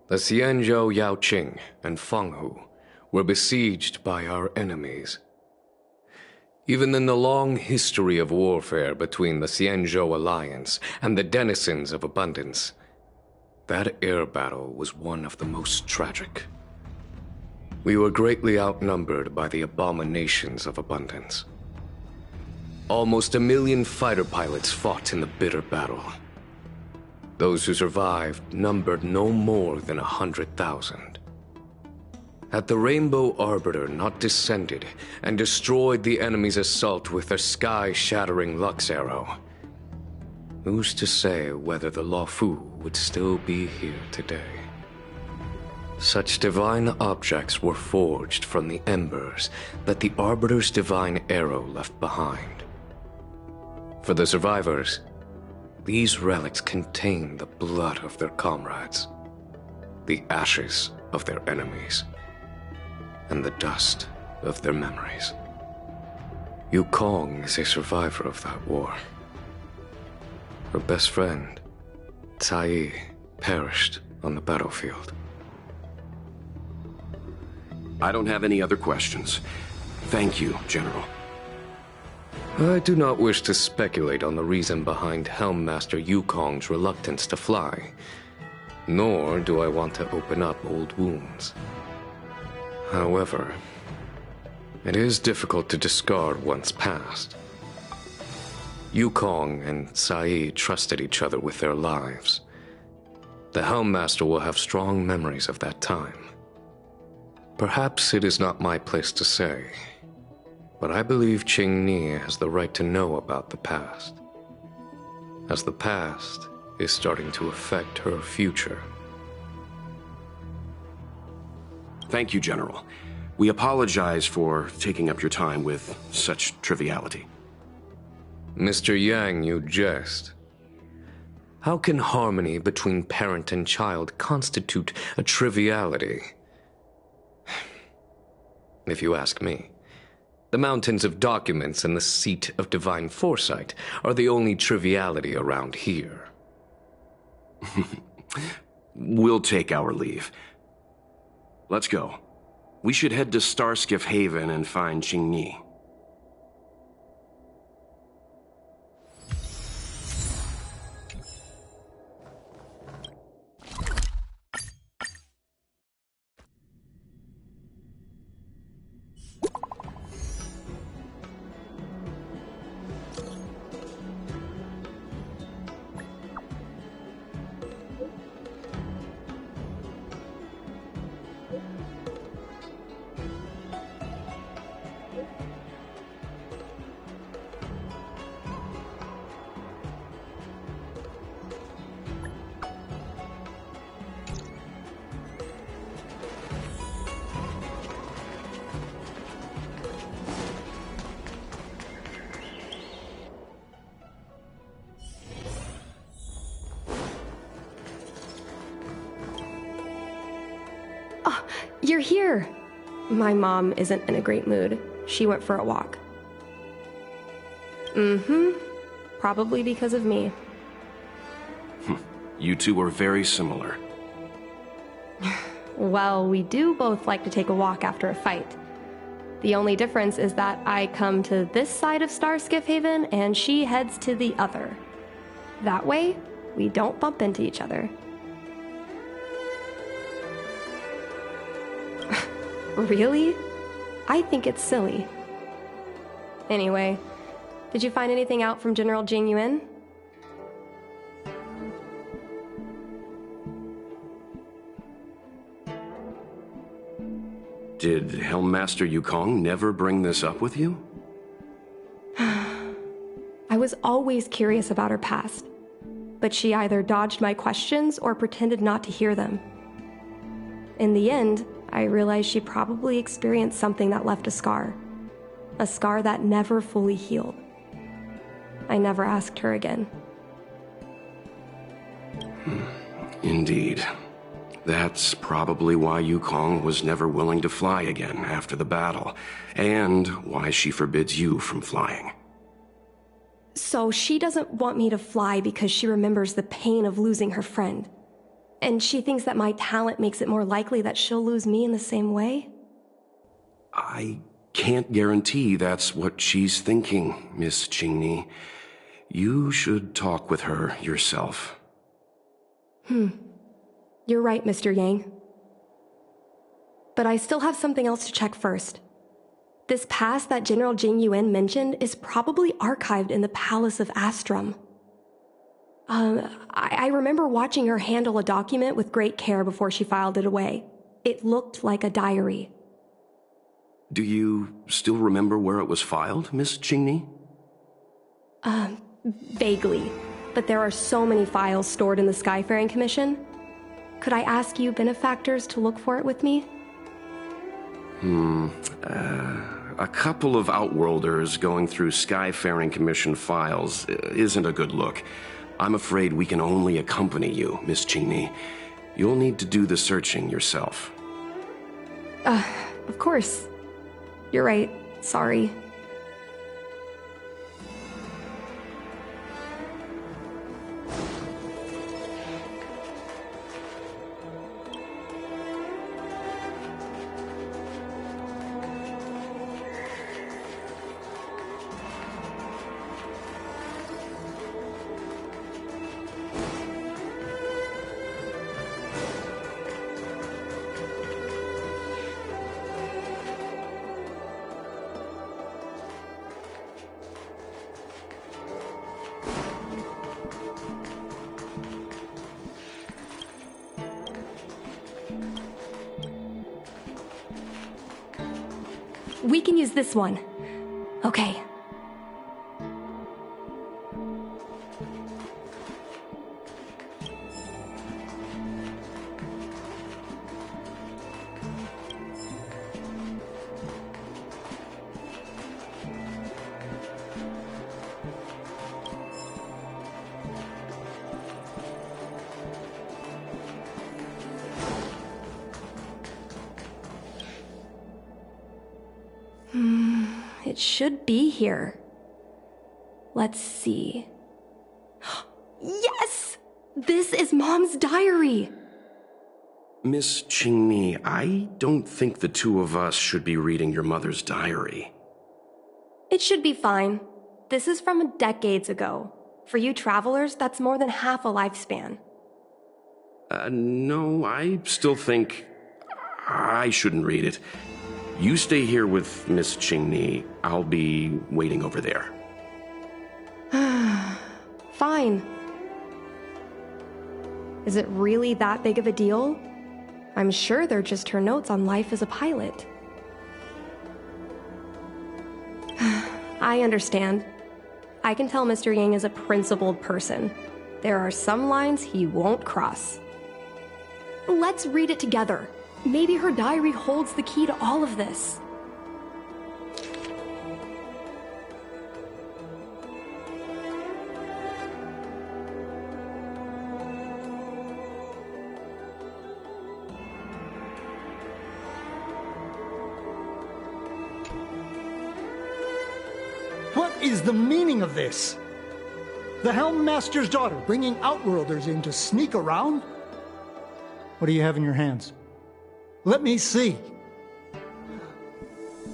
the Xianzhou Yaoqing and Fenghu were besieged by our enemies. Even in the long history of warfare between the Xianzhou Alliance and the Denizens of Abundance, that air battle was one of the most tragic. We were greatly outnumbered by the abominations of Abundance. Almost 1 million fighter pilots fought in the bitter battle. Those who survived numbered no more than 100,000. Had the Rainbow Arbiter not descended and destroyed the enemy's assault with their sky-shattering Lux Arrow, who's to say whether the Luofu would still be here today? Such divine objects were forged from the embers that the Arbiter's divine arrow left behind. For the survivors, these relics contain the blood of their comrades, the ashes of their enemies, and the dust of their memories. Yukong is a survivor of that war. Her best friend, Cai, perished on the battlefield. I don't have any other questions. Thank you, General. I do not wish to speculate on the reason behind Helmmaster Yukong's reluctance to fly, nor do I want to open up old wounds. However, it is difficult to discard one's past. Yukong and Cai trusted each other with their lives. The Helmmaster will have strong memories of that time. Perhaps it is not my place to say, but I believe Qingni has the right to know about the past, as the past is starting to affect her future. Thank you, General. We apologize for taking up your time with such triviality. Mr. Yang, you jest. How can harmony between parent and child constitute a triviality? If you ask me, the mountains of documents and the seat of divine foresight are the only triviality around here. We'll take our leave. Let's go. We should head to Starskiff Haven and find Qingni. Oh, you're here. My mom isn't in a great mood. She went for a walk. Probably because of me. You two are very similar. Well, we do both like to take a walk after a fight. The only difference is that I come to this side of Starskiff Haven and she heads to the other. That way, we don't bump into each other. Really? I think it's silly. Anyway, did you find anything out from General Jing Yuan? Did Helmmaster Yukong never bring this up with you? I was always curious about her past, but she either dodged my questions or pretended not to hear them. In the end, I realized she probably experienced something that left a scar that never fully healed. I never asked her again. Indeed. That's probably why Yukong was never willing to fly again after the battle, and why she forbids you from flying. So she doesn't want me to fly because she remembers the pain of losing her friend. And she thinks that my talent makes it more likely that she'll lose me in the same way? I can't guarantee that's what she's thinking, Miss Qingni. You should talk with her yourself. You're right, Mr. Yang. But I still have something else to check first. This past that General Jing Yuan mentioned is probably archived in the Palace of Astrum. I remember watching her handle a document with great care before she filed it away. It looked like a diary. Do you still remember where it was filed, Miss Qingni? Vaguely. But there are so many files stored in the Skyfaring Commission. Could I ask you benefactors to look for it with me? A couple of Outworlders going through Skyfaring Commission files isn't a good look. I'm afraid we can only accompany you, Miss Qingni. You'll need to do the searching yourself. Of course. You're right. Sorry. We can use this one. Okay. It should be here. Let's see. Yes! This is Mom's diary! Miss Qingni, I don't think the two of us should be reading your mother's diary. It should be fine. This is from decades ago. For you travelers, that's more than half a lifespan. No, I still think I shouldn't read it. You stay here with Miss Qingni. I'll be waiting over there. Fine. Is it really that big of a deal? I'm sure they're just her notes on life as a pilot. I understand. I can tell Mr. Yang is a principled person. There are some lines he won't cross. Let's read it together. Maybe her diary holds the key to all of this. is the meaning of this? The Helm Master's daughter bringing Outworlders in to sneak around? What do you have in your hands? Let me see.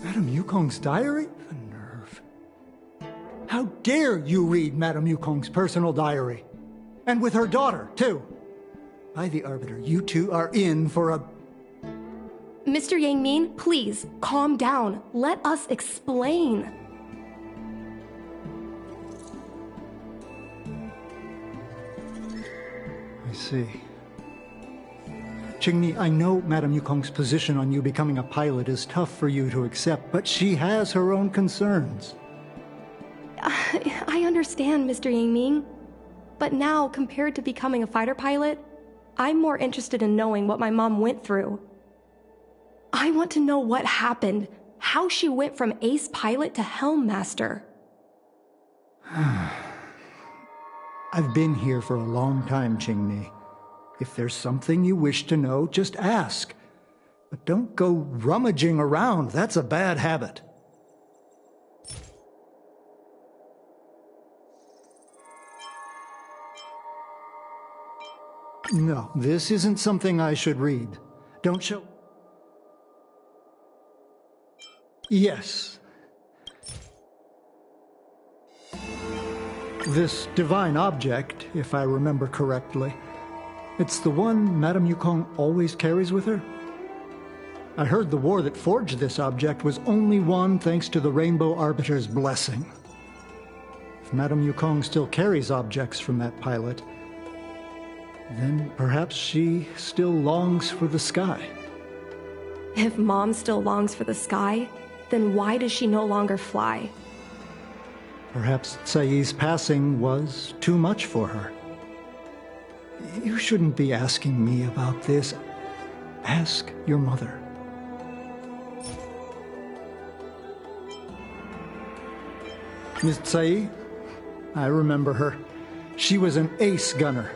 Madame Yukong's diary? The nerve. How dare you read Madame Yukong's personal diary? And with her daughter, too. By the Arbiter, you two are in for a... Mr. Yang Ming, please, calm down. Let us explain. I see. Qingni, I know Madame Yukong's position on you becoming a pilot is tough for you to accept, but she has her own concerns. I understand, Mr. Yang Ming. But now, compared to becoming a fighter pilot, I'm more interested in knowing what my mom went through. I want to know what happened, how she went from ace pilot to Helm Master. I've been here for a long time, Qingni. If there's something you wish to know, just ask. But don't go rummaging around. That's a bad habit. No, this isn't something I should read. Don't show... Yes. This divine object, if I remember correctly, it's the one Madame Yukong always carries with her? I heard the war that forged this object was only won thanks to the Rainbow Arbiter's blessing. If Madame Yukong still carries objects from that pilot, then perhaps she still longs for the sky. If Mom still longs for the sky, then why does she no longer fly? Perhaps Tsai's passing was too much for her. You shouldn't be asking me about this. Ask your mother. Miss Tsai? I remember her. She was an ace gunner.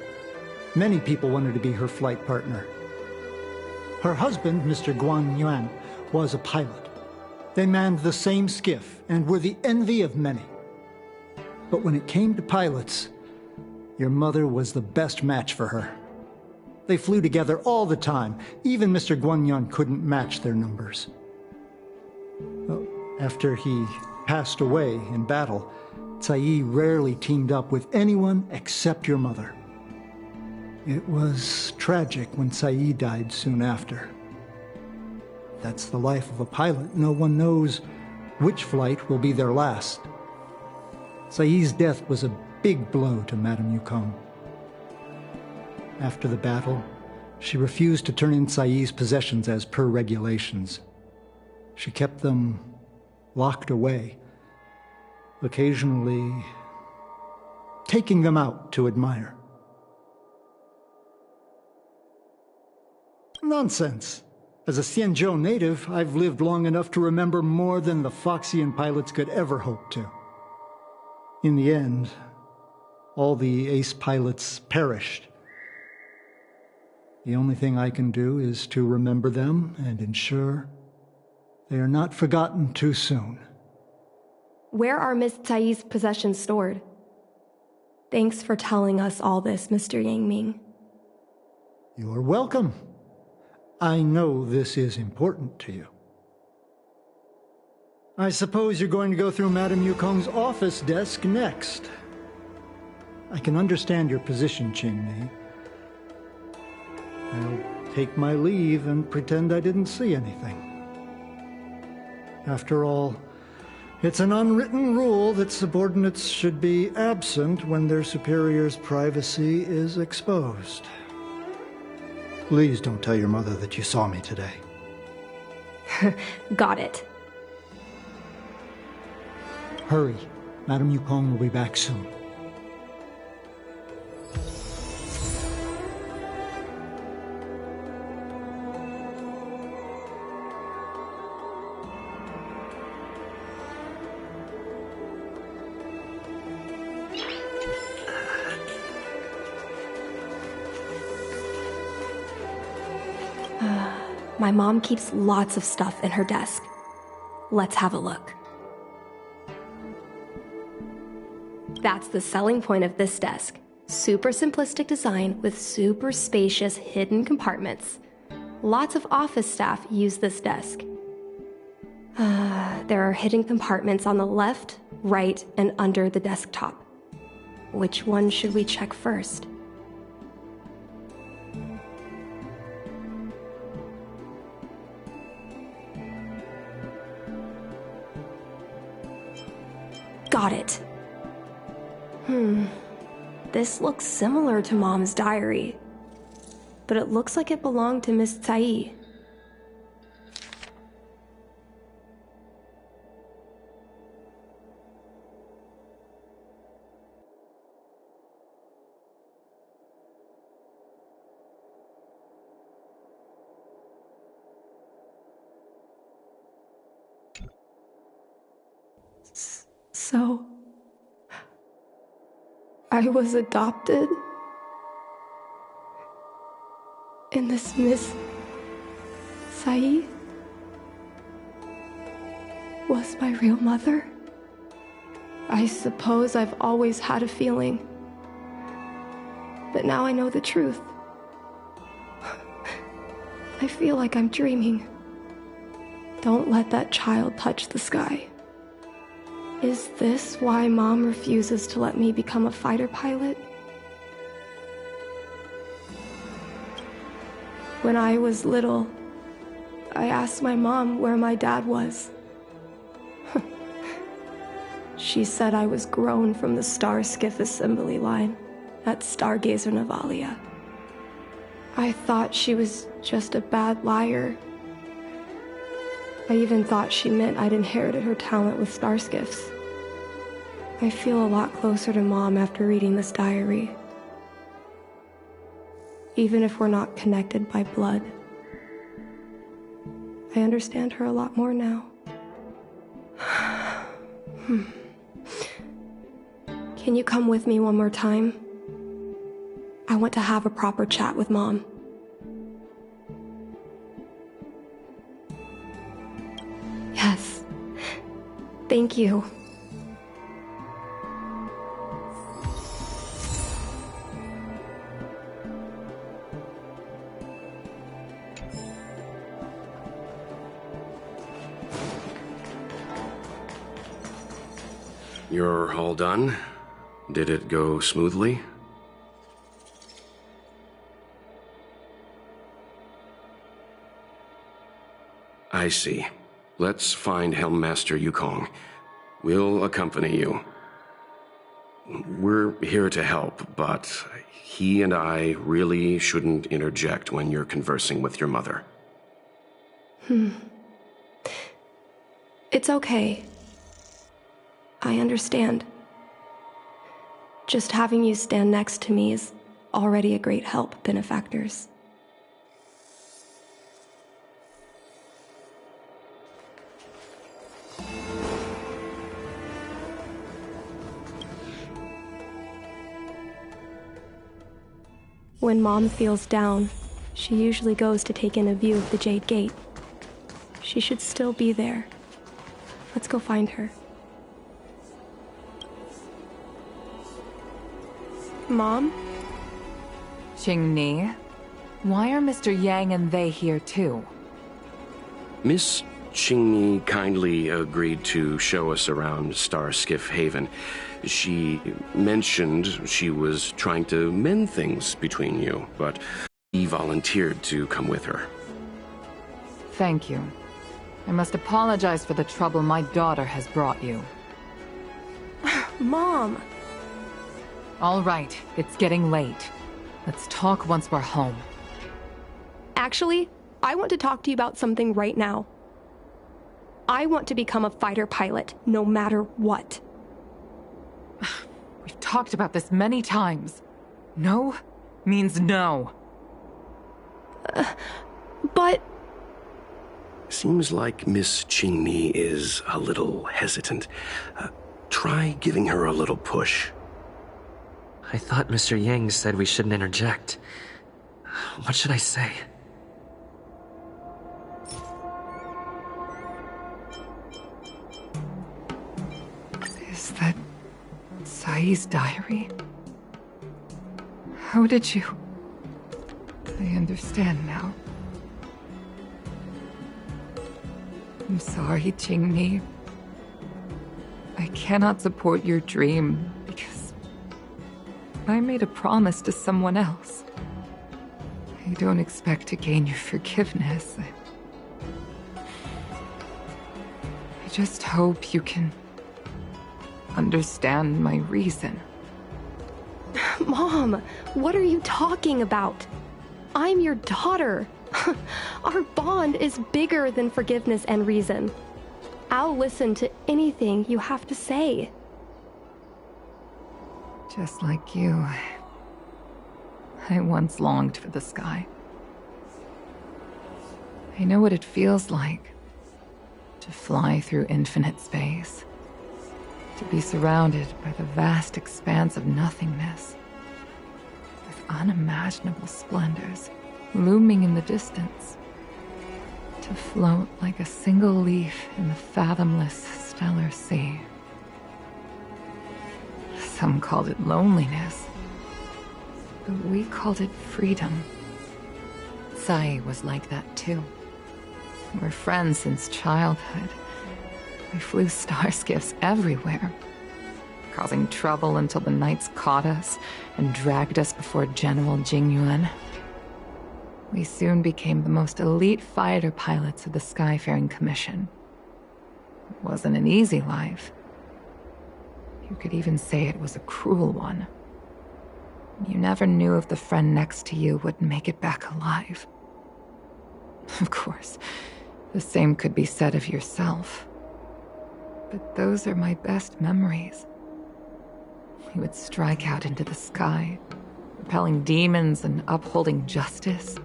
Many people wanted to be her flight partner. Her husband, Mr. Guan Yuan, was a pilot. They manned the same skiff and were the envy of many. But when it came to pilots, your mother was the best match for her. They flew together all the time. Even Mr. Guanyan couldn't match their numbers. Well, after he passed away in battle, Tsai rarely teamed up with anyone except your mother. It was tragic when Tsai died soon after. That's the life of a pilot. No one knows which flight will be their last. Tsai's death was a big blow to Madame Yukong. After the battle, she refused to turn in Tsai's possessions as per regulations. She kept them locked away, occasionally taking them out to admire. Nonsense. As a Xianzhou native, I've lived long enough to remember more than the Foxian pilots could ever hope to. In the end, all the ace pilots perished. The only thing I can do is to remember them and ensure they are not forgotten too soon. Where are Miss Tsai's possessions stored? Thanks for telling us all this, Mr. Yang Ming. You're welcome. I know this is important to you. I suppose you're going to go through Madame Yukong's office desk next. I can understand your position, Qingni. I'll take my leave and pretend I didn't see anything. After all, it's an unwritten rule that subordinates should be absent when their superior's privacy is exposed. Please don't tell your mother that you saw me today. Got it. Hurry. Madame Yukong will be back soon. My mom keeps lots of stuff in her desk. Let's have a look. That's the selling point of this desk. Super simplistic design with super spacious hidden compartments. Lots of office staff use this desk. There are hidden compartments on the left, right, and under the desktop. Which one should we check first? Got it. This looks similar to Mom's diary, but it looks like it belonged to Miss Tsai. So, I was adopted? And this Miss Tsai was my real mother? I suppose I've always had a feeling. But now I know the truth. I feel like I'm dreaming. Don't let that child touch the sky. Is this why Mom refuses to let me become a fighter pilot? When I was little, I asked my mom where my dad was. She said I was grown from the Star Skiff assembly line at Stargazer Navalia. I thought she was just a bad liar. I even thought she meant I'd inherited her talent with starskiffs. I feel a lot closer to Mom after reading this diary. Even if we're not connected by blood. I understand her a lot more now. Can you come with me one more time? I want to have a proper chat with Mom. Yes. Thank you. You're all done? Did it go smoothly? I see. Let's find Helmmaster Yukong. We'll accompany you. We're here to help, but he and I really shouldn't interject when you're conversing with your mother. It's okay. I understand. Just having you stand next to me is already a great help, benefactors. When Mom feels down, she usually goes to take in a view of the Jade Gate. She should still be there. Let's go find her. Mom? Qingni, why are Mr. Yang and they here too? Miss Qingni kindly agreed to show us around Star Skiff Haven. She mentioned she was trying to mend things between you, but he volunteered to come with her. Thank you. I must apologize for the trouble my daughter has brought you. Mom! All right, it's getting late. Let's talk once we're home. Actually, I want to talk to you about something right now. I want to become a fighter pilot, no matter what. We've talked about this many times. No means no. But... Seems like Miss Qingni is a little hesitant. Try giving her a little push. I thought Mr. Yang said we shouldn't interject. What should I say? Is that Sai's diary? How did you... I understand now. I'm sorry, Jingmi. I cannot support your dream because I made a promise to someone else. I don't expect to gain your forgiveness. I just hope you can understand my reason. Mom, what are you talking about? I'm your daughter. Our bond is bigger than forgiveness and reason. I'll listen to anything you have to say. Just like you, I once longed for the sky. I know what it feels like to fly through infinite space, to be surrounded by the vast expanse of nothingness, with unimaginable splendors looming in the distance, to float like a single leaf in the fathomless stellar sea. Some called it loneliness, but we called it freedom. Sai was like that too. We're friends since childhood. We flew star skiffs everywhere, causing trouble until the knights caught us and dragged us before General Jingyuan. We soon became the most elite fighter pilots of the Skyfaring Commission. It wasn't an easy life. You could even say it was a cruel one. You never knew if the friend next to you would make it back alive. Of course, the same could be said of yourself. But those are my best memories. We would strike out into the sky, repelling demons and upholding justice.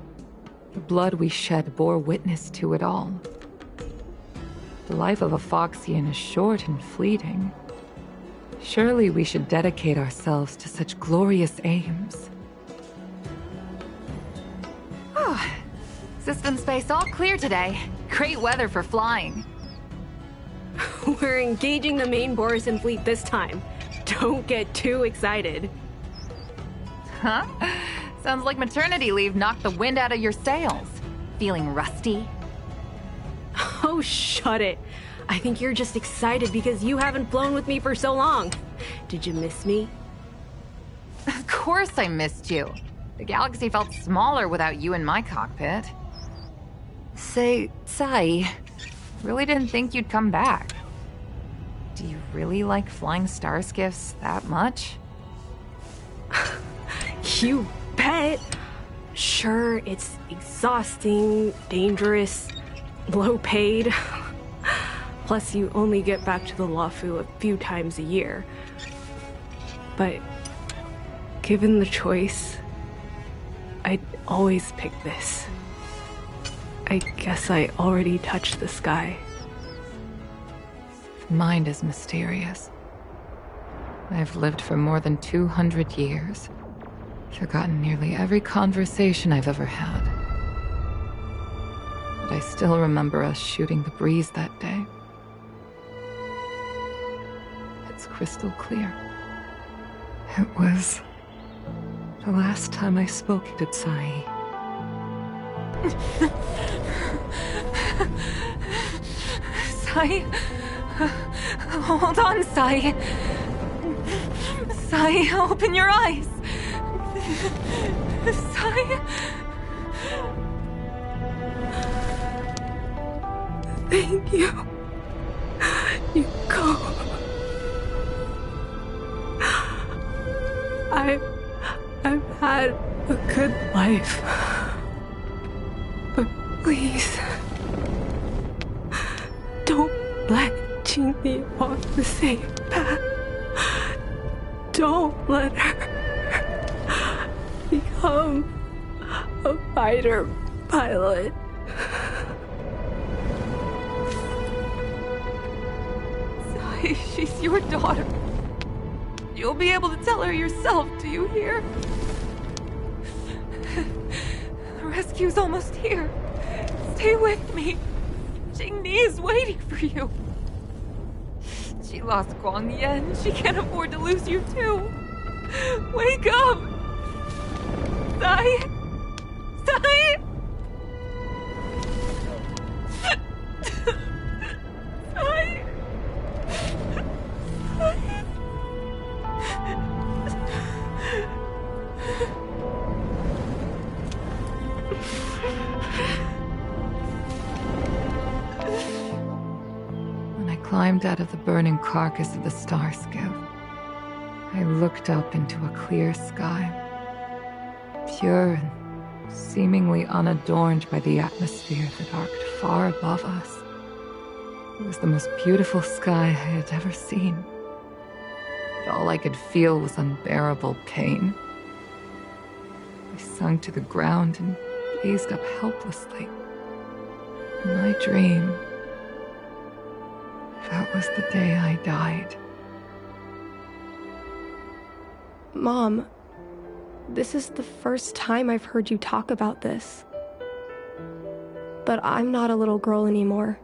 The blood we shed bore witness to it all. The life of a Foxian is short and fleeting. Surely we should dedicate ourselves to such glorious aims. System space all clear today. Great weather for flying. We're engaging the main Borisin fleet this time. Don't get too excited. Huh? Sounds like maternity leave knocked the wind out of your sails. Feeling rusty? Oh, shut it. I think you're just excited because you haven't flown with me for so long. Did you miss me? Of course I missed you. The galaxy felt smaller without you in my cockpit. Say, Sai, really didn't think you'd come back. Do you really like flying star skiffs that much? You bet. Sure, it's exhausting, dangerous, low paid. Plus, you only get back to the Luofu a few times a year. But given the choice, I'd always pick this. I guess I already touched the sky. Mind is mysterious. I've lived for more than 200 years. Forgotten nearly every conversation I've ever had. But I still remember us shooting the breeze that day. It's crystal clear. It was the last time I spoke to Sai. Sai? Hold on, Sai. Sai, open your eyes. Sai? Thank you. You go. I've had a good life. But please, don't let Jinmi walk the same path. Don't let her become a fighter pilot. Sai, she's your daughter. You'll be able to tell her yourself, do you hear? The rescue's almost here. Stay with me. Jingni is waiting for you. She lost Guang Yan. She can't afford to lose you too. Wake up! Sai! Sai! Sai! When I climbed out of the burning carcass of the star skiff, I looked up into a clear sky, pure and seemingly unadorned by the atmosphere that arced far above us. It was the most beautiful sky I had ever seen. But all I could feel was unbearable pain. I sunk to the ground and gazed up helplessly. In my dream, that was the day I died. Mom, this is the first time I've heard you talk about this. But I'm not a little girl anymore.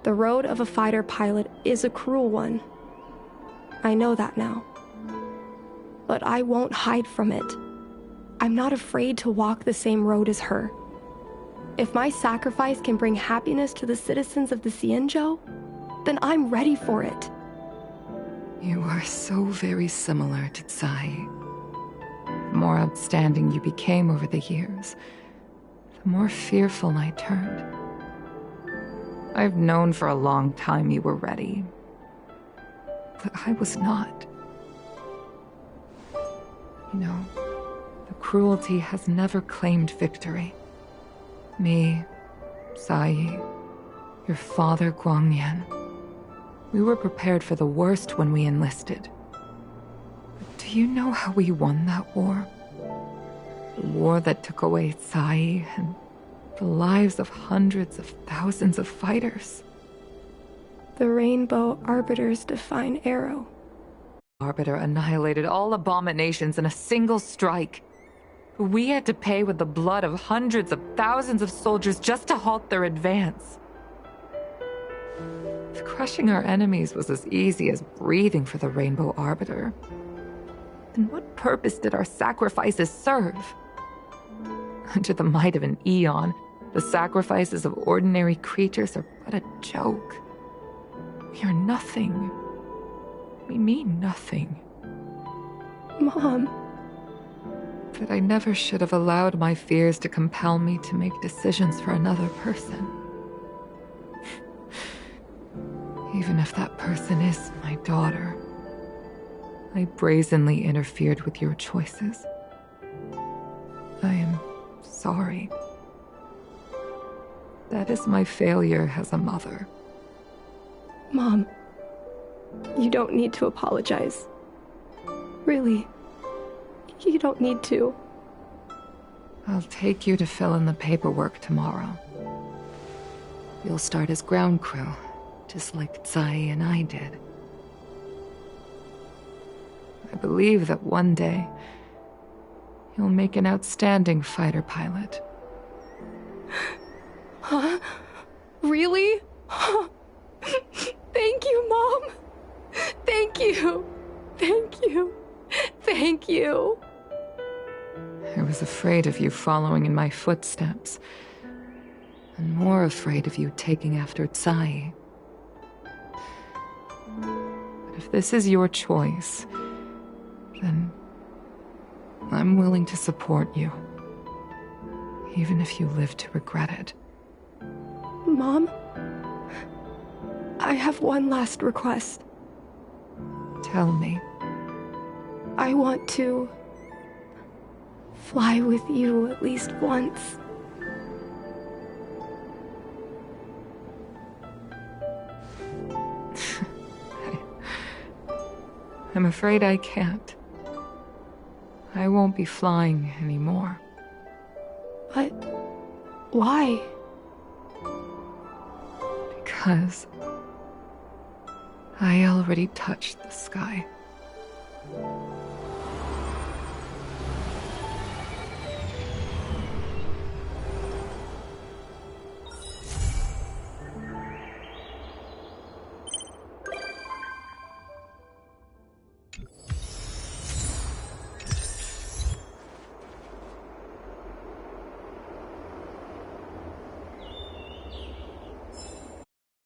The road of a fighter pilot is a cruel one. I know that now. But I won't hide from it. I'm not afraid to walk the same road as her. If my sacrifice can bring happiness to the citizens of the Xianzhou, then I'm ready for it. You are so very similar to Tsai. The more outstanding you became over the years, the more fearful I turned. I've known for a long time you were ready, but I was not. You know, the cruelty has never claimed victory. Me, Sai, your father Guang Yan. We were prepared for the worst when we enlisted. But do you know how we won that war? The war that took away Tsai and the lives of hundreds of thousands of fighters. The Rainbow Arbiter's divine arrow. Arbiter annihilated all abominations in a single strike. We had to pay with the blood of hundreds of thousands of soldiers just to halt their advance. If crushing our enemies was as easy as breathing for the Rainbow Arbiter, then what purpose did our sacrifices serve? Under the might of an eon, the sacrifices of ordinary creatures are but a joke. We are nothing. We mean nothing. Mom. But I never should have allowed my fears to compel me to make decisions for another person. Even if that person is my daughter, I brazenly interfered with your choices. I am sorry. That is my failure as a mother. Mom, you don't need to apologize. Really, you don't need to. I'll take you to fill in the paperwork tomorrow. You'll start as ground crew, just like Tsai and I did. I believe that one day, you'll make an outstanding fighter pilot. Huh? Really? Thank you, Mom. Thank you. Thank you. Thank you. I was afraid of you following in my footsteps, and more afraid of you taking after Tsai. But if this is your choice, then I'm willing to support you, even if you live to regret it. Mom, I have one last request. Tell me. I want to fly with you at least once. I'm afraid I can't. I won't be flying anymore. But why? Because I already touched the sky.